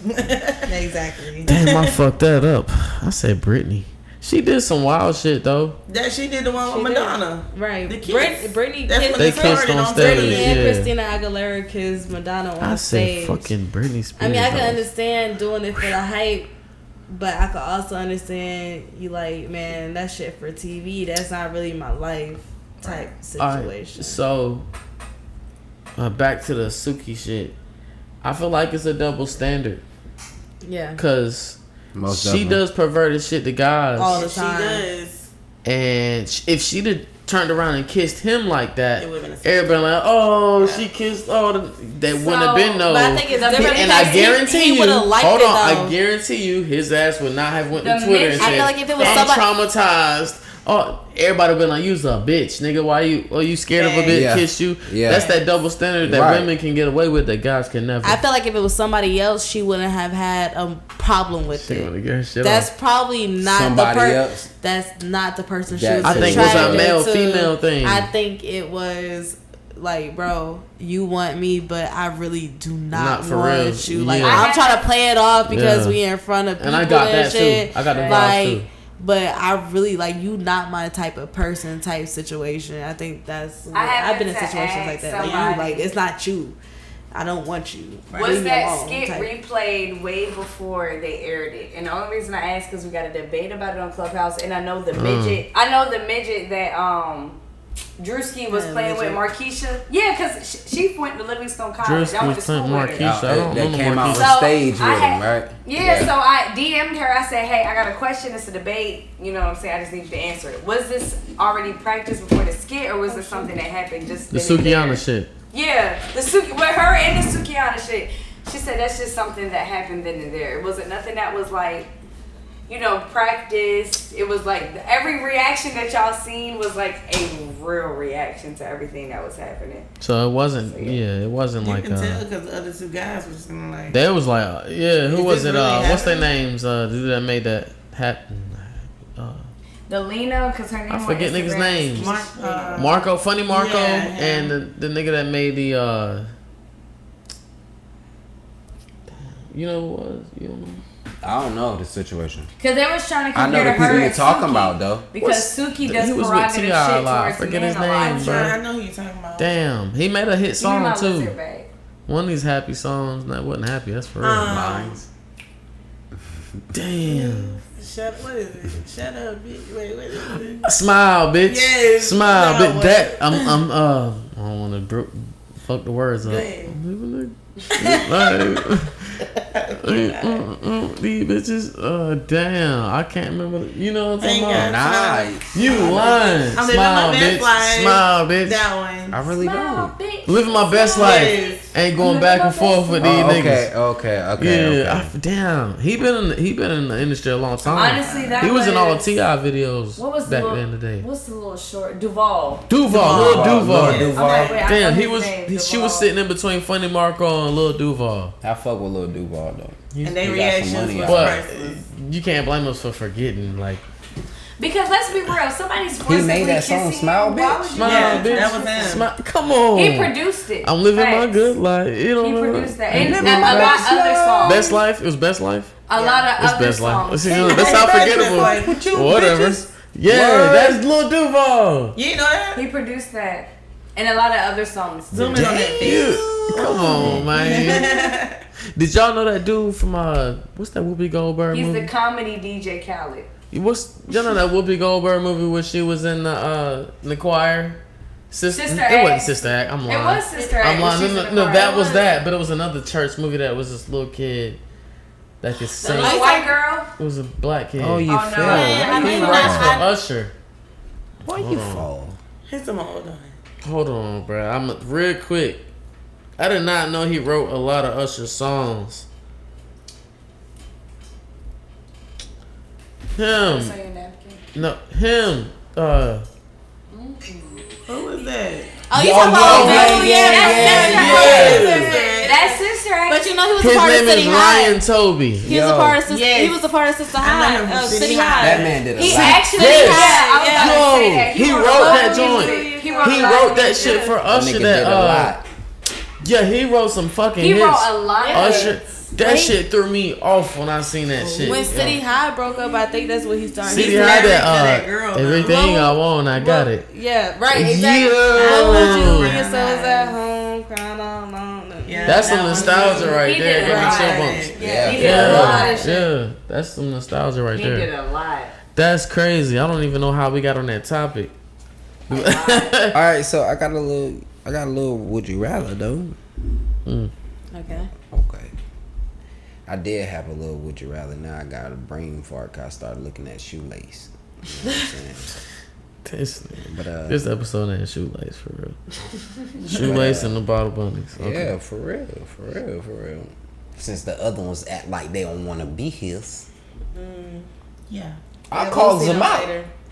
Speaker 4: Exactly.
Speaker 1: Damn, I fucked that up. I said Brittany. She did some wild shit though.
Speaker 4: That she did the one
Speaker 6: She
Speaker 4: with Madonna.
Speaker 6: Right.
Speaker 4: The kiss.
Speaker 6: Britney
Speaker 4: That's
Speaker 6: kissed
Speaker 4: when
Speaker 1: They
Speaker 4: it started
Speaker 1: kissed on
Speaker 4: on
Speaker 1: stage.
Speaker 6: Britney
Speaker 4: stage.
Speaker 6: and
Speaker 1: Yeah.
Speaker 6: Christina Aguilera kissed Madonna on
Speaker 1: I said
Speaker 6: stage.
Speaker 1: fucking Britney Spears.
Speaker 6: I mean, I can
Speaker 1: though.
Speaker 6: understand doing it for the hype, but I could also understand you like, man, that shit for TV. That's not really my life type
Speaker 1: Alright,
Speaker 6: situation.
Speaker 1: so back to the Suki shit. I feel like it's a double standard
Speaker 6: Yeah.
Speaker 1: because
Speaker 3: Most
Speaker 1: she
Speaker 3: definitely.
Speaker 1: does perverted shit to guys,
Speaker 6: All the
Speaker 4: She
Speaker 6: time.
Speaker 4: does.
Speaker 1: and if she'd have turned around and kissed him like that,
Speaker 4: It would've been the same.
Speaker 1: everybody like, oh, she kissed. Oh, that wouldn't have been no.
Speaker 6: But I think it's different
Speaker 1: And I
Speaker 6: because
Speaker 1: guarantee
Speaker 6: he
Speaker 1: you,
Speaker 6: would've liked
Speaker 1: hold
Speaker 6: it,
Speaker 1: on, I
Speaker 6: though.
Speaker 1: guarantee you, his ass would not have went to
Speaker 5: The
Speaker 1: Twitter and
Speaker 5: minute-
Speaker 1: said,
Speaker 6: I feel like if it was
Speaker 1: I'm
Speaker 6: somebody-
Speaker 1: traumatized. Oh, everybody would be like, you's a bitch, nigga. Why you scared of a bitch
Speaker 3: Yeah.
Speaker 1: kiss you?
Speaker 3: Yeah.
Speaker 1: That's that double standard that
Speaker 3: Right.
Speaker 1: women can get away with that guys can never.
Speaker 6: I feel like if it was somebody else, she wouldn't have had a problem with
Speaker 1: She
Speaker 6: it.
Speaker 1: wanna get her shit
Speaker 6: That's
Speaker 1: off.
Speaker 6: probably not
Speaker 3: Somebody
Speaker 6: the
Speaker 3: else.
Speaker 6: That's not the person she
Speaker 3: That
Speaker 6: was
Speaker 3: I think
Speaker 1: it was a
Speaker 6: attracted
Speaker 1: male
Speaker 6: to.
Speaker 1: female thing.
Speaker 6: I think it was like, bro, you want me, but I really do not
Speaker 1: for
Speaker 6: want
Speaker 1: real.
Speaker 6: you. Like,
Speaker 1: Yeah.
Speaker 6: I'm trying to play it off because
Speaker 1: Yeah.
Speaker 6: we in front of people
Speaker 1: And I got
Speaker 6: and
Speaker 1: that too.
Speaker 6: shit.
Speaker 1: I got the vibes
Speaker 6: like,
Speaker 1: too.
Speaker 6: but I really like you. Not my type of person. Type situation. I think that's. I've been in
Speaker 5: happened to
Speaker 6: situations like that. Like, you,
Speaker 5: ask
Speaker 6: like it's not you. I don't want you.
Speaker 5: Was
Speaker 6: Leave me
Speaker 5: that
Speaker 6: alone,
Speaker 5: skit
Speaker 6: type.
Speaker 5: replayed way before they aired it? And the only reason I ask because we got a debate about it on Clubhouse, and I know the midget. I know the midget that Drewski was
Speaker 4: Yeah,
Speaker 5: playing with
Speaker 4: midget.
Speaker 5: Markeisha. Yeah, because she went to Livingstone College.
Speaker 1: Drewski
Speaker 5: I went
Speaker 1: was
Speaker 5: to school
Speaker 1: playing
Speaker 5: with her.
Speaker 1: Markeisha. I don't
Speaker 3: They
Speaker 1: know
Speaker 3: came out on
Speaker 1: Markeisha.
Speaker 5: So,
Speaker 3: stage with
Speaker 5: I
Speaker 3: him,
Speaker 5: had-
Speaker 3: right?
Speaker 5: Yeah, so I DM'd her. I said, hey, I got a question. It's a debate. You know what I'm saying? I just need you to answer it. Was this already practiced before the skit, or was this something that happened just
Speaker 1: The
Speaker 5: then and there?
Speaker 1: Sukiyana shit.
Speaker 5: Yeah, with her and the Sukiyana shit. She said that's just something that happened then and there. It wasn't nothing that was like, you know, practiced. It was like every reaction that y'all seen was like a real reaction to everything that was happening.
Speaker 1: So it wasn't.
Speaker 5: So,
Speaker 1: Yeah, it wasn't
Speaker 4: You
Speaker 1: like.
Speaker 4: can tell because the other two guys were just gonna like.
Speaker 1: They was like, yeah. Who
Speaker 4: Is
Speaker 1: was
Speaker 4: this
Speaker 1: it?
Speaker 4: really
Speaker 1: What's their
Speaker 4: happening?
Speaker 1: names? The dude that made that happen.
Speaker 5: The Lena, because her name
Speaker 1: I forget
Speaker 5: on
Speaker 1: niggas'
Speaker 5: Instagram
Speaker 1: names.
Speaker 5: is Lena.
Speaker 1: Marco, funny Marco,
Speaker 4: Yeah,
Speaker 1: and the nigga that made the. You know who it was? You don't know.
Speaker 3: I don't know the situation.
Speaker 5: Because they was trying to
Speaker 3: I know
Speaker 5: compare
Speaker 3: the
Speaker 5: to her
Speaker 3: people you're
Speaker 5: and
Speaker 3: talking
Speaker 5: Suki,
Speaker 3: about, though.
Speaker 5: because Suki does
Speaker 1: he was with
Speaker 5: prerogative
Speaker 1: T.I.
Speaker 5: shit
Speaker 1: a lot. I
Speaker 5: towards
Speaker 1: forget
Speaker 5: men
Speaker 1: his
Speaker 5: a lot.
Speaker 1: name,
Speaker 4: I'm sure I know who you're talking about.
Speaker 1: Damn, he made a hit
Speaker 5: Give me
Speaker 1: song
Speaker 5: my
Speaker 1: too.
Speaker 5: lizard bag.
Speaker 1: One of these happy songs that wasn't happy. That's for real.
Speaker 3: Lines.
Speaker 1: Damn.
Speaker 4: Shut. What is it? Shut up, bitch. Wait, what is it?
Speaker 1: Smile, bitch.
Speaker 4: Yes.
Speaker 1: Smile,
Speaker 4: No,
Speaker 1: bitch.
Speaker 4: what?
Speaker 1: That I don't want to fuck the words up.
Speaker 4: Go ahead.
Speaker 1: These bitches. Damn, I can't remember. You know what I'm talking
Speaker 4: Ain't
Speaker 1: about?
Speaker 4: got
Speaker 3: Nice.
Speaker 1: You lying.
Speaker 4: I'm living
Speaker 1: Smile,
Speaker 4: my
Speaker 1: bitch.
Speaker 4: best life.
Speaker 1: Smile, bitch.
Speaker 4: That one.
Speaker 3: I really
Speaker 5: Smile,
Speaker 3: don't.
Speaker 5: bitch.
Speaker 1: Living my best
Speaker 5: Smile.
Speaker 1: life. Ain't going back and forth with these niggas.
Speaker 3: Okay.
Speaker 1: Yeah, damn. He been in the industry a long time.
Speaker 5: Honestly, that
Speaker 1: he was in all the
Speaker 5: was-
Speaker 1: T.I. videos
Speaker 5: What was
Speaker 1: back
Speaker 5: the little,
Speaker 1: in the day.
Speaker 5: What's the little short? Duval.
Speaker 1: Duval, Lil Duval.
Speaker 3: Lil Duval.
Speaker 5: I'm like, wait, I
Speaker 1: Damn,
Speaker 5: know
Speaker 1: he
Speaker 5: his
Speaker 1: was.
Speaker 5: name,
Speaker 1: She
Speaker 5: Duval.
Speaker 1: was sitting in between Funny Marco and Lil Duval.
Speaker 3: I fuck with Lil Duval though.
Speaker 4: And they
Speaker 3: He got some
Speaker 4: reactions
Speaker 3: money
Speaker 4: was
Speaker 3: out.
Speaker 1: But
Speaker 4: priceless.
Speaker 1: you can't blame us for forgetting. Like,
Speaker 5: Because let's be real, somebody's forcibly
Speaker 3: made that song,
Speaker 5: kissing
Speaker 3: Smile,
Speaker 5: you. Why
Speaker 3: Bitch?
Speaker 5: would you
Speaker 1: smile,
Speaker 4: Yeah,
Speaker 1: bitch.
Speaker 4: that was him.
Speaker 1: Smile. Come on.
Speaker 5: He produced it.
Speaker 1: I'm living my
Speaker 5: Facts.
Speaker 1: good life. You know.
Speaker 5: He produced that. And
Speaker 3: Living
Speaker 5: a
Speaker 3: my
Speaker 5: lot
Speaker 3: best
Speaker 5: of other songs.
Speaker 1: Best life. It was best life.
Speaker 5: A lot of
Speaker 1: It's
Speaker 5: other
Speaker 1: best life.
Speaker 5: songs.
Speaker 1: See, that's how forgettable.
Speaker 3: With you,
Speaker 1: Whatever.
Speaker 3: bitches.
Speaker 1: Yeah,
Speaker 3: Word.
Speaker 1: that's Lil Duval.
Speaker 4: You know that?
Speaker 5: He produced that. And a lot of other songs.
Speaker 4: Zoom in on that
Speaker 1: Damn.
Speaker 4: bitch.
Speaker 1: Come on, man. Did y'all know that dude from what's that Whoopi Goldberg
Speaker 5: He's
Speaker 1: movie?
Speaker 5: the comedy DJ Khaled.
Speaker 1: Y'all know that Whoopi Goldberg movie where she was in the choir?
Speaker 5: Sister
Speaker 1: It
Speaker 5: Act.
Speaker 1: wasn't Sister Act. I'm lying.
Speaker 5: It was Sister Act.
Speaker 1: I'm lying.
Speaker 5: She's
Speaker 1: No,
Speaker 5: in
Speaker 1: no,
Speaker 5: the
Speaker 1: no,
Speaker 5: choir.
Speaker 1: that
Speaker 5: It
Speaker 1: was that, but it was another church movie that was this little kid that could
Speaker 5: The
Speaker 1: sing.
Speaker 5: little white girl.
Speaker 1: It was a black kid.
Speaker 3: Oh, you
Speaker 5: Oh,
Speaker 3: fell.
Speaker 5: no.
Speaker 4: I
Speaker 1: He
Speaker 4: mean,
Speaker 1: writes for
Speaker 4: I-
Speaker 1: Usher.
Speaker 3: Why
Speaker 1: Hold
Speaker 3: you
Speaker 1: on.
Speaker 3: fall?
Speaker 4: Here's some old one.
Speaker 1: Hold on, bro. I'm real quick. I did not know he wrote a lot of Usher songs. Him.
Speaker 5: Say your napkin.
Speaker 1: No, him.
Speaker 4: Who was that?
Speaker 6: Oh, you
Speaker 3: Yo,
Speaker 6: talking about
Speaker 3: yo,
Speaker 6: Lil?
Speaker 1: yeah.
Speaker 5: That's Sister Act.
Speaker 6: But you know he was
Speaker 1: His
Speaker 6: a part of
Speaker 1: name
Speaker 6: City
Speaker 1: is
Speaker 6: High.
Speaker 1: Ryan Toby.
Speaker 6: He was a
Speaker 3: Yo.
Speaker 6: part of Sister.
Speaker 4: Yes.
Speaker 6: He was a part of Sister
Speaker 4: I know
Speaker 6: High.
Speaker 4: him from
Speaker 6: City
Speaker 4: City
Speaker 6: High.
Speaker 3: That man did a
Speaker 6: He
Speaker 3: lot.
Speaker 6: actually
Speaker 1: Yes.
Speaker 6: had.
Speaker 5: I was about to say that.
Speaker 1: He
Speaker 5: a
Speaker 1: wrote
Speaker 5: lot
Speaker 1: that
Speaker 5: of
Speaker 1: joint.
Speaker 5: music.
Speaker 1: He
Speaker 5: a lot
Speaker 1: wrote
Speaker 5: of
Speaker 1: that
Speaker 5: music.
Speaker 1: shit for
Speaker 3: That
Speaker 1: Usher.
Speaker 3: nigga
Speaker 1: That
Speaker 3: did a lot.
Speaker 1: yeah, he wrote some fucking
Speaker 5: He
Speaker 1: hits.
Speaker 5: wrote a lot of
Speaker 1: Usher.
Speaker 5: hits.
Speaker 1: That
Speaker 6: Wait.
Speaker 1: shit threw me off when I seen that shit.
Speaker 6: When
Speaker 1: yo.
Speaker 6: City High broke up, I think that's what he started.
Speaker 1: City
Speaker 6: He's
Speaker 1: High,
Speaker 4: married
Speaker 1: that
Speaker 4: to that girl now.
Speaker 1: everything I want, I got it.
Speaker 6: Yeah, right. Exactly.
Speaker 1: Yeah.
Speaker 6: What would you bring yourselves at home? Crying all alone.
Speaker 4: Yeah,
Speaker 1: That's
Speaker 4: that
Speaker 1: some
Speaker 4: one.
Speaker 1: nostalgia right
Speaker 5: He
Speaker 1: there.
Speaker 5: did
Speaker 1: Give me
Speaker 5: a
Speaker 1: chill
Speaker 5: lot.
Speaker 1: bumps.
Speaker 5: Yeah, he did
Speaker 3: Yeah.
Speaker 5: a lot of shit.
Speaker 1: Yeah, that's some nostalgia right
Speaker 5: He
Speaker 1: there.
Speaker 5: did a lot.
Speaker 1: That's crazy. I don't even know how we got on that topic.
Speaker 3: All right, so I got a little. Would you rather though?
Speaker 6: Okay.
Speaker 3: Okay. I did have a little would you rather. Now I got a brain fart 'cause I started looking at shoelace. You know what I'm saying? But
Speaker 1: This episode ain't shoelace for real. Shoelace and the bottle bunnies. Okay.
Speaker 3: yeah, for real. Since the other ones act like they don't want to be his,
Speaker 4: Yeah.
Speaker 3: I calls him out.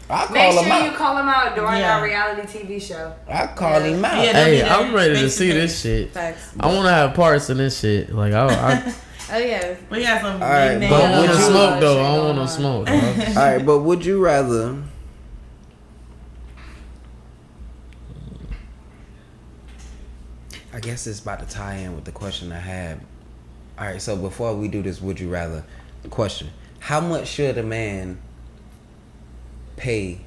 Speaker 3: I
Speaker 5: Make
Speaker 3: call him
Speaker 5: sure you
Speaker 3: out.
Speaker 5: call him out during
Speaker 4: Yeah.
Speaker 5: our reality TV show.
Speaker 3: I call him out.
Speaker 4: Yeah,
Speaker 1: Hey,
Speaker 4: they'll be
Speaker 1: I'm
Speaker 4: there
Speaker 1: ready to
Speaker 4: face
Speaker 1: see
Speaker 4: to
Speaker 1: this
Speaker 4: face.
Speaker 1: shit.
Speaker 6: Facts.
Speaker 1: I want to have parts in this shit. Like I
Speaker 6: Oh yeah.
Speaker 4: We got some
Speaker 3: All right,
Speaker 4: big
Speaker 3: but
Speaker 1: don't want
Speaker 3: would
Speaker 1: to
Speaker 3: you-
Speaker 1: smoke though. I
Speaker 6: shit
Speaker 1: don't
Speaker 6: going
Speaker 1: want to
Speaker 6: on.
Speaker 1: smoke. Dog.
Speaker 3: All right, but would you rather? I guess it's about to tie in with the question I had. All right, so before we do this, would you rather question? How much should a man pay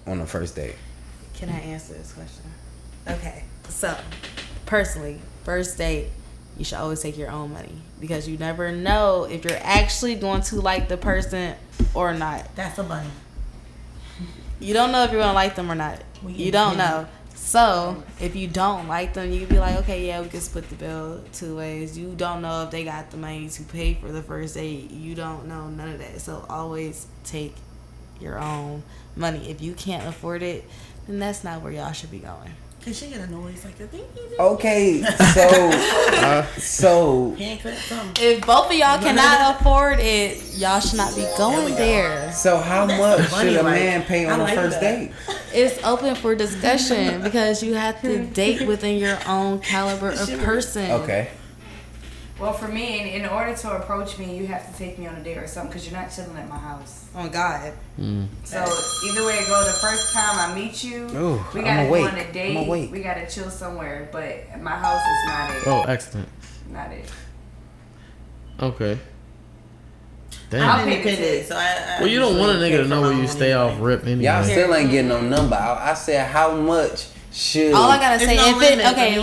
Speaker 3: on a first date?
Speaker 6: Can I answer this question? Okay. So, personally, first date, you should always take your own money because you never know if you're actually going to like the person or not.
Speaker 4: That's a bunny.
Speaker 6: You don't know if you're going to like them or not. You don't know. So if you don't like them, you can be like, okay, yeah, we can split the bill 2 ways. You don't know if they got the money to pay for the first date. You don't know none of that. So always take your own money. If you can't afford it, then that's not where y'all should be going.
Speaker 4: Can she get a noise like that?
Speaker 3: Okay, so
Speaker 6: If both of y'all cannot afford it, y'all should not be going there.
Speaker 3: So how much should a man pay on the first date?
Speaker 6: It's open for discussion because you have to date within your own caliber of person.
Speaker 3: Okay.
Speaker 5: Well, for me, in order to approach me, you have to take me on a date or something because you're not chilling at my house.
Speaker 6: Oh God.
Speaker 5: So either way it go, the first time I meet you,
Speaker 3: Ooh,
Speaker 5: we gotta
Speaker 3: I'm
Speaker 5: go
Speaker 3: awake.
Speaker 5: on a date.
Speaker 3: I'm awake.
Speaker 5: We gotta chill somewhere, but my house is not it.
Speaker 1: Oh, excellent.
Speaker 5: Not it.
Speaker 1: Okay. Damn.
Speaker 5: I'll
Speaker 4: I'm
Speaker 5: pay the
Speaker 4: independent,
Speaker 5: tip.
Speaker 4: so I
Speaker 1: Well, you don't want a
Speaker 4: usually
Speaker 1: nigga
Speaker 4: pay
Speaker 1: to know
Speaker 4: for
Speaker 1: where
Speaker 4: my
Speaker 1: you
Speaker 4: own
Speaker 1: stay
Speaker 4: anyway.
Speaker 1: off rip anyway.
Speaker 3: Y'all still ain't getting no number. I said how much should.
Speaker 6: All I gotta say,
Speaker 4: There's no
Speaker 6: if it
Speaker 4: limit for
Speaker 6: okay,
Speaker 4: me.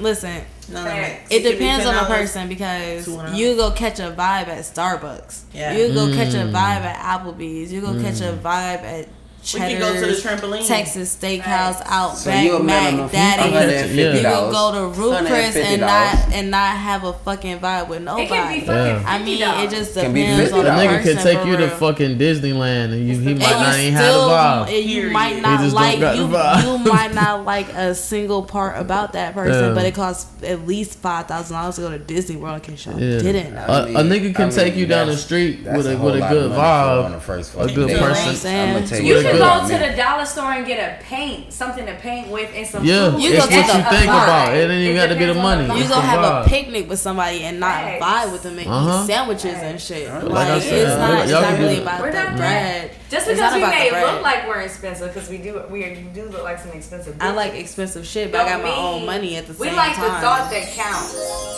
Speaker 6: listen.
Speaker 4: No,
Speaker 5: Facts.
Speaker 6: It
Speaker 4: could be
Speaker 6: depends on the
Speaker 4: $10,
Speaker 6: person because
Speaker 4: $200.
Speaker 6: you go catch a vibe at Starbucks.
Speaker 4: Yeah.
Speaker 6: You go catch a vibe at Applebee's. You go catch a vibe at
Speaker 4: We can go to the
Speaker 6: Cheddar's,
Speaker 4: trampoline.
Speaker 6: Texas Steakhouse, Outback,
Speaker 3: So you a minimum
Speaker 6: Mac Daddy.
Speaker 1: $150.
Speaker 6: You can go to Ruth Chris and
Speaker 3: $150.
Speaker 6: not have a fucking vibe with
Speaker 5: It
Speaker 6: nobody.
Speaker 5: can be fucking
Speaker 1: Yeah.
Speaker 6: I mean, it just
Speaker 3: Can be
Speaker 6: depends on
Speaker 3: $50.
Speaker 6: the
Speaker 1: A nigga
Speaker 6: person.
Speaker 1: can take
Speaker 6: for
Speaker 1: you to
Speaker 6: real.
Speaker 1: fucking Disneyland and he might
Speaker 6: And
Speaker 1: not
Speaker 6: you
Speaker 1: even have the vibe.
Speaker 6: still, you might
Speaker 1: He
Speaker 6: not
Speaker 1: just
Speaker 6: like
Speaker 1: don't got
Speaker 6: you.
Speaker 1: the vibe.
Speaker 6: You might not like a single part about that person,
Speaker 1: Yeah.
Speaker 6: but it costs at least $5,000 to go to Disney World in case y'all
Speaker 1: Yeah.
Speaker 6: didn't know.
Speaker 1: A nigga can take you down the street with a good vibe. A good
Speaker 6: You know what I'm
Speaker 1: person.
Speaker 6: saying?
Speaker 5: You
Speaker 1: With a
Speaker 5: can
Speaker 1: good-
Speaker 5: go to the dollar store and get a paint, something to paint with, and some
Speaker 1: Yeah,
Speaker 5: food.
Speaker 6: You
Speaker 1: it's
Speaker 6: go
Speaker 1: what
Speaker 6: to
Speaker 1: you
Speaker 6: the
Speaker 1: think
Speaker 6: vibe.
Speaker 1: about. It ain't even got to be the
Speaker 5: depends on
Speaker 1: money.
Speaker 5: the
Speaker 6: You
Speaker 1: It's
Speaker 6: gonna
Speaker 1: the
Speaker 6: have a
Speaker 1: vibe.
Speaker 6: picnic with somebody and not
Speaker 5: Facts.
Speaker 6: vibe with them and
Speaker 1: Uh-huh.
Speaker 6: eat sandwiches and shit.
Speaker 1: Like
Speaker 6: Like,
Speaker 1: I
Speaker 6: it's
Speaker 1: said,
Speaker 6: not, it's
Speaker 1: y'all
Speaker 6: not
Speaker 1: can
Speaker 6: really
Speaker 1: do-
Speaker 6: about
Speaker 5: We're
Speaker 6: the
Speaker 5: not
Speaker 6: bread.
Speaker 5: Just
Speaker 6: It's
Speaker 5: because
Speaker 6: not
Speaker 5: we
Speaker 6: about the
Speaker 5: may
Speaker 6: bread.
Speaker 5: look like we're expensive, because we do look like some expensive.
Speaker 6: I
Speaker 5: bitches.
Speaker 6: like expensive shit, but I got my own money at the
Speaker 5: We
Speaker 6: same
Speaker 5: like
Speaker 6: time.
Speaker 5: the thought that counts.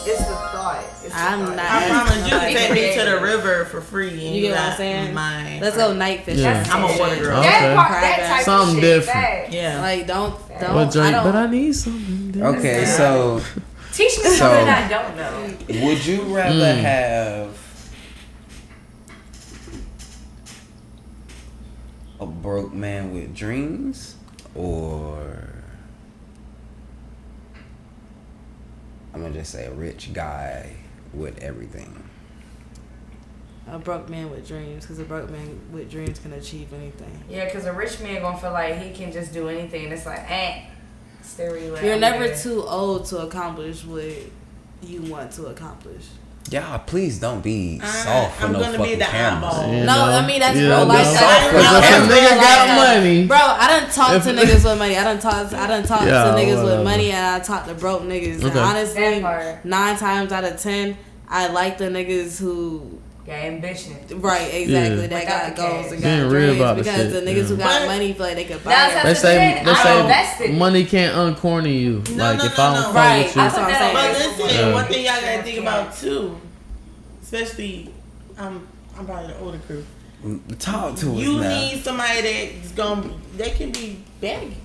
Speaker 5: It's the thought. It's the
Speaker 6: I'm
Speaker 5: thought.
Speaker 6: not-
Speaker 4: I promise you
Speaker 6: Nobody
Speaker 4: can take me
Speaker 5: can
Speaker 4: to the
Speaker 5: pay.
Speaker 4: river for free. And
Speaker 6: You get what I'm
Speaker 4: got
Speaker 6: saying?
Speaker 4: mine.
Speaker 6: Let's go night fishing.
Speaker 1: Yeah.
Speaker 4: I'm a water girl.
Speaker 1: Okay.
Speaker 5: That type
Speaker 1: Something
Speaker 5: of shit.
Speaker 1: different.
Speaker 5: Facts.
Speaker 4: Yeah.
Speaker 6: Like don't
Speaker 1: But
Speaker 6: I don't.
Speaker 1: I need something. different.
Speaker 3: Okay, so
Speaker 5: Teach me something I don't know.
Speaker 3: would you rather have a broke man with dreams or I'm gonna just say a rich guy with everything?
Speaker 6: A broke man with dreams, because a broke man with dreams can achieve anything.
Speaker 5: Yeah, because a rich man gonna feel like he can just do anything. And it's like, stay where you at.
Speaker 6: You're
Speaker 5: I'm
Speaker 6: never
Speaker 5: good.
Speaker 6: too old to accomplish what you want to accomplish.
Speaker 3: Y'all, please don't be soft for
Speaker 4: I'm
Speaker 3: no
Speaker 4: gonna be
Speaker 3: fucking
Speaker 4: the
Speaker 3: cameras.
Speaker 4: eyeball.
Speaker 1: You
Speaker 6: No,
Speaker 1: know?
Speaker 6: I mean that's
Speaker 1: You
Speaker 6: real
Speaker 1: know,
Speaker 6: life.
Speaker 1: that's
Speaker 6: That's
Speaker 1: soft,
Speaker 6: real
Speaker 1: but
Speaker 6: life.
Speaker 1: if a nigga
Speaker 6: Real
Speaker 1: got
Speaker 6: life.
Speaker 1: money-
Speaker 6: Bro, I done talked
Speaker 1: If-
Speaker 6: to niggas with money. I done talked
Speaker 1: Yeah,
Speaker 6: to niggas
Speaker 1: whatever.
Speaker 6: with money, and I talked to broke niggas. And
Speaker 1: Okay.
Speaker 6: honestly,
Speaker 5: That part.
Speaker 6: 9 times out of 10, I like the niggas who.
Speaker 5: Yeah, ambition.
Speaker 6: Right, exactly.
Speaker 1: Yeah.
Speaker 6: That got goals and
Speaker 1: Being
Speaker 6: got
Speaker 1: real
Speaker 6: dreams
Speaker 1: about the
Speaker 6: because
Speaker 1: shit,
Speaker 6: the niggas who
Speaker 1: yeah.
Speaker 6: got
Speaker 4: But-
Speaker 6: money feel like they could buy
Speaker 5: That's
Speaker 6: it.
Speaker 1: They say
Speaker 5: I invested.
Speaker 1: money can't uncorny you.
Speaker 4: No,
Speaker 1: Like
Speaker 4: no,
Speaker 1: if
Speaker 4: no,
Speaker 1: I don't
Speaker 4: no.
Speaker 1: fuck
Speaker 6: Right,
Speaker 1: with you,
Speaker 6: that's what I'm saying.
Speaker 4: But listen,
Speaker 1: Yeah.
Speaker 4: one thing y'all gotta think about too, especially I'm probably the older crew.
Speaker 3: Talk to us
Speaker 4: You
Speaker 3: now.
Speaker 4: need somebody they can be baggage.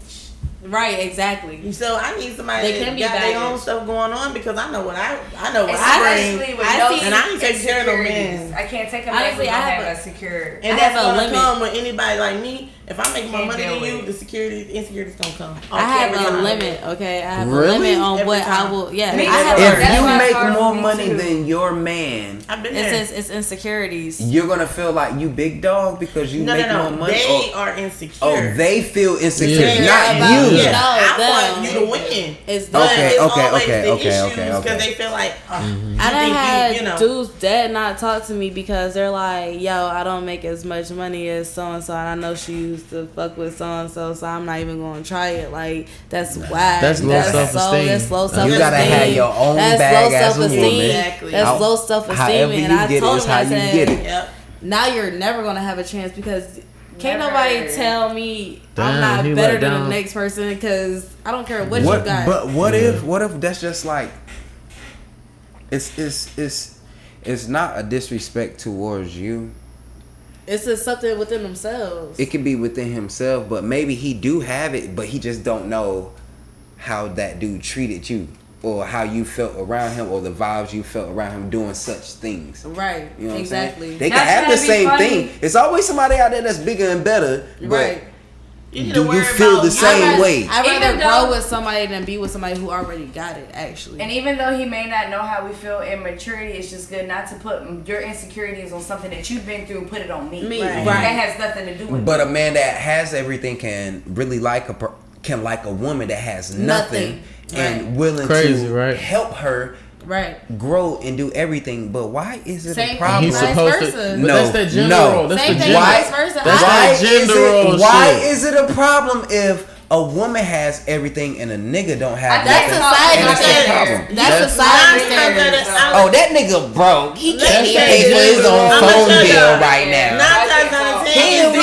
Speaker 6: Right, exactly.
Speaker 4: So I need somebody
Speaker 6: They
Speaker 4: that
Speaker 6: can be
Speaker 4: got their own
Speaker 6: baggage.
Speaker 4: stuff going on because I know what I know what I
Speaker 5: Especially
Speaker 4: bring.
Speaker 5: with
Speaker 6: I
Speaker 5: no
Speaker 6: see-
Speaker 4: and I ain't taking care of no
Speaker 5: insecurities.
Speaker 4: man.
Speaker 5: I can't take a man
Speaker 6: Honestly,
Speaker 5: who
Speaker 6: I
Speaker 5: don't
Speaker 6: have
Speaker 5: have
Speaker 6: a-
Speaker 5: a secure.
Speaker 4: And
Speaker 6: I
Speaker 4: that's
Speaker 6: have a
Speaker 4: gonna
Speaker 6: limit.
Speaker 4: come with anybody like me. If I make more
Speaker 5: Can't
Speaker 4: money
Speaker 5: deal
Speaker 4: than you,
Speaker 5: with
Speaker 4: the insecurities gonna come.
Speaker 6: I have
Speaker 4: Every
Speaker 6: a
Speaker 4: time.
Speaker 6: limit, okay? I have
Speaker 3: Really?
Speaker 6: a limit on
Speaker 4: Every
Speaker 6: what I
Speaker 4: time.
Speaker 6: will. Yeah,
Speaker 5: Me
Speaker 6: I have
Speaker 5: too.
Speaker 6: a
Speaker 3: If
Speaker 5: That's
Speaker 3: you
Speaker 5: why it's
Speaker 3: make
Speaker 5: hard for
Speaker 3: more
Speaker 5: me
Speaker 3: money
Speaker 5: too.
Speaker 3: than your man,
Speaker 4: I've been there.
Speaker 6: It's insecurities.
Speaker 3: you're gonna feel like you big dog because you make more money.
Speaker 4: They
Speaker 3: or,
Speaker 4: are insecure.
Speaker 3: oh, they feel insecure,
Speaker 1: Yeah.
Speaker 3: not
Speaker 6: Yeah,
Speaker 3: you.
Speaker 6: yeah.
Speaker 4: Yeah, I
Speaker 6: No,
Speaker 4: want
Speaker 6: them.
Speaker 4: you to win.
Speaker 6: It's
Speaker 4: But
Speaker 6: them.
Speaker 3: Okay,
Speaker 4: it's
Speaker 3: okay,
Speaker 4: always
Speaker 3: okay,
Speaker 4: the
Speaker 3: okay,
Speaker 4: issues
Speaker 3: okay, okay.
Speaker 4: because they feel like
Speaker 6: I
Speaker 4: you
Speaker 6: done
Speaker 4: think
Speaker 6: had
Speaker 4: you know.
Speaker 6: dudes dead not talk to me because they're like, yo, I don't make as much money as so and so, and I know she used to fuck with so and so, so I'm not even gonna try it. Like that's whack.
Speaker 1: That's low self-esteem.
Speaker 6: That's low self-esteem.
Speaker 3: You gotta have your own
Speaker 6: That's
Speaker 3: bag
Speaker 6: low
Speaker 3: as a woman.
Speaker 6: self-esteem.
Speaker 4: Exactly.
Speaker 6: That's
Speaker 3: How-
Speaker 6: low self-esteem.
Speaker 3: however
Speaker 6: And
Speaker 3: you
Speaker 6: I
Speaker 3: get it
Speaker 6: told
Speaker 3: is
Speaker 6: him,
Speaker 3: how
Speaker 6: I
Speaker 3: you
Speaker 6: said,
Speaker 3: get it.
Speaker 4: Yep.
Speaker 6: now you're never gonna have a chance because can't
Speaker 5: Never.
Speaker 6: nobody tell me
Speaker 1: Damn,
Speaker 6: I'm not
Speaker 1: he
Speaker 6: better
Speaker 1: let
Speaker 6: than
Speaker 1: down.
Speaker 6: the next person because I don't care what,
Speaker 3: What?
Speaker 6: you got.
Speaker 3: But what if that's just like it's not a disrespect towards you.
Speaker 6: It's just something within themselves.
Speaker 3: It could be within himself, but maybe he do have it, but he just don't know how that dude treated you or how you felt around him or the vibes you felt around him doing such things.
Speaker 6: Right.
Speaker 3: You know what I'm
Speaker 6: Exactly.
Speaker 3: saying? They can
Speaker 5: That's
Speaker 3: have the
Speaker 5: gotta be
Speaker 3: same
Speaker 5: funny.
Speaker 3: thing. It's always somebody out there that's bigger and better. But
Speaker 6: Right.
Speaker 4: You
Speaker 3: do you feel the same way?
Speaker 6: I'd rather
Speaker 5: Even
Speaker 6: grow
Speaker 5: though-
Speaker 6: with somebody than be with somebody who already got it, actually.
Speaker 5: And even though he may not know how we feel in maturity, it's just good not to put your insecurities on something that you've been through and put it on me.
Speaker 4: Right.
Speaker 5: That has nothing to do with
Speaker 3: But
Speaker 5: me.
Speaker 3: a man that has everything can really like can like a woman that has nothing, and willing
Speaker 1: Crazy,
Speaker 3: to
Speaker 1: right?
Speaker 3: help her
Speaker 6: Right.
Speaker 3: grow and do everything. But why is it
Speaker 6: Same
Speaker 3: a problem?
Speaker 1: He's
Speaker 6: Vice
Speaker 1: supposed
Speaker 6: versa.
Speaker 1: to.
Speaker 3: No,
Speaker 1: But that's that gender
Speaker 3: no.
Speaker 1: role. That's
Speaker 6: Same
Speaker 1: the
Speaker 6: thing,
Speaker 1: gender.
Speaker 6: vice versa.
Speaker 1: That's
Speaker 3: Why
Speaker 1: that gender role
Speaker 3: why
Speaker 1: shit.
Speaker 3: is it a problem if a woman has everything and a nigga don't have
Speaker 5: That's
Speaker 3: nothing?
Speaker 6: society
Speaker 3: And it's a
Speaker 6: standards.
Speaker 3: problem.
Speaker 6: That's society standards.
Speaker 3: Oh, that nigga broke. He can't even
Speaker 4: That's
Speaker 3: pay for his own
Speaker 4: I'ma
Speaker 3: phone
Speaker 4: tell
Speaker 3: bill
Speaker 4: y'all.
Speaker 3: right now.
Speaker 4: 9 times out of 10,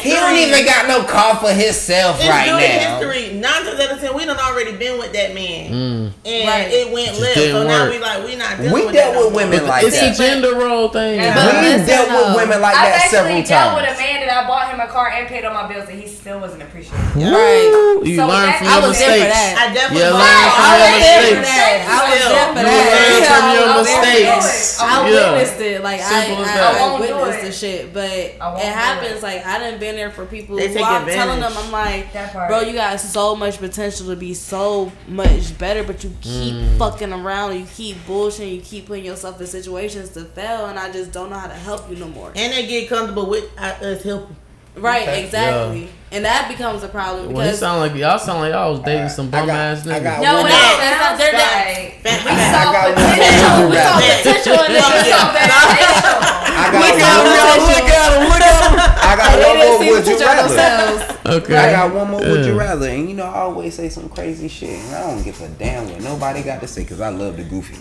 Speaker 3: He don't even got no car for himself
Speaker 4: It's
Speaker 3: right
Speaker 4: due to
Speaker 3: now.
Speaker 4: history. 9 times out of 10, we done already been with that man, and
Speaker 6: Right.
Speaker 4: it went
Speaker 1: Just
Speaker 4: left.
Speaker 1: didn't
Speaker 4: So now
Speaker 1: work.
Speaker 4: we like we not dealing
Speaker 3: We
Speaker 4: with
Speaker 3: dealt
Speaker 4: that no
Speaker 3: with
Speaker 4: more.
Speaker 3: women like
Speaker 1: It's a
Speaker 3: that.
Speaker 1: gender role thing.
Speaker 5: Yeah.
Speaker 6: But
Speaker 3: We
Speaker 6: listen,
Speaker 3: dealt with
Speaker 6: though.
Speaker 3: women like
Speaker 5: I've
Speaker 3: that
Speaker 5: actually
Speaker 3: several
Speaker 5: dealt with a
Speaker 3: times.
Speaker 5: man that I bought him a car and paid all my bills, and he still wasn't appreciative.
Speaker 6: Right.
Speaker 1: You
Speaker 5: So
Speaker 1: learn
Speaker 5: that-
Speaker 1: from
Speaker 6: I
Speaker 1: your
Speaker 6: was there for
Speaker 1: mistakes.
Speaker 6: that.
Speaker 4: I definitely
Speaker 1: Yeah,
Speaker 4: bought
Speaker 1: learn
Speaker 4: it.
Speaker 1: from
Speaker 6: I
Speaker 1: your
Speaker 6: was there for
Speaker 1: mistakes.
Speaker 6: that. I was there for
Speaker 1: You learn
Speaker 6: that.
Speaker 1: from your
Speaker 5: I won't do it.
Speaker 1: mistakes.
Speaker 6: I
Speaker 1: Yeah.
Speaker 6: witnessed it. Like
Speaker 1: Simple as
Speaker 6: I
Speaker 1: that.
Speaker 5: won't do
Speaker 6: witnessed
Speaker 5: it.
Speaker 6: the shit, but it
Speaker 5: won't do
Speaker 6: happens.
Speaker 5: it.
Speaker 6: Like I done been there for people
Speaker 4: They
Speaker 6: who
Speaker 4: take
Speaker 6: I'm telling
Speaker 4: advantage.
Speaker 6: them, I'm like,
Speaker 5: That part.
Speaker 6: bro, you got so much potential to be so much better, but you keep fucking around, you keep bullshitting, you keep putting yourself in situations to fail, and I just don't know how to help you no more.
Speaker 4: And they get comfortable with us helping.
Speaker 6: Right, exactly, and that becomes a problem
Speaker 1: Well, he
Speaker 6: because
Speaker 1: sound like y'all was dating some bum ass
Speaker 3: I
Speaker 1: niggas.
Speaker 3: got
Speaker 5: No,
Speaker 3: one
Speaker 5: no,
Speaker 3: more.
Speaker 5: that's
Speaker 6: they're not-
Speaker 5: like we
Speaker 3: I
Speaker 5: saw
Speaker 3: got one
Speaker 5: potential.
Speaker 3: more.
Speaker 6: we saw potential in this.
Speaker 5: We saw potential.
Speaker 3: I got
Speaker 6: Look
Speaker 3: one
Speaker 6: at
Speaker 3: more.
Speaker 6: him,
Speaker 3: Look at him. Look at him. I got
Speaker 6: They
Speaker 3: one
Speaker 6: didn't
Speaker 3: more.
Speaker 6: see the
Speaker 3: Would you
Speaker 6: potential
Speaker 3: rather?
Speaker 6: themselves.
Speaker 1: Okay.
Speaker 3: I got one more. Would you
Speaker 1: Yeah.
Speaker 3: rather? And you know, I always say some crazy shit, and I don't give a damn what nobody got to say because I love the goofy.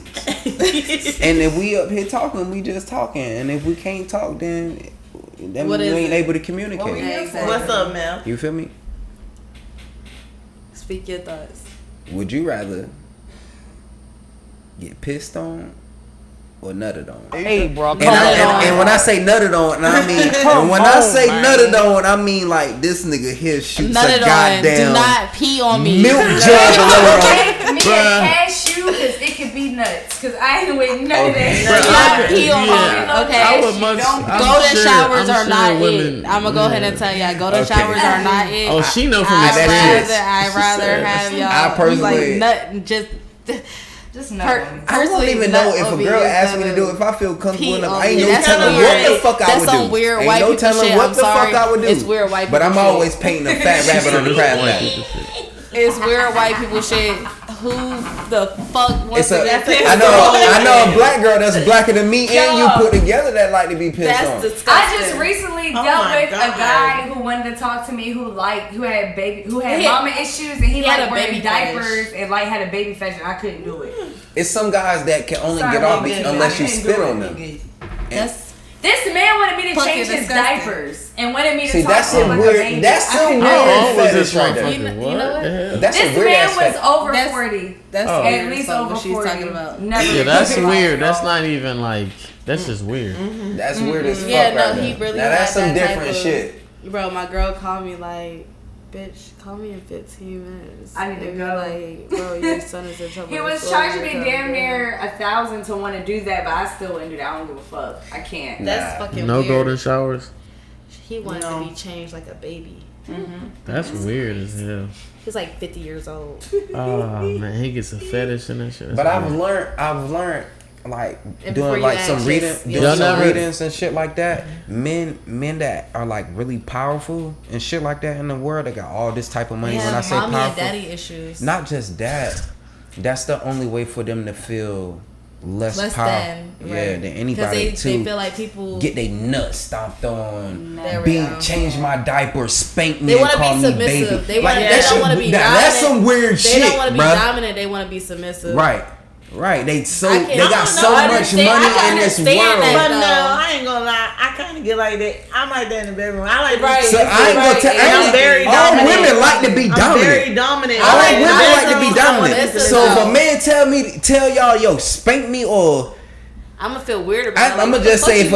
Speaker 3: And if we up here talking, we just talking, and if we can't talk, then that
Speaker 6: What
Speaker 3: means we
Speaker 6: is
Speaker 3: ain't
Speaker 6: it?
Speaker 3: able to communicate.
Speaker 5: What we here for?
Speaker 4: What's up, Mel?
Speaker 3: You feel me?
Speaker 6: Speak your thoughts.
Speaker 3: Would you rather get pissed on or nutted on?
Speaker 8: Hey, bro, come
Speaker 3: And when I say nutted on, and I mean, and when I say nutted on, I mean like this nigga here shoots
Speaker 6: Nut
Speaker 3: a
Speaker 6: it on.
Speaker 3: goddamn
Speaker 6: Do not pee on me.
Speaker 3: milk jug or whatever.
Speaker 5: Take me a
Speaker 1: Bruh.
Speaker 5: cashew because it could be nuts. Because I ain't with none of
Speaker 3: Okay.
Speaker 5: that.
Speaker 6: Do not pee on
Speaker 1: Yeah.
Speaker 6: me. Okay.
Speaker 1: I would much.
Speaker 5: Don't
Speaker 1: I'm
Speaker 6: Golden
Speaker 1: sure-
Speaker 6: showers
Speaker 1: I'm
Speaker 6: are
Speaker 1: sure
Speaker 6: not
Speaker 1: women,
Speaker 6: it. I'm gonna go ahead and tell y'all, golden
Speaker 3: Okay.
Speaker 6: showers are not it.
Speaker 1: Oh, she know from
Speaker 3: that
Speaker 1: experience.
Speaker 3: is.
Speaker 6: I'd rather have y'all
Speaker 3: I personally-
Speaker 6: like nut just
Speaker 5: Just no.
Speaker 6: per-
Speaker 3: I don't
Speaker 6: personally
Speaker 3: even
Speaker 6: nut
Speaker 3: know if a
Speaker 6: on me
Speaker 3: girl
Speaker 6: instead
Speaker 3: asked me to
Speaker 6: of
Speaker 3: do it. If I feel comfortable
Speaker 6: pee
Speaker 3: enough,
Speaker 6: on
Speaker 3: I ain't
Speaker 6: me.
Speaker 3: no
Speaker 6: That's
Speaker 3: telling
Speaker 6: weird.
Speaker 3: what the fuck I
Speaker 6: That's
Speaker 3: would
Speaker 6: some
Speaker 3: do.
Speaker 6: weird
Speaker 3: Ain't
Speaker 6: white
Speaker 3: no
Speaker 6: people
Speaker 3: telling
Speaker 6: shit.
Speaker 3: what
Speaker 6: I'm
Speaker 3: the fuck
Speaker 6: sorry.
Speaker 3: I would do.
Speaker 6: It's weird white
Speaker 3: But I'm
Speaker 6: people shit.
Speaker 3: always painting a fat rabbit on the crab lap.
Speaker 6: It's weird white people shit. Who the fuck
Speaker 3: It's
Speaker 6: wants
Speaker 3: a,
Speaker 6: to get pissed
Speaker 3: I
Speaker 6: on?
Speaker 3: know a black girl that's blacker than me and you
Speaker 5: Yo.
Speaker 3: put together that like to be pissed
Speaker 6: That's
Speaker 3: on.
Speaker 6: disgusting.
Speaker 5: I just recently
Speaker 4: Oh
Speaker 5: dealt
Speaker 4: my
Speaker 5: with
Speaker 4: God.
Speaker 5: a guy who wanted to talk to me who had
Speaker 6: He-
Speaker 5: mama issues and he
Speaker 6: he had
Speaker 5: like
Speaker 6: a
Speaker 5: wearing
Speaker 6: baby
Speaker 5: diapers
Speaker 6: fetish.
Speaker 5: and like had a baby fetish and I couldn't do it.
Speaker 3: It's some guys that can only
Speaker 5: Sorry,
Speaker 3: get off
Speaker 5: baby,
Speaker 3: unless
Speaker 5: I
Speaker 3: you
Speaker 5: couldn't
Speaker 3: spit
Speaker 5: do
Speaker 3: on
Speaker 5: it.
Speaker 3: them.
Speaker 6: That's
Speaker 5: This man wanted me to
Speaker 6: Fucking
Speaker 5: change his
Speaker 6: disgusting.
Speaker 5: diapers and wanted me to
Speaker 3: See,
Speaker 5: talk
Speaker 3: that's
Speaker 5: to him
Speaker 3: some
Speaker 5: like a
Speaker 3: weird.
Speaker 5: baby.
Speaker 3: That's
Speaker 5: I
Speaker 3: some
Speaker 5: couldn't
Speaker 3: weird
Speaker 5: do it.
Speaker 1: How old was this
Speaker 3: fetish right there.
Speaker 1: motherfucker?
Speaker 6: You know
Speaker 1: What
Speaker 6: what?
Speaker 1: the hell?
Speaker 3: That's
Speaker 5: This
Speaker 3: a weird
Speaker 5: man
Speaker 3: ass
Speaker 5: was
Speaker 3: fetish.
Speaker 5: over
Speaker 6: That's-
Speaker 5: 40.
Speaker 6: that's
Speaker 1: Oh.
Speaker 6: weird
Speaker 5: At least
Speaker 6: stuff
Speaker 5: over
Speaker 6: what she's
Speaker 5: 40.
Speaker 6: talking about.
Speaker 5: Never
Speaker 1: Yeah, that's
Speaker 5: been
Speaker 1: weird.
Speaker 5: like,
Speaker 1: That's
Speaker 5: oh.
Speaker 1: not even like. That's just weird.
Speaker 3: That's weird as fuck.
Speaker 6: Yeah, no,
Speaker 3: right
Speaker 6: he
Speaker 3: there.
Speaker 6: really
Speaker 3: Now that's
Speaker 6: had
Speaker 3: some
Speaker 6: that type
Speaker 3: different
Speaker 6: of-
Speaker 3: shit.
Speaker 6: Bro, my girl called me like, bitch, call me in 15 minutes.
Speaker 5: I need to
Speaker 6: And
Speaker 5: go.
Speaker 6: Like, bro, your son is in trouble.
Speaker 5: He was charging me damn near 1,000 to want to do that, but I still wouldn't do that. I don't give a fuck. I can't.
Speaker 6: That's
Speaker 3: Nah.
Speaker 6: fucking
Speaker 1: No
Speaker 6: weird.
Speaker 1: golden showers.
Speaker 6: He wanted
Speaker 4: No.
Speaker 6: to be changed like a baby.
Speaker 1: That's weird as hell.
Speaker 6: He's like 50 years old.
Speaker 1: Oh man, he gets a fetish and that shit. That's
Speaker 3: But I've
Speaker 1: weird.
Speaker 3: learned like
Speaker 6: And before
Speaker 3: doing
Speaker 6: you
Speaker 3: like
Speaker 6: ask,
Speaker 3: some
Speaker 6: just-
Speaker 3: reading,
Speaker 6: yeah.
Speaker 3: doing
Speaker 1: Y'all
Speaker 3: some
Speaker 1: never-
Speaker 3: readings and shit like that. Men that are like really powerful and shit like that in the world, they got all this type of money. When I say
Speaker 6: mommy and
Speaker 3: powerful,
Speaker 6: daddy issues.
Speaker 3: not just that. That's the only way for them to feel less powerful. Yeah, than anybody
Speaker 6: Because
Speaker 3: to
Speaker 6: they feel like people
Speaker 3: get their nuts stomped on,
Speaker 6: There we
Speaker 3: being
Speaker 6: go.
Speaker 3: change my diaper, spank me,
Speaker 6: They
Speaker 3: and
Speaker 6: want to
Speaker 3: call
Speaker 6: be
Speaker 3: me
Speaker 6: submissive.
Speaker 3: baby.
Speaker 6: They want.
Speaker 3: Like,
Speaker 6: They
Speaker 3: that
Speaker 6: don't
Speaker 3: shit-
Speaker 6: want to be
Speaker 3: that-
Speaker 6: dominant.
Speaker 3: That's some weird
Speaker 6: They
Speaker 3: shit,
Speaker 6: don't want to be
Speaker 3: bruh.
Speaker 6: dominant. They want to be submissive.
Speaker 3: Right. They so
Speaker 6: I can-
Speaker 3: they got
Speaker 6: I
Speaker 3: so
Speaker 6: don't know. I
Speaker 3: much
Speaker 6: understand- I
Speaker 3: money
Speaker 6: can
Speaker 3: in this
Speaker 6: understand
Speaker 3: world.
Speaker 6: that.
Speaker 4: But
Speaker 6: No.
Speaker 4: no, I ain't gonna lie. I kind of get like that. I'm like that in the bedroom. I like
Speaker 6: Right.
Speaker 4: to
Speaker 3: So
Speaker 4: be
Speaker 3: I ain't gonna tell.
Speaker 4: And I'm very
Speaker 3: All
Speaker 4: dominant.
Speaker 3: women like to be
Speaker 4: I'm
Speaker 3: dominant.
Speaker 4: very dominant.
Speaker 3: I like
Speaker 4: in
Speaker 3: women
Speaker 4: the
Speaker 3: like to be
Speaker 4: bedroom, I want
Speaker 3: dominant.
Speaker 4: this to
Speaker 3: So if
Speaker 4: go.
Speaker 3: a man tell y'all, yo, spank me, or
Speaker 6: I'm gonna feel weird about it.
Speaker 3: I'm gonna just say if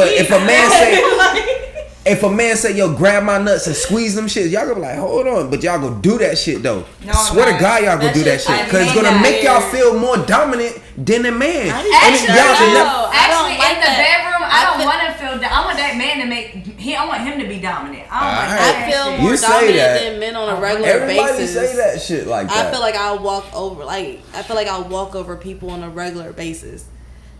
Speaker 3: if a man say yo, grab my nuts and squeeze them shit, y'all gonna be like, hold on, but y'all gonna do that shit though.
Speaker 5: No,
Speaker 3: Swear to
Speaker 5: I'm
Speaker 3: God, y'all gonna
Speaker 6: That
Speaker 3: do that
Speaker 6: shit-
Speaker 3: shit
Speaker 6: I
Speaker 3: because it's
Speaker 6: hate
Speaker 3: gonna
Speaker 6: that.
Speaker 3: make y'all feel more dominant than a man. And
Speaker 5: Actually,
Speaker 3: y'all can
Speaker 5: no.
Speaker 3: never-
Speaker 6: I don't
Speaker 5: Actually,
Speaker 6: like
Speaker 5: in the
Speaker 6: that.
Speaker 5: bedroom, don't want to feel. I want that man to I want him to be dominant.
Speaker 6: I feel more
Speaker 8: You say
Speaker 6: dominant
Speaker 8: that.
Speaker 6: than men on a regular
Speaker 8: Everybody
Speaker 6: basis.
Speaker 8: say that shit like that.
Speaker 6: I feel like I'll walk over people on a regular basis.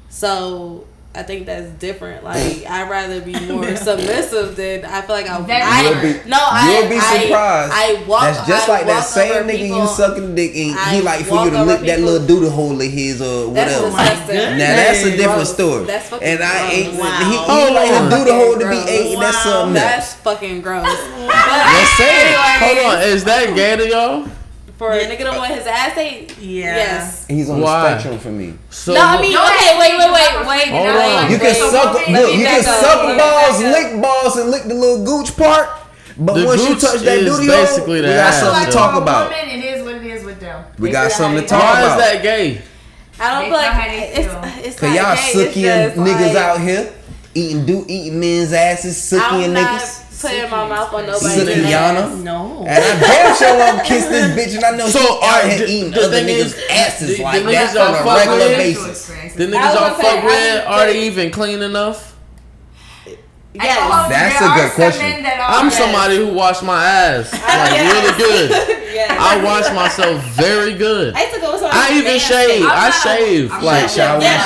Speaker 6: So I think that's different. Like I'd rather be more submissive than I feel like
Speaker 8: You'll be surprised. That's just like that same nigga you sucking dick and he like for you to lick that little doodle hole of his or whatever. Now that's a different story.
Speaker 6: That's fucking
Speaker 8: and I ain't
Speaker 6: gross.
Speaker 8: he like a doodle hole to be ate and that's something
Speaker 6: That's
Speaker 8: else.
Speaker 6: fucking gross.
Speaker 8: Just saying.
Speaker 1: Hold on, is that gay to y'all?
Speaker 6: For a nigga to want his ass ate?
Speaker 4: Yeah.
Speaker 6: Yes.
Speaker 8: He's on
Speaker 1: Why?
Speaker 8: the spectrum for me.
Speaker 1: So
Speaker 6: No, I mean, okay, wait.
Speaker 1: Hold on.
Speaker 8: You can suck
Speaker 6: Let
Speaker 8: look,
Speaker 6: me
Speaker 8: you can
Speaker 6: back up.
Speaker 8: suck
Speaker 6: Let me
Speaker 8: balls,
Speaker 6: back up.
Speaker 8: lick balls, and lick the little gooch part. But
Speaker 1: The
Speaker 8: once you
Speaker 1: gooch
Speaker 8: touch that
Speaker 1: is
Speaker 8: duty hole,
Speaker 1: basically
Speaker 8: we
Speaker 1: the
Speaker 8: got
Speaker 1: ass,
Speaker 8: something to
Speaker 1: though.
Speaker 8: talk about.
Speaker 5: Women, it is what it is with them.
Speaker 8: We got something to talk
Speaker 1: Why
Speaker 8: about.
Speaker 1: is that gay?
Speaker 6: I don't
Speaker 5: They
Speaker 6: feel
Speaker 5: know how
Speaker 6: like
Speaker 5: they
Speaker 6: it's
Speaker 8: Cause
Speaker 6: not
Speaker 8: y'all
Speaker 6: gay, it's
Speaker 8: sookie
Speaker 6: just
Speaker 8: niggas
Speaker 6: like,
Speaker 8: out here eating men's asses, sookie
Speaker 6: I'm not
Speaker 8: niggas.
Speaker 6: putting my mouth on nobody's
Speaker 8: Sookie
Speaker 6: ass.
Speaker 8: Yana.
Speaker 4: No.
Speaker 8: And I damn sure won't kiss this bitch, and I know
Speaker 1: So,
Speaker 8: she out
Speaker 1: alright,
Speaker 8: here
Speaker 1: the-
Speaker 8: eating
Speaker 1: the
Speaker 8: other
Speaker 1: thing is,
Speaker 8: niggas' asses
Speaker 1: the
Speaker 8: like
Speaker 1: niggas
Speaker 8: that
Speaker 1: y'all
Speaker 8: on a
Speaker 1: fuck
Speaker 8: regular
Speaker 1: with-
Speaker 8: basis.
Speaker 1: The niggas
Speaker 6: I
Speaker 1: y'all
Speaker 6: was
Speaker 1: fuck
Speaker 6: gonna
Speaker 1: with,
Speaker 6: say,
Speaker 1: are they even clean enough?
Speaker 6: Yes.
Speaker 8: That's a good question.
Speaker 1: I'm somebody who washed my ass like really good.
Speaker 6: Yes.
Speaker 1: I wash myself very good.
Speaker 6: I used to go with somebody
Speaker 1: I
Speaker 6: who's
Speaker 1: even
Speaker 6: manscaped.
Speaker 1: shave. I shave. Like
Speaker 8: shower
Speaker 6: Yeah,
Speaker 8: and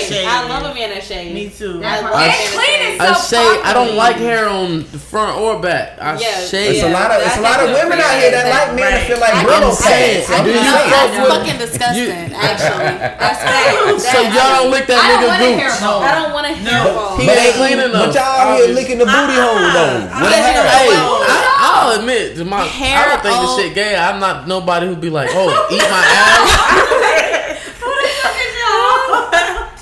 Speaker 8: shave.
Speaker 6: I love a man that shaves.
Speaker 4: Me too.
Speaker 6: I love
Speaker 1: I
Speaker 6: a man
Speaker 1: sh-
Speaker 6: that shaves.
Speaker 1: I shave. I don't like hair on the front or back. I shave.
Speaker 8: It's a lot of women out here that like men that feel like Brillo
Speaker 1: saying,
Speaker 8: pads.
Speaker 1: do you
Speaker 6: That's
Speaker 1: fuck with-
Speaker 6: fucking disgusting, actually. That's
Speaker 1: So y'all don't lick that nigga gooch.
Speaker 6: I don't want to hear balls.
Speaker 1: He ain't clean
Speaker 8: But
Speaker 1: enough.
Speaker 8: y'all out here licking the booty hole though. What
Speaker 1: Hey,
Speaker 8: hair?
Speaker 1: I'll admit, I
Speaker 6: Hair
Speaker 1: don't think this
Speaker 6: on-
Speaker 1: shit gay. I'm not nobody who be like, oh, eat my ass.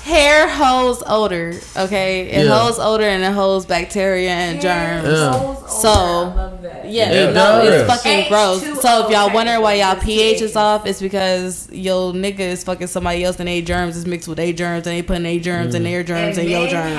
Speaker 6: Hair holds odor, okay? It
Speaker 1: Yeah.
Speaker 6: holds odor and it holds bacteria and germs.
Speaker 1: Yeah.
Speaker 6: So, yeah,
Speaker 1: It
Speaker 6: no,
Speaker 1: does.
Speaker 6: it's fucking
Speaker 5: H2O
Speaker 6: gross. So if y'all wondering why y'all pH is
Speaker 5: technically.
Speaker 6: off, it's because yo nigga is fucking somebody else and they germs is mixed with their germs and they putting their germs and their germs and your germs.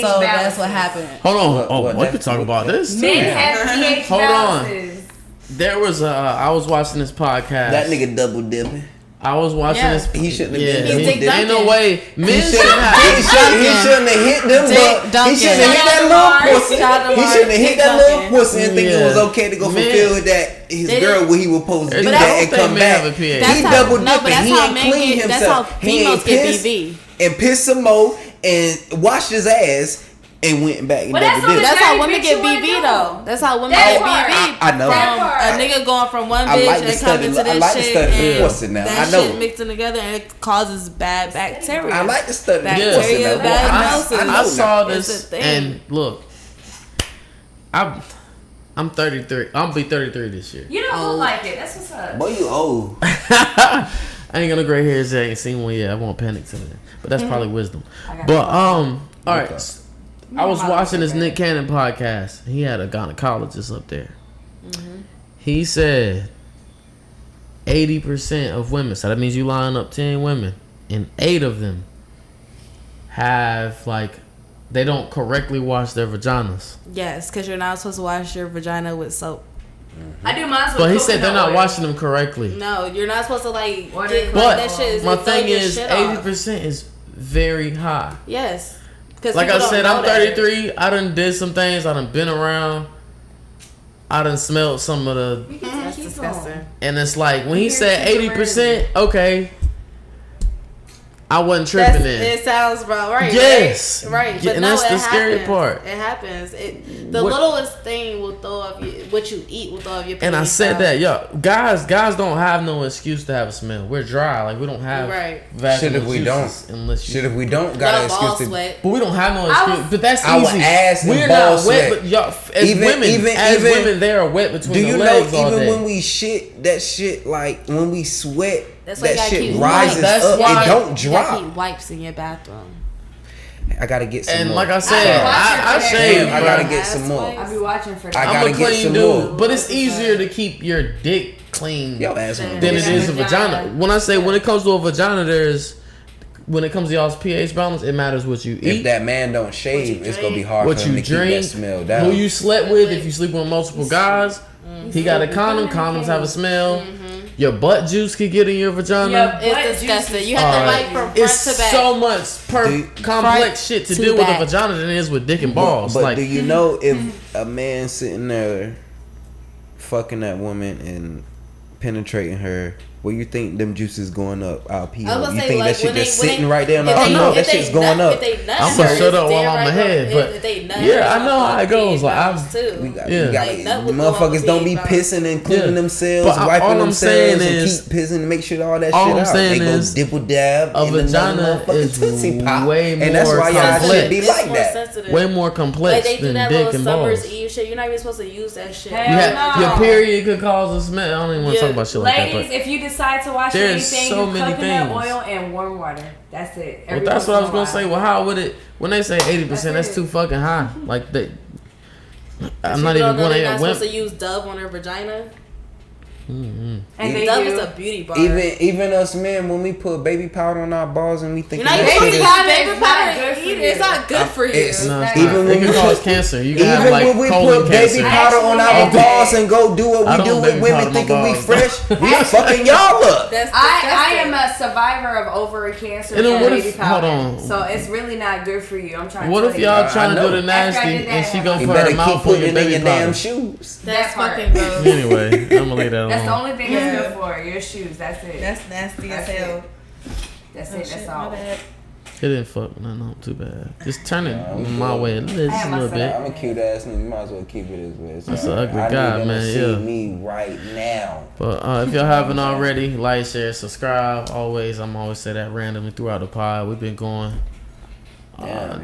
Speaker 6: So that's what happened.
Speaker 1: Hold on.
Speaker 8: What-
Speaker 1: Oh,
Speaker 8: what-
Speaker 1: we could talk about this too.
Speaker 5: Men have pH
Speaker 1: Hold on.
Speaker 5: balances.
Speaker 1: There was I was watching this podcast.
Speaker 8: That nigga double dipping.
Speaker 1: I was watching
Speaker 6: Yeah.
Speaker 1: this.
Speaker 8: He shouldn't have
Speaker 1: Yeah,
Speaker 8: been
Speaker 6: He's Dick
Speaker 1: ain't no
Speaker 6: Duncan.
Speaker 1: way. Men
Speaker 8: He
Speaker 1: should have.
Speaker 8: shouldn't have hit them,
Speaker 6: Dick
Speaker 8: but he shouldn't have hit
Speaker 6: Duncan.
Speaker 8: that little pussy.
Speaker 6: Shout out to
Speaker 8: He
Speaker 6: Mars,
Speaker 8: shouldn't have hit
Speaker 6: Dick
Speaker 8: that little
Speaker 6: Duncan.
Speaker 8: pussy and think it was
Speaker 1: Yeah.
Speaker 8: okay to go
Speaker 1: Man.
Speaker 8: fulfill that his
Speaker 6: They
Speaker 8: girl
Speaker 6: didn't-
Speaker 8: what he was supposed to do
Speaker 1: But
Speaker 8: that
Speaker 1: I
Speaker 8: and
Speaker 1: don't
Speaker 8: come
Speaker 1: think men
Speaker 8: back.
Speaker 1: have a pH.
Speaker 6: That's
Speaker 8: He
Speaker 6: how-
Speaker 8: double
Speaker 6: no, but
Speaker 8: dipping.
Speaker 6: that's
Speaker 8: He
Speaker 6: how
Speaker 8: ain't
Speaker 6: men
Speaker 8: clean
Speaker 6: get- that's
Speaker 8: himself.
Speaker 6: how
Speaker 8: He ain't
Speaker 6: females get
Speaker 8: pissed
Speaker 6: BV.
Speaker 8: and pissed some more and washed his ass and went back and
Speaker 5: But
Speaker 8: double
Speaker 5: that's
Speaker 8: dipped.
Speaker 6: That's
Speaker 5: Dirty
Speaker 6: how women
Speaker 5: bitch
Speaker 6: get
Speaker 5: you wanna
Speaker 6: BV
Speaker 5: do.
Speaker 6: though. That's how women
Speaker 5: That
Speaker 6: get
Speaker 5: part.
Speaker 6: BV.
Speaker 8: I know.
Speaker 5: That
Speaker 6: From
Speaker 5: part.
Speaker 6: a nigga going from one
Speaker 8: I
Speaker 6: bitch
Speaker 8: like to
Speaker 6: and
Speaker 8: study-
Speaker 6: coming to
Speaker 8: I
Speaker 6: this
Speaker 8: like to
Speaker 6: shit
Speaker 8: study
Speaker 6: and
Speaker 8: pussy now.
Speaker 6: that
Speaker 8: I know.
Speaker 6: shit mixing together and it causes bad bacteria.
Speaker 8: I like to study the
Speaker 6: Bacteria,
Speaker 8: pussy now.
Speaker 6: bad
Speaker 8: I
Speaker 6: diagnosis.
Speaker 8: know
Speaker 1: I saw
Speaker 8: now.
Speaker 6: It's
Speaker 1: this
Speaker 6: a thing.
Speaker 1: and look, I'm 33. I'll be 33 this year.
Speaker 5: You don't look like it. That's what's up.
Speaker 8: Boy, you old.
Speaker 1: I ain't got no gray hairs. I ain't seen one yet. I won't panic to that. But that's probably wisdom. But all right.
Speaker 8: Okay.
Speaker 1: I was watching this Nick Cannon podcast. He had a gynecologist up there. He said 80% of women. So that means you line up 10 women, and 8 of them have they don't correctly wash their vaginas.
Speaker 6: Yes, because you're not supposed to wash your vagina with soap.
Speaker 5: I do mine with
Speaker 1: But he said they're
Speaker 5: coconut
Speaker 1: not
Speaker 5: oil.
Speaker 1: washing them correctly.
Speaker 6: No, you're not supposed to get
Speaker 5: But
Speaker 6: that shit. Is
Speaker 1: My
Speaker 6: throw
Speaker 1: thing
Speaker 6: your
Speaker 1: is
Speaker 6: shit off.
Speaker 1: 80% is very high.
Speaker 6: Yes. 'Cause
Speaker 1: Like I
Speaker 6: people
Speaker 1: said,
Speaker 6: don't
Speaker 1: I'm
Speaker 6: know that.
Speaker 1: 33. I done did some things. I done been around. I done smelled some of the,
Speaker 6: That's disgusting.
Speaker 1: and it's like when he
Speaker 5: Here's
Speaker 1: said
Speaker 5: the
Speaker 1: 80%, okay, I wasn't tripping then.
Speaker 6: It sounds about right.
Speaker 1: Yes.
Speaker 6: Right.
Speaker 1: Yeah,
Speaker 6: But
Speaker 1: and
Speaker 6: no,
Speaker 1: that's
Speaker 6: it
Speaker 1: the scary
Speaker 6: happens.
Speaker 1: part.
Speaker 6: It happens. The
Speaker 1: What-
Speaker 6: littlest thing will throw off what you eat will throw off your
Speaker 1: And I
Speaker 6: pH
Speaker 1: said
Speaker 6: balance.
Speaker 1: that, yo, guys don't have no excuse to have a smell. We're dry, like we don't have
Speaker 6: Right.
Speaker 1: vaginal
Speaker 8: Shit if we
Speaker 1: juices unless you.
Speaker 8: Shit, if we don't got an
Speaker 6: No ball
Speaker 8: excuse to
Speaker 6: sweat.
Speaker 1: But we don't have no
Speaker 5: I
Speaker 1: excuse.
Speaker 5: was-
Speaker 1: But that's
Speaker 8: Our
Speaker 1: easy.
Speaker 8: ass and
Speaker 1: We're
Speaker 8: ball
Speaker 1: not wet,
Speaker 8: sweat.
Speaker 1: but y'all, as
Speaker 8: Even-
Speaker 1: women,
Speaker 8: even-
Speaker 1: as
Speaker 8: even-
Speaker 1: women, they are wet between
Speaker 8: Do you
Speaker 1: the
Speaker 8: know
Speaker 1: legs all
Speaker 8: even
Speaker 1: day.
Speaker 8: when we shit, that shit like when we sweat,
Speaker 6: That's why you
Speaker 8: that
Speaker 6: gotta
Speaker 8: shit
Speaker 6: keep
Speaker 8: rises
Speaker 1: That's
Speaker 8: up.
Speaker 1: why-
Speaker 8: It don't
Speaker 6: You gotta
Speaker 8: drop.
Speaker 6: keep wipes in your bathroom.
Speaker 8: I gotta get some
Speaker 1: And
Speaker 8: more.
Speaker 1: like I said, I
Speaker 5: watching
Speaker 1: shave.
Speaker 8: I
Speaker 1: bro.
Speaker 8: gotta get some more.
Speaker 5: I be watching for
Speaker 8: I
Speaker 5: that.
Speaker 1: I'm
Speaker 8: gotta
Speaker 1: a
Speaker 8: get
Speaker 1: clean
Speaker 8: some
Speaker 1: dude,
Speaker 8: more.
Speaker 1: but it's easier to keep your dick clean
Speaker 8: Yo ass on
Speaker 1: than it
Speaker 8: pussy.
Speaker 1: is a vagina. When I say when it comes to a vagina, when it comes to y'all's pH balance, it matters what you
Speaker 8: If
Speaker 1: eat,
Speaker 8: that man don't shave, it's gonna be hard
Speaker 1: what
Speaker 8: for him
Speaker 1: you
Speaker 8: to keep that
Speaker 1: drink,
Speaker 8: smell down.
Speaker 1: who you slept with. If you sleep with multiple guys, he got a condom. Condoms have a smell. Your butt juice could get in your vagina.
Speaker 6: It's disgusting. You have to fight from front
Speaker 1: it's
Speaker 6: to back.
Speaker 1: so much complex shit to deal with a vagina than it is with dick and balls.
Speaker 8: But
Speaker 1: like,
Speaker 8: do you know if a man sitting there fucking that woman and penetrating her, where you think them juices going up? You think that shit just sitting right there on our pee? That shit's going up.
Speaker 1: I'm gonna shut up while I'm ahead, but I know how it goes. Like
Speaker 8: motherfuckers don't be pissing and cleaning themselves, wiping themselves, and keep pissing to make sure all that shit out. They go dibble dab.
Speaker 1: A vagina is way more,
Speaker 8: and that's why y'all should be like that.
Speaker 1: Way more complex than dick and balls.
Speaker 6: Summer's Eve shit. You're not even supposed to use that shit.
Speaker 1: Your period could cause a smell. I don't even want to talk about shit like that.
Speaker 5: Ladies, if you decide to wash anything, so many coconut oil and warm water. That's it.
Speaker 1: Well, that's what I was gonna say. Well, how would it? When they say 80%, that's too fucking high. Like they. I'm not even going to.
Speaker 6: They're not supposed to use Dove on their vagina.
Speaker 1: Mm-hmm.
Speaker 6: And Dove is a beauty bar.
Speaker 8: Even us men, when we put baby powder on our balls and we think
Speaker 6: baby powder, it's not good for you.
Speaker 1: Even when it cause cancer, you can have like
Speaker 8: when we
Speaker 1: colon
Speaker 8: put
Speaker 1: cancer.
Speaker 8: baby powder on our balls and go do what we do with women thinking we fresh, we fucking y'all up.
Speaker 5: I am a survivor of ovary cancer from baby powder.
Speaker 1: Hold on.
Speaker 5: So it's really not good for you. I'm trying to
Speaker 1: What if y'all trying to do the nasty and she go for her mouth on your baby powder?
Speaker 8: Damn shoes.
Speaker 6: That's fucking gross.
Speaker 1: Anyway, I'm gonna lay that alone.
Speaker 5: That's the only thing it's good for. Your shoes. That's it.
Speaker 4: That's nasty as hell.
Speaker 5: That's it. That's all.
Speaker 1: It didn't fuck no too bad. Just turn it my way just a little bit.
Speaker 8: I'm a cute ass nigga. You might as well keep it as well.
Speaker 1: That's an ugly guy, man.
Speaker 8: See me right now.
Speaker 1: But if y'all haven't already, like, share, subscribe. I'm always say that randomly throughout the pod. We've been going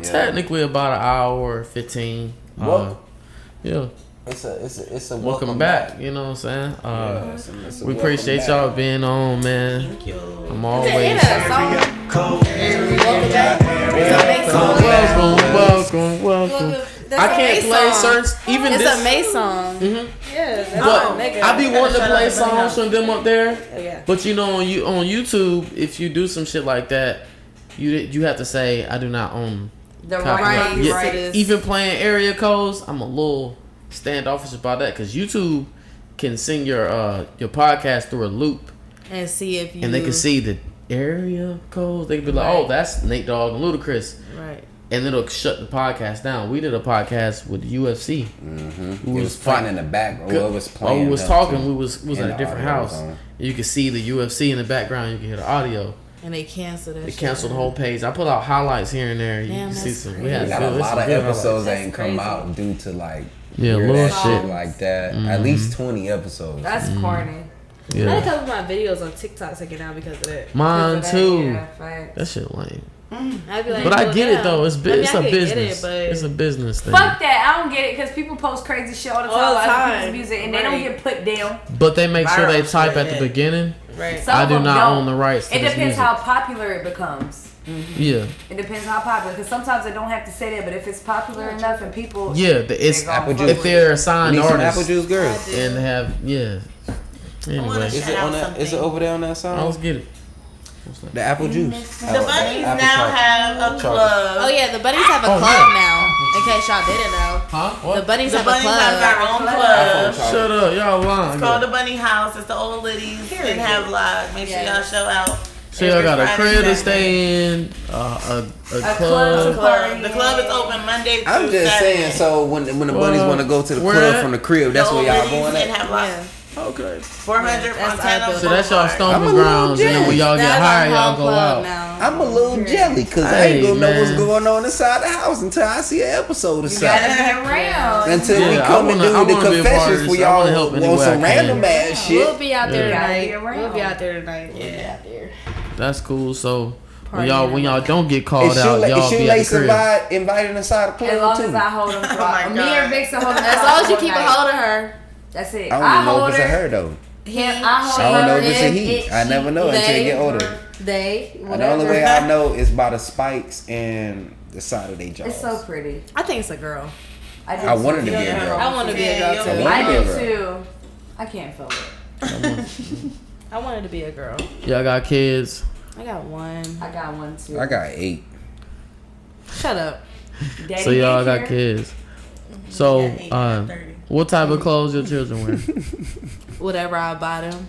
Speaker 1: technically about an hour 15. Yeah.
Speaker 8: It's a
Speaker 1: welcome back. You know what I'm saying? We appreciate y'all being on, man.
Speaker 4: Thank you.
Speaker 1: I'm always welcome. I can't play certain even
Speaker 6: it's
Speaker 1: this.
Speaker 6: A May song.
Speaker 1: Mm-hmm.
Speaker 6: Yeah,
Speaker 1: but I be wanting to play songs from them up there.
Speaker 6: Yeah.
Speaker 1: But you know, on YouTube, if you do some shit like that, you have to say I do not own
Speaker 5: the right.
Speaker 1: Even playing area codes, I'm a little standoffish about that because YouTube can sing your podcast through a loop
Speaker 6: and see if you
Speaker 1: and they can see the area codes. They can be like, oh, that's Nate Dogg and Ludacris,
Speaker 6: right?
Speaker 1: And it'll shut the podcast down. We did a podcast with the UFC.
Speaker 8: Mm-hmm. We was playing in the back. We was playing.
Speaker 1: We was talking. We was in a different house. You could see the UFC in the background. You can hear the audio.
Speaker 6: And they canceled it.
Speaker 1: They canceled the whole page. I put out highlights here and there. You can see some.
Speaker 8: We got a lot of episodes that ain't come out due to like
Speaker 1: little shit
Speaker 8: like that. Mm-hmm. At least 20 episodes.
Speaker 5: That's corny.
Speaker 6: Yeah. I had a couple of my videos on TikTok taken out because of that.
Speaker 1: Mine too.
Speaker 5: Yeah,
Speaker 1: that shit lame.
Speaker 6: I'd be like,
Speaker 1: but I get it though. It's a business.
Speaker 6: It's
Speaker 1: a business thing.
Speaker 5: Fuck that. I don't get it because people post crazy shit all the time about people's music and they don't get put down.
Speaker 1: But they make sure they type at the beginning.
Speaker 6: Right.
Speaker 1: I do not own the rights to
Speaker 5: it
Speaker 1: this
Speaker 5: depends
Speaker 1: music.
Speaker 5: how popular it becomes.
Speaker 1: Mm-hmm. Yeah.
Speaker 5: It depends how popular because sometimes they don't have to say that, but if it's popular enough and people
Speaker 1: it's apple juice. If they're assigned artists,
Speaker 8: apple juice girls
Speaker 1: and have Anyway,
Speaker 8: is it over there on that song?
Speaker 1: Let's get it.
Speaker 8: The apple juice.
Speaker 4: The Bunnies now have a club.
Speaker 6: Oh yeah, the Bunnies have a club now. In case y'all didn't know.
Speaker 1: Huh? What?
Speaker 6: The Bunnies have a club.
Speaker 4: Have their own club.
Speaker 1: Shut up, y'all lying.
Speaker 4: It's called the Bunny House. It's the old ladies and have live. Make sure y'all show out.
Speaker 1: So y'all got a crib to stay in, a club.
Speaker 4: The club is open Monday through
Speaker 8: I'm just
Speaker 4: Saturday.
Speaker 8: saying. So when the Bunnies want to go to the club from the crib, that's where y'all going at.
Speaker 4: Have live.
Speaker 1: Okay.
Speaker 4: 400 Montana.
Speaker 1: So that's y'all stomping grounds, and then when y'all get hired, y'all go out.
Speaker 8: I'm a little jelly because I ain't gonna know what's going on inside the house until I see an episode or something. Until we come and do the confessions for y'all on some random ass shit.
Speaker 6: We'll be out there tonight. We'll be out there tonight. Yeah.
Speaker 1: That's cool. So when y'all don't get called out, y'all be at the crib.
Speaker 8: Invited inside the club
Speaker 5: as long
Speaker 8: too.
Speaker 5: as I hold them throughout. Me or Vixen hold them.
Speaker 6: As long as you keep a hold of her.
Speaker 5: That's it.
Speaker 8: I don't know if it's a her though. I don't know if it's a he. I never know until you get older.
Speaker 6: The
Speaker 8: only way I know is by the spikes and the side of their jaws.
Speaker 5: It's so pretty.
Speaker 6: I think it's a girl.
Speaker 8: I wanted to be a girl.
Speaker 6: I want to be a girl too.
Speaker 5: I do too. I can't feel it.
Speaker 6: I wanted to be a girl.
Speaker 1: Y'all got kids?
Speaker 6: I got one.
Speaker 5: I got one too.
Speaker 8: I got 8.
Speaker 6: Shut up.
Speaker 5: Daddy
Speaker 1: so y'all got kids. So, what type of clothes your children wear?
Speaker 6: Whatever I buy them.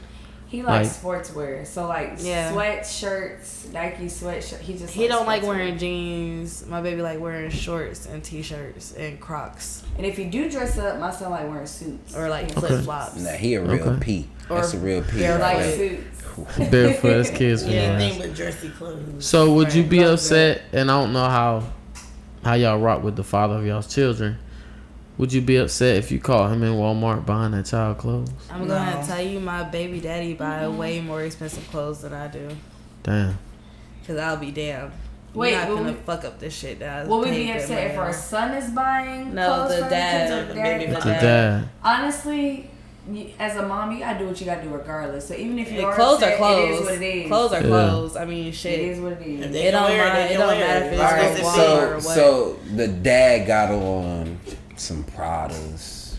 Speaker 5: He likes
Speaker 1: Like-
Speaker 5: sportswear, so like
Speaker 6: Yeah.
Speaker 5: sweatshirts, Nike sweatshirt.
Speaker 6: He don't like
Speaker 5: sportswear.
Speaker 6: wearing jeans. My baby like wearing shorts and t-shirts and Crocs
Speaker 5: And if he do dress up, my son like wearing suits
Speaker 6: or like
Speaker 5: Yeah.
Speaker 6: flip flops.
Speaker 8: Nah, he a real
Speaker 1: Okay.
Speaker 8: P. That's a real P.
Speaker 6: Or
Speaker 8: right
Speaker 5: like
Speaker 8: there.
Speaker 5: suits.
Speaker 1: Barefoot as kids. for
Speaker 4: Anything
Speaker 1: us.
Speaker 4: but dressy clothes.
Speaker 1: So would you
Speaker 6: Right.
Speaker 1: be
Speaker 6: Love
Speaker 1: upset? And I don't know how y'all rock with the father of y'all's children. Would you be upset if you caught him in Walmart buying that child clothes?
Speaker 6: I'm gonna tell you, my baby daddy buy way more expensive clothes than I do.
Speaker 1: Damn.
Speaker 6: Cause I'll be damned.
Speaker 5: Wait,
Speaker 6: You're not
Speaker 5: will
Speaker 6: gonna
Speaker 5: we-
Speaker 6: fuck up this shit that I
Speaker 5: Will we
Speaker 6: paid
Speaker 5: be
Speaker 6: good
Speaker 5: upset
Speaker 6: money
Speaker 5: if our
Speaker 6: on.
Speaker 5: son is buying
Speaker 6: No,
Speaker 5: clothes
Speaker 6: the
Speaker 5: for
Speaker 6: dad.
Speaker 5: the kids or
Speaker 4: The baby
Speaker 5: the
Speaker 1: The
Speaker 4: dad.
Speaker 1: dad.
Speaker 5: Honestly, as a mom, you gotta do what you gotta do regardless. So even if you
Speaker 6: Yeah,
Speaker 5: are
Speaker 6: clothes
Speaker 5: upset,
Speaker 6: are clothes.
Speaker 5: it is what it is.
Speaker 6: Clothes are
Speaker 1: Yeah.
Speaker 6: clothes. I mean,
Speaker 5: It
Speaker 6: shit.
Speaker 5: is what it
Speaker 4: If
Speaker 5: is.
Speaker 4: they
Speaker 6: It don't
Speaker 4: can wear
Speaker 6: matter.
Speaker 4: they
Speaker 6: It
Speaker 4: can
Speaker 6: don't
Speaker 4: wear
Speaker 6: matter if it's
Speaker 8: All right,
Speaker 6: from
Speaker 4: Walmart
Speaker 6: Walmart
Speaker 8: so
Speaker 6: or what.
Speaker 8: so the dad got on some Pradas.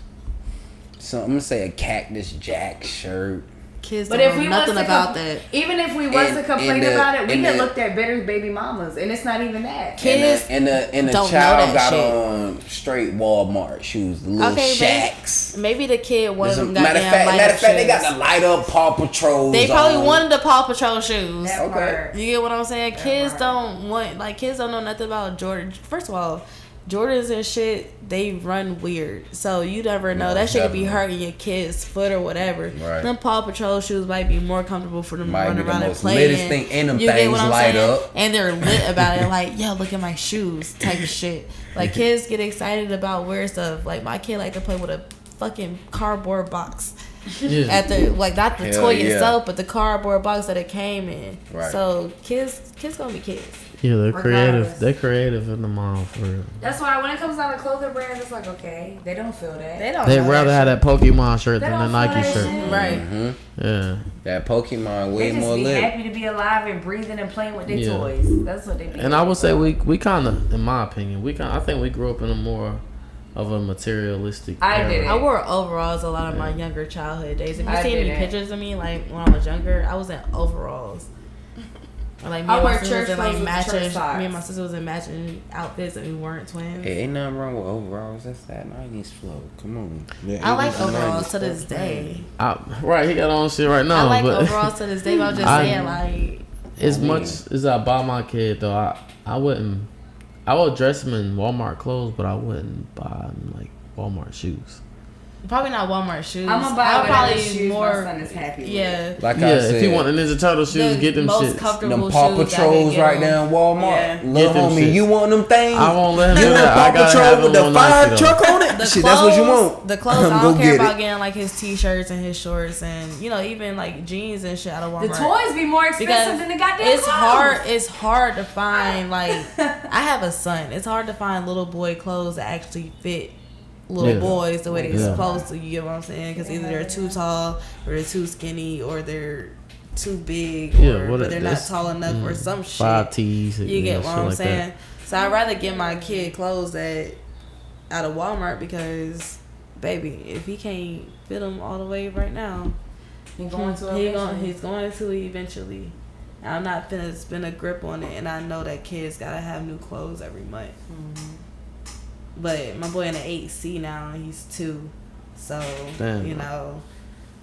Speaker 8: So I'm gonna say a Cactus Jack shirt.
Speaker 6: Kids
Speaker 5: But
Speaker 6: don't
Speaker 5: if
Speaker 6: know
Speaker 5: we
Speaker 6: nothing
Speaker 5: was to
Speaker 6: about that.
Speaker 5: even if we was to
Speaker 8: And-
Speaker 5: complain
Speaker 8: and the-
Speaker 5: about it, we
Speaker 8: and
Speaker 5: could
Speaker 8: the-
Speaker 5: looked at better baby mamas, and it's not even that.
Speaker 6: Kids
Speaker 8: and the
Speaker 6: don't know
Speaker 8: child
Speaker 6: that
Speaker 8: got
Speaker 6: shit.
Speaker 8: on straight Walmart shoes, the little
Speaker 6: Okay,
Speaker 8: Shacks.
Speaker 6: maybe the kid one of them
Speaker 8: Matter of
Speaker 6: goddamn
Speaker 8: fact,
Speaker 6: light up
Speaker 8: they got
Speaker 6: shoes.
Speaker 8: the light up Paw Patrols.
Speaker 6: They probably
Speaker 8: on.
Speaker 6: wanted the Paw Patrol shoes.
Speaker 5: That
Speaker 8: Okay.
Speaker 5: part.
Speaker 6: You get what I'm saying? Kids
Speaker 5: right.
Speaker 6: don't want, like, kids don't know nothing about Jordan. First of all, Jordans and shit, they run weird. So you never know.
Speaker 8: No,
Speaker 6: That shit could be
Speaker 8: definitely.
Speaker 6: hurting your kid's foot or whatever.
Speaker 8: Right.
Speaker 6: Them Paw Patrol shoes might be more comfortable for them to
Speaker 8: Might
Speaker 6: run
Speaker 8: be the
Speaker 6: around and
Speaker 8: most
Speaker 6: play
Speaker 8: littest
Speaker 6: in.
Speaker 8: thing, and them
Speaker 6: You get
Speaker 8: things
Speaker 6: what I'm
Speaker 8: light
Speaker 6: saying?
Speaker 8: up.
Speaker 6: And they're lit about it. Like, yo, look at my shoes type of shit. Like, kids get excited about weird stuff. Like, my kid like to play with a fucking cardboard box.
Speaker 1: Yeah.
Speaker 6: At the, like, not the
Speaker 8: Hell
Speaker 6: toy
Speaker 8: yeah.
Speaker 6: itself, but the cardboard box that it came in.
Speaker 8: Right.
Speaker 6: So kids gonna be kids.
Speaker 1: Yeah, they're creative.
Speaker 5: Regardless.
Speaker 1: They're creative in the mom for real.
Speaker 5: That's why when it comes down to clothing brands, it's like okay, they don't feel that.
Speaker 6: They don't.
Speaker 1: They'd
Speaker 6: know
Speaker 1: rather have that Pokemon shirt
Speaker 5: They
Speaker 1: than the
Speaker 5: don't
Speaker 1: Nike
Speaker 5: feel that
Speaker 1: shirt.
Speaker 5: shit.
Speaker 6: Right.
Speaker 8: Mhm.
Speaker 1: Yeah.
Speaker 8: That Pokemon
Speaker 5: They
Speaker 8: way
Speaker 5: just
Speaker 8: more
Speaker 5: be
Speaker 8: lit.
Speaker 5: happy to be alive and breathing and playing with their
Speaker 1: Yeah.
Speaker 5: toys. That's what they be.
Speaker 1: And I would say we kind of, in my opinion, I think we grew up in a more of a materialistic
Speaker 5: I
Speaker 1: era.
Speaker 5: did it.
Speaker 6: I wore overalls a lot of my younger childhood days. If you
Speaker 5: I
Speaker 6: see any
Speaker 5: didn't.
Speaker 6: pictures of me, like when I was younger, I was in overalls. Or like me
Speaker 5: I
Speaker 6: and my
Speaker 5: wear
Speaker 6: sister was
Speaker 5: church
Speaker 6: in like
Speaker 5: clothes with church
Speaker 6: matching.
Speaker 5: socks.
Speaker 6: Me and my sister was in matching outfits, and we weren't twins.
Speaker 8: Hey, ain't nothing wrong with overalls. That's that 90s flow. Come on.
Speaker 6: I like overalls to this day.
Speaker 1: Right, he got on shit right
Speaker 6: I
Speaker 1: now,
Speaker 6: like
Speaker 1: but
Speaker 6: overalls to this day. But I'm just
Speaker 1: I-
Speaker 6: saying, like,
Speaker 1: as much as I buy my kid though, I wouldn't. I would dress him in Walmart clothes, but I wouldn't buy him like Walmart shoes.
Speaker 6: probably not Walmart shoes.
Speaker 5: I'm gonna buy
Speaker 6: I'll
Speaker 5: whatever
Speaker 6: probably
Speaker 5: shoes
Speaker 6: more.
Speaker 5: my son is happy with.
Speaker 6: Yeah.
Speaker 8: Like
Speaker 1: Yeah,
Speaker 8: I said,
Speaker 1: if you want the Ninja Turtle shoes,
Speaker 6: The
Speaker 1: get them
Speaker 6: most
Speaker 1: shits.
Speaker 6: comfortable
Speaker 8: them Paw
Speaker 6: shoes I
Speaker 8: Patrols
Speaker 6: can
Speaker 8: right
Speaker 6: get
Speaker 8: now in Walmart.
Speaker 6: Yeah.
Speaker 8: Little
Speaker 1: Get them
Speaker 8: homie,
Speaker 1: shits.
Speaker 8: you want them things?
Speaker 1: I won't let him
Speaker 8: You
Speaker 1: do
Speaker 8: want
Speaker 1: that. I
Speaker 8: Paw
Speaker 1: gotta
Speaker 8: Patrol
Speaker 1: have
Speaker 8: with
Speaker 1: him
Speaker 8: the
Speaker 1: on
Speaker 8: fire
Speaker 1: Nike,
Speaker 8: truck
Speaker 1: though.
Speaker 8: on it?
Speaker 6: The
Speaker 8: Shit, that's what you
Speaker 6: clothes-
Speaker 8: want.
Speaker 6: The clothes, I
Speaker 8: Go
Speaker 6: don't care
Speaker 8: get
Speaker 6: about
Speaker 8: it.
Speaker 6: getting like his t-shirts and his shorts and even like jeans and shit out of
Speaker 5: The
Speaker 6: Walmart.
Speaker 5: toys be more expensive
Speaker 6: Because
Speaker 5: than the goddamn
Speaker 6: it's
Speaker 5: clothes.
Speaker 6: hard. It's hard to find like I have a son. It's hard to find little boy clothes that actually fit little
Speaker 1: Yeah.
Speaker 6: boys the way they're
Speaker 1: Yeah.
Speaker 6: supposed to. You get what I'm saying? Because either they're too tall or they're too skinny or they're too big or but they're not tall enough or some shit.
Speaker 1: 5 T's.
Speaker 6: You get what I'm
Speaker 1: like
Speaker 6: saying? So I'd rather get my kid clothes out of Walmart because, baby, if he can't fit them all the way right now,
Speaker 5: He's going to
Speaker 6: he's going to eventually. I'm not finna spend a grip on it, and I know that kids gotta have new clothes every month. But my boy in the 8C now, and he's 2, so
Speaker 1: Damn.
Speaker 6: you know.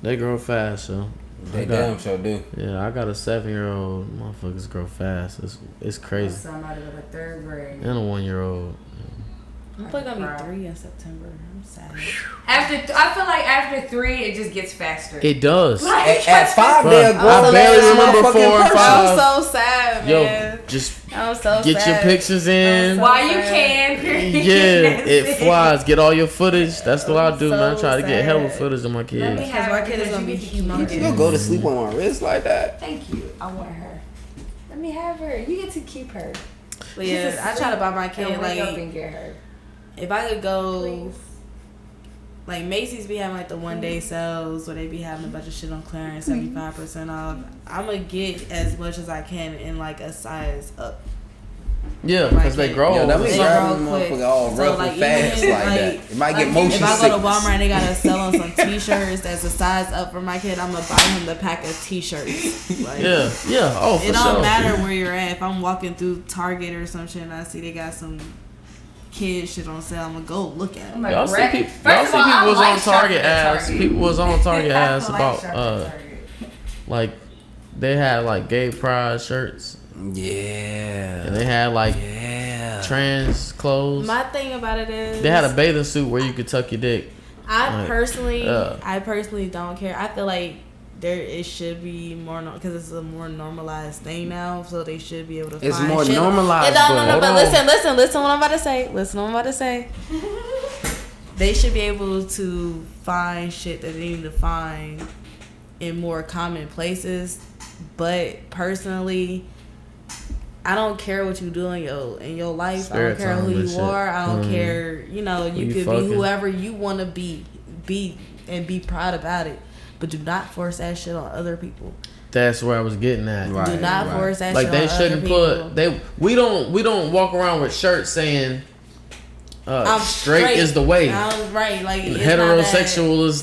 Speaker 1: They grow fast, so.
Speaker 8: They damn sure do.
Speaker 1: Yeah, I got a 7-year-old. Motherfuckers grow fast. It's crazy.
Speaker 5: Somebody with a 3rd grade.
Speaker 1: And a 1-year-old.
Speaker 6: My boy gonna be 3 in September. I'm sad.
Speaker 5: I feel like after 3, it just gets faster.
Speaker 1: It does.
Speaker 8: At 5,
Speaker 1: Bruh,
Speaker 8: they'll grow
Speaker 1: I barely
Speaker 8: like a
Speaker 1: remember
Speaker 8: motherfucking
Speaker 1: 4 and
Speaker 8: person.
Speaker 1: 5.
Speaker 6: I'm so sad,
Speaker 1: Yo,
Speaker 6: man.
Speaker 1: just
Speaker 6: I'm so
Speaker 1: get
Speaker 6: sad.
Speaker 1: your pictures in.
Speaker 6: so
Speaker 5: While you
Speaker 6: sad.
Speaker 5: can, period.
Speaker 1: Yeah,
Speaker 5: That's
Speaker 1: it flies. Get all your footage. That's what I do, man. I
Speaker 6: so
Speaker 1: try to get hella
Speaker 6: sad.
Speaker 1: footage of my
Speaker 5: Let me
Speaker 1: kids.
Speaker 5: have
Speaker 6: my
Speaker 5: her
Speaker 6: kid is
Speaker 5: because
Speaker 6: gonna
Speaker 5: you
Speaker 6: be
Speaker 5: get to keep
Speaker 6: humongous.
Speaker 5: it.
Speaker 8: You'll go to sleep on my wrist like that.
Speaker 5: Thank you. I want her. Let me have her. You get to keep her.
Speaker 6: But yeah, I try to buy my kid
Speaker 5: And wake up
Speaker 6: like
Speaker 5: and get her.
Speaker 6: if I could go.
Speaker 5: Please.
Speaker 6: Like Macy's be having like the 1-day sales where they be having a bunch of shit on clearance, 75% off. I'm gonna get as much as I can in like a size up.
Speaker 1: Yeah, because they grow.
Speaker 8: Yo, that be
Speaker 6: They
Speaker 8: driving
Speaker 6: grow quick.
Speaker 8: motherfucker all
Speaker 6: So,
Speaker 8: rough
Speaker 6: like,
Speaker 8: and fast
Speaker 6: even,
Speaker 8: like that.
Speaker 6: like-
Speaker 8: It might get
Speaker 5: like,
Speaker 8: motion
Speaker 6: If I
Speaker 8: sickness.
Speaker 6: go to Walmart and they got to sell on some t-shirts that's a size up for my kid, I'm gonna buy him the pack of t-shirts. Like,
Speaker 1: Yeah, yeah. Oh, for
Speaker 6: it don't
Speaker 1: sure.
Speaker 6: matter where you're at. If I'm walking through Target or some shit and I see they got some kid shit on sale, I'm gonna go look at
Speaker 5: I'm
Speaker 6: it.
Speaker 5: like,
Speaker 1: Y'all see
Speaker 5: Brett-
Speaker 1: people,
Speaker 5: First
Speaker 1: y'all
Speaker 5: of
Speaker 1: see
Speaker 5: all,
Speaker 1: people
Speaker 5: I
Speaker 1: was
Speaker 5: like
Speaker 1: on Target
Speaker 5: shopping at
Speaker 1: ass.
Speaker 5: Target.
Speaker 1: People was on Target
Speaker 5: I
Speaker 1: ass
Speaker 5: like
Speaker 1: about
Speaker 5: shopping at Target.
Speaker 1: Like they had like gay pride shirts.
Speaker 3: Yeah.
Speaker 1: And they had like trans clothes.
Speaker 6: My thing about it is
Speaker 1: they had a bathing suit where you could tuck your dick.
Speaker 6: I personally don't care. I feel like it should be more because it's a more normalized thing now, so they should be able to.
Speaker 3: It's
Speaker 6: find
Speaker 3: more
Speaker 6: shit.
Speaker 3: normalized.
Speaker 6: But listen. What I'm about to say. They should be able to find shit that they need to find in more common places. But personally, I don't care what you do in your life. I don't care who you are. I don't care. You know, you could be whoever you want to be and be proud about it. But do not force that shit on other people.
Speaker 1: That's where I was getting at.
Speaker 6: Right, do not force that
Speaker 1: like
Speaker 6: shit
Speaker 1: they
Speaker 6: on
Speaker 1: shouldn't
Speaker 6: other people.
Speaker 1: We don't walk around with shirts saying I'm straight is the way.
Speaker 6: Right, like
Speaker 1: heterosexual is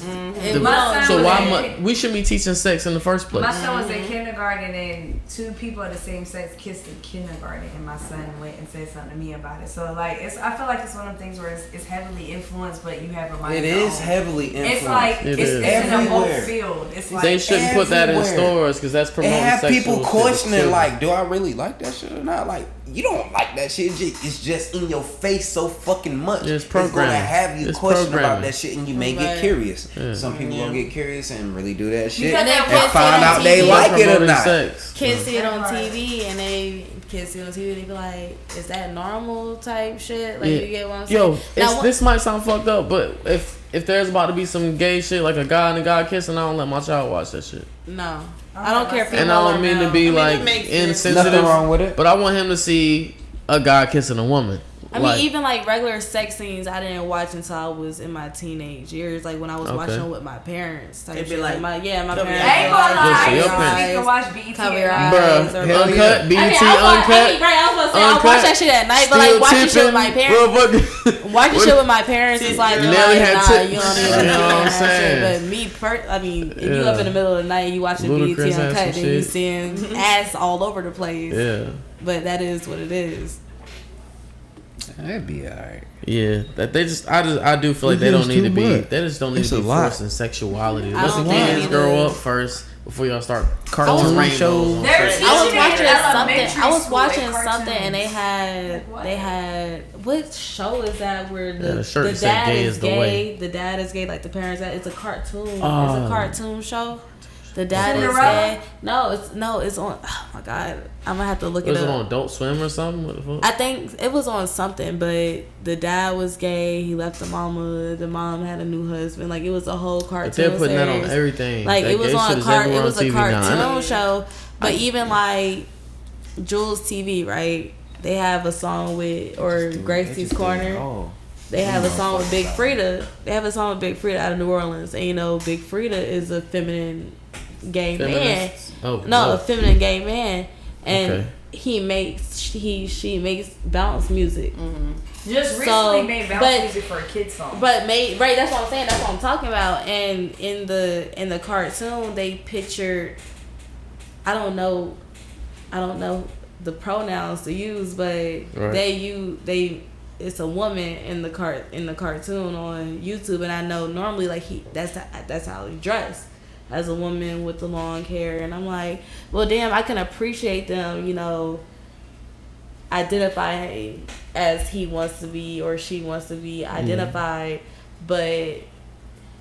Speaker 1: we shouldn't be teaching sex in the first place.
Speaker 5: My son was in kindergarten and two people of the same sex kissed in kindergarten, and my son went and said something to me about it. So like, I feel like it's one of them things where it's heavily influenced, but you have a mind.
Speaker 8: It is heavily influenced.
Speaker 5: It's like it's in a whole field. It's like
Speaker 1: they shouldn't put that in stores because that's promoting.
Speaker 8: And have
Speaker 1: sexual
Speaker 8: people questioning like, do I really like that shit or not? Like, you don't like that shit. It's just in your face so fucking much.
Speaker 1: It's
Speaker 8: gonna have you question about
Speaker 1: that
Speaker 8: shit, and you may get curious. Yeah. Some people gonna get curious and really do that shit
Speaker 6: and
Speaker 8: find out they like it or not.
Speaker 6: Kids see it on TV and they be like, is that normal type shit? Like, you get what I'm saying?
Speaker 1: This might sound fucked up, but if there's about to be some gay shit like a guy and a guy kissing, I don't let my child watch that shit.
Speaker 6: No, I don't care.
Speaker 1: And I don't mean to be insensitive.
Speaker 8: Nothing wrong with it.
Speaker 1: But I want him to see a guy kissing a woman.
Speaker 6: I mean, even like regular sex scenes, I didn't watch until I was in my teenage years. Like when I was watching with my parents.
Speaker 2: It'd be like,
Speaker 6: my parents.
Speaker 5: I ain't gonna lie. You can watch BET.
Speaker 1: Uncut, BET, uncut.
Speaker 6: Right, I was gonna say I watch that shit at night, but like watching shit with my parents. Watching shit with my parents is like, you don't even know what I'm saying. But I mean, if you up in the middle of the night, you watching BET uncut, then you seeing ass all over the place.
Speaker 1: Yeah.
Speaker 6: But that is what it is.
Speaker 3: That'd be alright.
Speaker 1: Yeah, that I do feel like they don't need to be. They just don't need to be forcing sexuality. Let the kids grow up first before y'all start cartoon shows.
Speaker 6: I was watching something, and they had what show is that where the dad is gay? The dad is gay, like the parents. It's a cartoon. It's a cartoon show. The dad is gay. No, it's on. Oh my god, I'm gonna have to look it up.
Speaker 1: Was it on Adult Swim or something? What the fuck?
Speaker 6: I think it was on something, but the dad was gay. He left the mama. The mom had a new husband. Like it was a whole cartoon.
Speaker 1: But they're putting
Speaker 6: series.
Speaker 1: that on everything.
Speaker 6: Like it was on a It was a cartoon show. But even like Jules TV, right? They have a song with Gracie's Corner.
Speaker 8: Oh.
Speaker 6: They have a song with Big Frida. They have a song with Big Frida out of New Orleans, and you know Big Frida is a feminine gay man. A feminine gay man, and she makes bounce music.
Speaker 5: Mm-hmm. Just recently made bounce music for a kid's song.
Speaker 6: That's what I'm saying. That's what I'm talking about. And in the cartoon, they pictured. I don't know the pronouns to use, but it's a woman in the cartoon on YouTube, and I know normally like that's how he dressed. As a woman with the long hair, and I'm like, well, damn, I can appreciate them, you know, identifying as he wants to be or she wants to be identified, but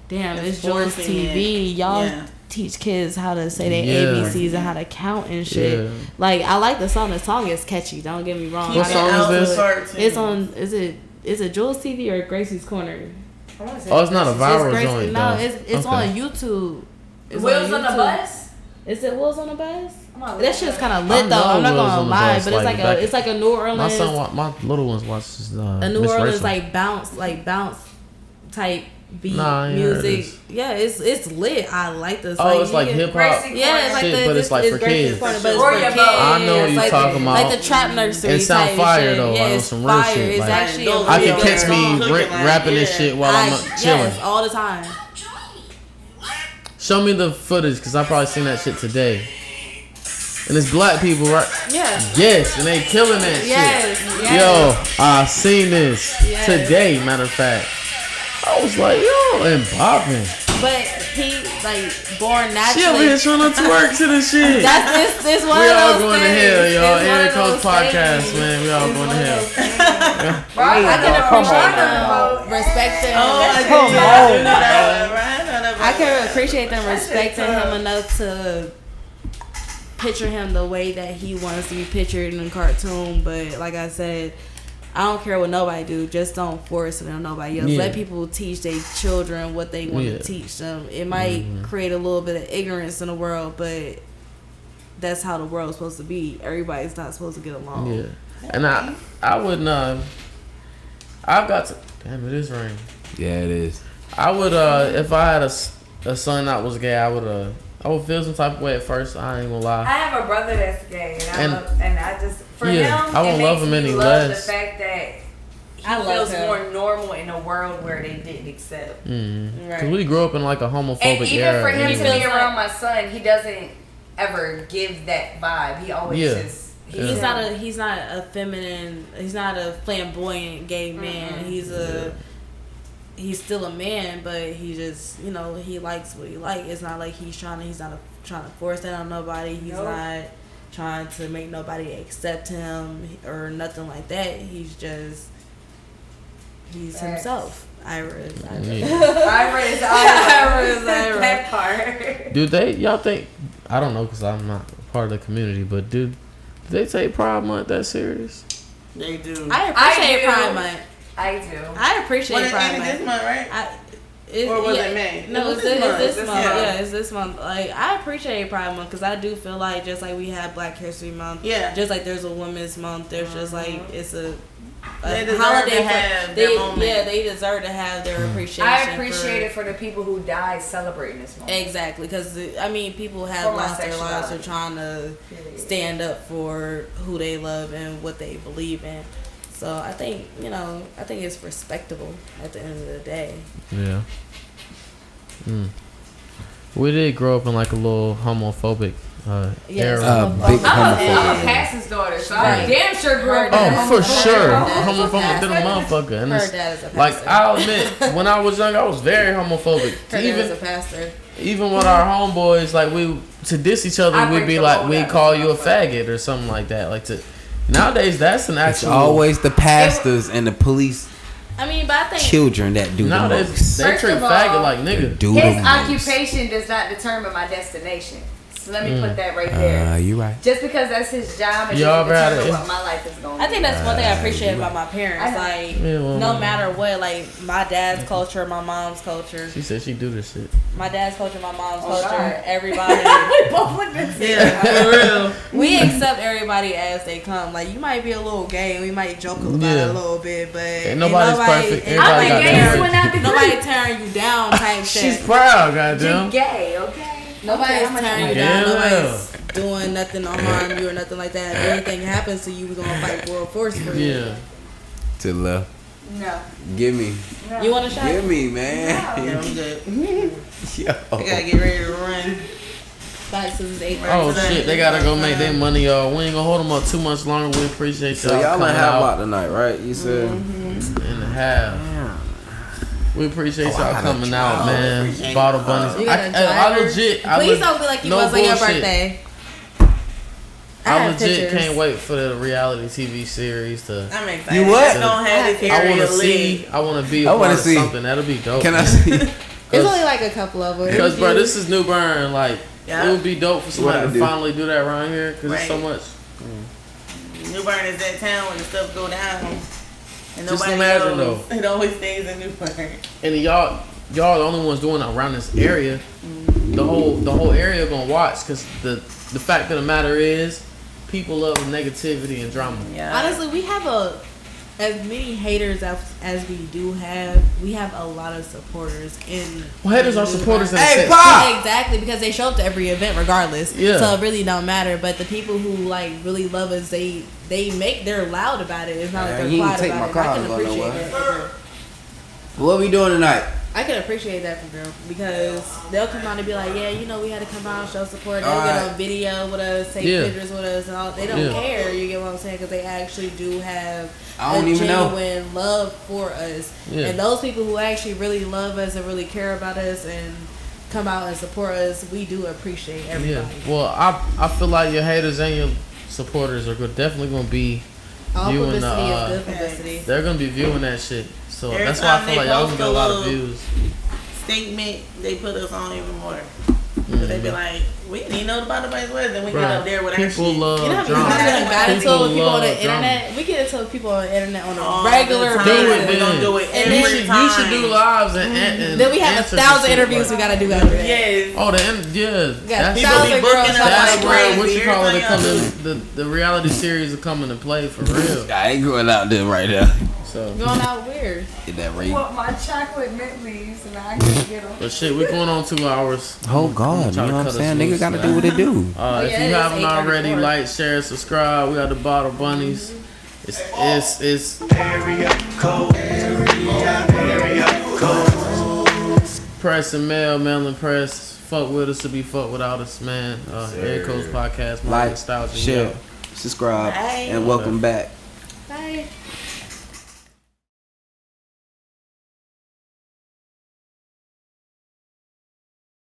Speaker 6: damn, it's Jules TV. Y'all teach kids how to say their ABCs and how to count and shit. Yeah. Like, I like the song. The song is catchy. Don't get me wrong.
Speaker 1: What song is this?
Speaker 6: It's on. Is it Jules TV or Gracie's Corner?
Speaker 1: It's not a viral joint.
Speaker 6: No, it's on YouTube.
Speaker 5: Wheels on the Bus?
Speaker 6: Is it Wheels on the Bus? That shit's kind of lit though. I'm not gonna lie, but it's like a New Orleans.
Speaker 1: My little ones watch
Speaker 6: a New Orleans like bounce type beat music. Yeah, it's lit. I like this.
Speaker 1: It's like hip hop.
Speaker 6: Yeah, it's like
Speaker 1: but it's like for kids.
Speaker 6: I
Speaker 1: know what you're talking about.
Speaker 6: Like the trap nursery.
Speaker 1: It sound fire though.
Speaker 6: Yeah,
Speaker 1: it's some real shit.
Speaker 6: It's actually
Speaker 1: I can catch me rapping this shit while I'm chilling.
Speaker 6: Yes, all the time.
Speaker 1: Show me the footage, because I probably seen that shit today. And it's black people, right?
Speaker 6: Yeah.
Speaker 1: Yes, and they killing that shit. Yo, I seen this today, matter of fact. I was like, yo, and bopping.
Speaker 6: But he like born
Speaker 1: She over
Speaker 6: naturally.
Speaker 1: here trying to twerk to the shit.
Speaker 6: That's it's one
Speaker 1: We
Speaker 6: of
Speaker 1: all
Speaker 6: those
Speaker 1: going to
Speaker 6: things.
Speaker 1: hell, y'all.
Speaker 6: It's one
Speaker 1: Area
Speaker 6: of
Speaker 1: Coach
Speaker 6: those
Speaker 1: Podcast,
Speaker 6: things.
Speaker 1: man. We all
Speaker 6: It's
Speaker 1: going to
Speaker 6: one of
Speaker 1: hell.
Speaker 6: those things.
Speaker 5: Bro, I can
Speaker 8: come
Speaker 5: appreciate
Speaker 8: on.
Speaker 5: them.
Speaker 6: Respecting. I can appreciate them respecting him enough to picture him the way that he wants to be pictured in a cartoon. But like I said, I don't care what nobody do. Just don't force it on nobody else.
Speaker 1: Yeah.
Speaker 6: Let people teach their children what they want
Speaker 1: Yeah.
Speaker 6: to teach them. It might create a little bit of ignorance in the world, but that's how the world's supposed to be. Everybody's not supposed to get along.
Speaker 1: Yeah. And I wouldn't, I've got to, damn, it is raining.
Speaker 3: Yeah, it is.
Speaker 1: I would, if I had a son that was gay, I would feel some type of way at first. I ain't gonna
Speaker 5: I
Speaker 1: lie.
Speaker 5: have a brother that's gay, and I just for
Speaker 1: Yeah,
Speaker 5: him,
Speaker 1: I won't
Speaker 5: it
Speaker 1: love
Speaker 5: makes
Speaker 1: him
Speaker 5: me
Speaker 1: any
Speaker 5: love
Speaker 1: less.
Speaker 5: the fact that he
Speaker 6: I love
Speaker 5: feels
Speaker 6: him.
Speaker 5: more normal in a world where they didn't accept.
Speaker 1: Because we grew up in like a homophobic
Speaker 5: And even
Speaker 1: era.
Speaker 5: for him to
Speaker 1: anyway.
Speaker 5: be around my son, he doesn't ever give that vibe. He always
Speaker 1: Yeah.
Speaker 5: just
Speaker 1: Yeah.
Speaker 6: He's not a feminine. He's not a flamboyant gay man. He's still a man, but he just he likes what he likes. It's not like he's not trying to force that on nobody. He's not trying to make nobody accept him or nothing like that. He's himself. Iris.
Speaker 5: that part.
Speaker 1: Do y'all think, I don't know because I'm not part of the community, but do they take Pride Month that serious?
Speaker 4: They do.
Speaker 6: I appreciate
Speaker 5: do.
Speaker 6: Pride Month.
Speaker 5: I do.
Speaker 6: I appreciate
Speaker 4: Well, it
Speaker 6: Pride
Speaker 4: ended
Speaker 6: Month.
Speaker 4: this month, right?
Speaker 6: Or
Speaker 4: was it May?
Speaker 6: No,
Speaker 4: It was
Speaker 6: it's
Speaker 4: this
Speaker 6: this
Speaker 4: month.
Speaker 6: month.
Speaker 4: Yeah.
Speaker 6: Yeah, it's this month. Like, I appreciate Pride Month because I do feel like just like we have Black History Month.
Speaker 4: Yeah.
Speaker 6: Just like there's a Women's Month. There's just like it's a
Speaker 4: They deserve
Speaker 6: holiday
Speaker 4: to
Speaker 6: for
Speaker 4: have their moment.
Speaker 6: Yeah, they deserve to have their appreciation.
Speaker 5: I appreciate it for the people who died celebrating this moment.
Speaker 6: Exactly, because people have
Speaker 5: For my
Speaker 6: lost their lives. They're
Speaker 5: sexuality.
Speaker 6: trying to stand up for who they love and what they believe in. So I think it's respectable at the end of the day.
Speaker 1: Yeah. We did grow up in like a little homophobic
Speaker 6: Yes.
Speaker 1: era.
Speaker 3: Big
Speaker 5: I'm
Speaker 3: homophobic.
Speaker 5: a pastor's daughter, so I
Speaker 6: Right.
Speaker 5: damn sure grew up.
Speaker 6: Her
Speaker 5: in a
Speaker 1: Oh, for
Speaker 5: homophobic
Speaker 1: sure.
Speaker 5: home.
Speaker 1: Homophobic than a motherfucker. And
Speaker 6: Her
Speaker 1: it's,
Speaker 6: dad is a pastor.
Speaker 1: like, I'll admit, when I was young, I was very homophobic.
Speaker 6: Her dad is a
Speaker 1: Even
Speaker 6: pastor.
Speaker 1: even with our homeboys, like, to diss each other,
Speaker 5: I
Speaker 1: we'd
Speaker 5: break
Speaker 1: be
Speaker 5: the
Speaker 1: like,
Speaker 5: whole
Speaker 1: we'd
Speaker 5: down.
Speaker 1: call you a faggot or something like that. Like, nowadays, that's an
Speaker 3: It's
Speaker 1: actual...
Speaker 3: always the pastors and the police
Speaker 6: I mean, but I think
Speaker 3: children that do the
Speaker 1: Nowadays,
Speaker 3: most.
Speaker 1: they
Speaker 5: First
Speaker 1: treat
Speaker 5: of all,
Speaker 1: faggot like nigga.
Speaker 3: Do the
Speaker 5: His
Speaker 3: most.
Speaker 5: occupation does not determine my destination. So let me put that right there.
Speaker 3: You right.
Speaker 5: Just because that's his job, it
Speaker 1: Y'all
Speaker 5: doesn't
Speaker 1: right.
Speaker 5: determine what my life is going to be.
Speaker 6: I think that's one thing I appreciate about my parents. Like,
Speaker 1: Yeah, well,
Speaker 6: no matter what, like my dad's culture, my mom's culture,
Speaker 1: She said she do this shit.
Speaker 6: my dad's culture, my mom's
Speaker 5: Oh,
Speaker 6: culture,
Speaker 5: God.
Speaker 6: everybody.
Speaker 5: We both look the same.
Speaker 4: Yeah, for real.
Speaker 6: We accept everybody as they come. Like, you might be a little gay, and we might joke about
Speaker 1: Yeah.
Speaker 6: it a little bit, but
Speaker 1: Ain't nobody's perfect.
Speaker 6: ain't
Speaker 1: Everybody
Speaker 5: I'm
Speaker 1: got
Speaker 5: the
Speaker 1: their
Speaker 5: gayest
Speaker 1: way.
Speaker 5: one out the
Speaker 6: nobody
Speaker 5: group.
Speaker 6: tearing you down type
Speaker 1: She's
Speaker 6: shit.
Speaker 1: proud,
Speaker 5: You
Speaker 1: goddamn.
Speaker 5: gay, okay?
Speaker 6: Nobody's
Speaker 5: Okay,
Speaker 6: tearing you
Speaker 1: Yeah.
Speaker 6: down. Nobody's doing nothing to harm you or nothing like that. If anything happens to you, we're gonna fight world force for you.
Speaker 1: Yeah.
Speaker 3: To the left.
Speaker 5: No.
Speaker 3: Give me.
Speaker 6: You want a shot?
Speaker 3: Give me, man.
Speaker 4: Yeah, I'm good.
Speaker 3: Yo.
Speaker 4: I gotta get ready to run.
Speaker 6: Back to this 8
Speaker 1: Oh shit, they gotta go make their money, y'all. We ain't gonna hold them up too much longer. We appreciate
Speaker 8: So
Speaker 1: y'all
Speaker 8: y'all
Speaker 1: coming
Speaker 8: in half
Speaker 1: out
Speaker 8: out tonight, right? You said.
Speaker 1: in the half. We appreciate
Speaker 8: Oh, I
Speaker 1: y'all
Speaker 8: gotta
Speaker 1: coming out, man. Bottle bunnies.
Speaker 6: You got a
Speaker 1: I
Speaker 6: driver?
Speaker 1: legit.
Speaker 6: Please don't be like you
Speaker 1: no
Speaker 6: was on your
Speaker 1: bullshit.
Speaker 6: birthday. I
Speaker 1: I
Speaker 6: have
Speaker 1: legit
Speaker 6: pictures.
Speaker 1: can't wait for the reality TV series to.
Speaker 4: I'm excited.
Speaker 3: You what?
Speaker 4: I don't have this
Speaker 1: I want
Speaker 4: area
Speaker 1: to see.
Speaker 4: lit.
Speaker 1: I want to be a
Speaker 3: I
Speaker 1: part
Speaker 3: wanna
Speaker 1: of
Speaker 3: see.
Speaker 1: something. That'll be dope.
Speaker 3: Can I see?
Speaker 6: It's only like a couple of them.
Speaker 1: Because, bro, this is New Bern. Like,
Speaker 4: Yeah.
Speaker 1: it would be dope for somebody
Speaker 3: What I
Speaker 1: to
Speaker 3: do?
Speaker 1: finally do that around here. Because there's so
Speaker 4: Right.
Speaker 1: much.
Speaker 4: New Bern is that town when the stuff go down. And
Speaker 1: Just
Speaker 4: nobody
Speaker 1: imagine,
Speaker 4: knows. It always stays in New Bern.
Speaker 1: And y'all the only ones doing it around this area. The whole area gonna watch. Because the fact of the matter is, people love negativity and drama.
Speaker 4: Yeah.
Speaker 6: Honestly, we have as many haters as we do have. We have a lot of supporters in.
Speaker 1: Well, haters are
Speaker 6: New
Speaker 1: supporters in
Speaker 6: Bern.
Speaker 1: a sense.
Speaker 3: Pop!
Speaker 6: Exactly, because they show up to every event regardless.
Speaker 1: Yeah.
Speaker 6: So it really don't matter. But the people who like really love us, they're loud about it. It's not like
Speaker 3: Man,
Speaker 6: they're
Speaker 3: you ain't
Speaker 6: quiet
Speaker 3: take
Speaker 6: about
Speaker 3: my
Speaker 6: it. I
Speaker 3: car
Speaker 6: can
Speaker 3: and go
Speaker 6: appreciate
Speaker 3: nowhere.
Speaker 6: that.
Speaker 3: What we doing tonight?
Speaker 6: I can appreciate that from them because they'll come out and be like, yeah, you know, we had to come out and show support. They'll get on video with us, take pictures with us, and all. They don't care. You get what I'm saying? Because they actually do have genuine love for us. Yeah. And those people who actually really love us and really care about us and come out and support us, we do appreciate everybody.
Speaker 1: Yeah. Well, I feel like your haters and your supporters are definitely going to be viewing the.
Speaker 6: Is good publicity.
Speaker 1: They're going to be viewing that shit. So that's why I feel like y'all gonna get a lot of views.
Speaker 4: Statement, they put us on even more. But they be like, we didn't even know the Bottom Bunnies was, and we get up there with our shit.
Speaker 1: People love drama.
Speaker 6: People on the internet. We get into people on the internet on a regular
Speaker 4: basis. We're gonna do it every time.
Speaker 1: You should do lives and
Speaker 6: then we have 1,000 interviews we gotta do after that.
Speaker 4: Yes.
Speaker 1: Oh, that's where what you call it? The reality series are coming to play for real.
Speaker 3: I ain't going out there right now.
Speaker 1: So
Speaker 6: going out where?
Speaker 3: In that rate.
Speaker 5: Well, my chocolate mint leaves and I can't get them.
Speaker 1: But shit, we're going on 2 hours.
Speaker 3: Oh God, you know what I'm saying? Nigga gotta do what they do.
Speaker 1: If you haven't already, like, share, subscribe. We got the Bottle Bunnies. It's
Speaker 7: Area code.
Speaker 1: Press and mail and press. Fuck with us to be fuck without us, man. Area Code's podcast.
Speaker 3: Like,
Speaker 1: nostalgia.
Speaker 3: share, subscribe, and welcome back.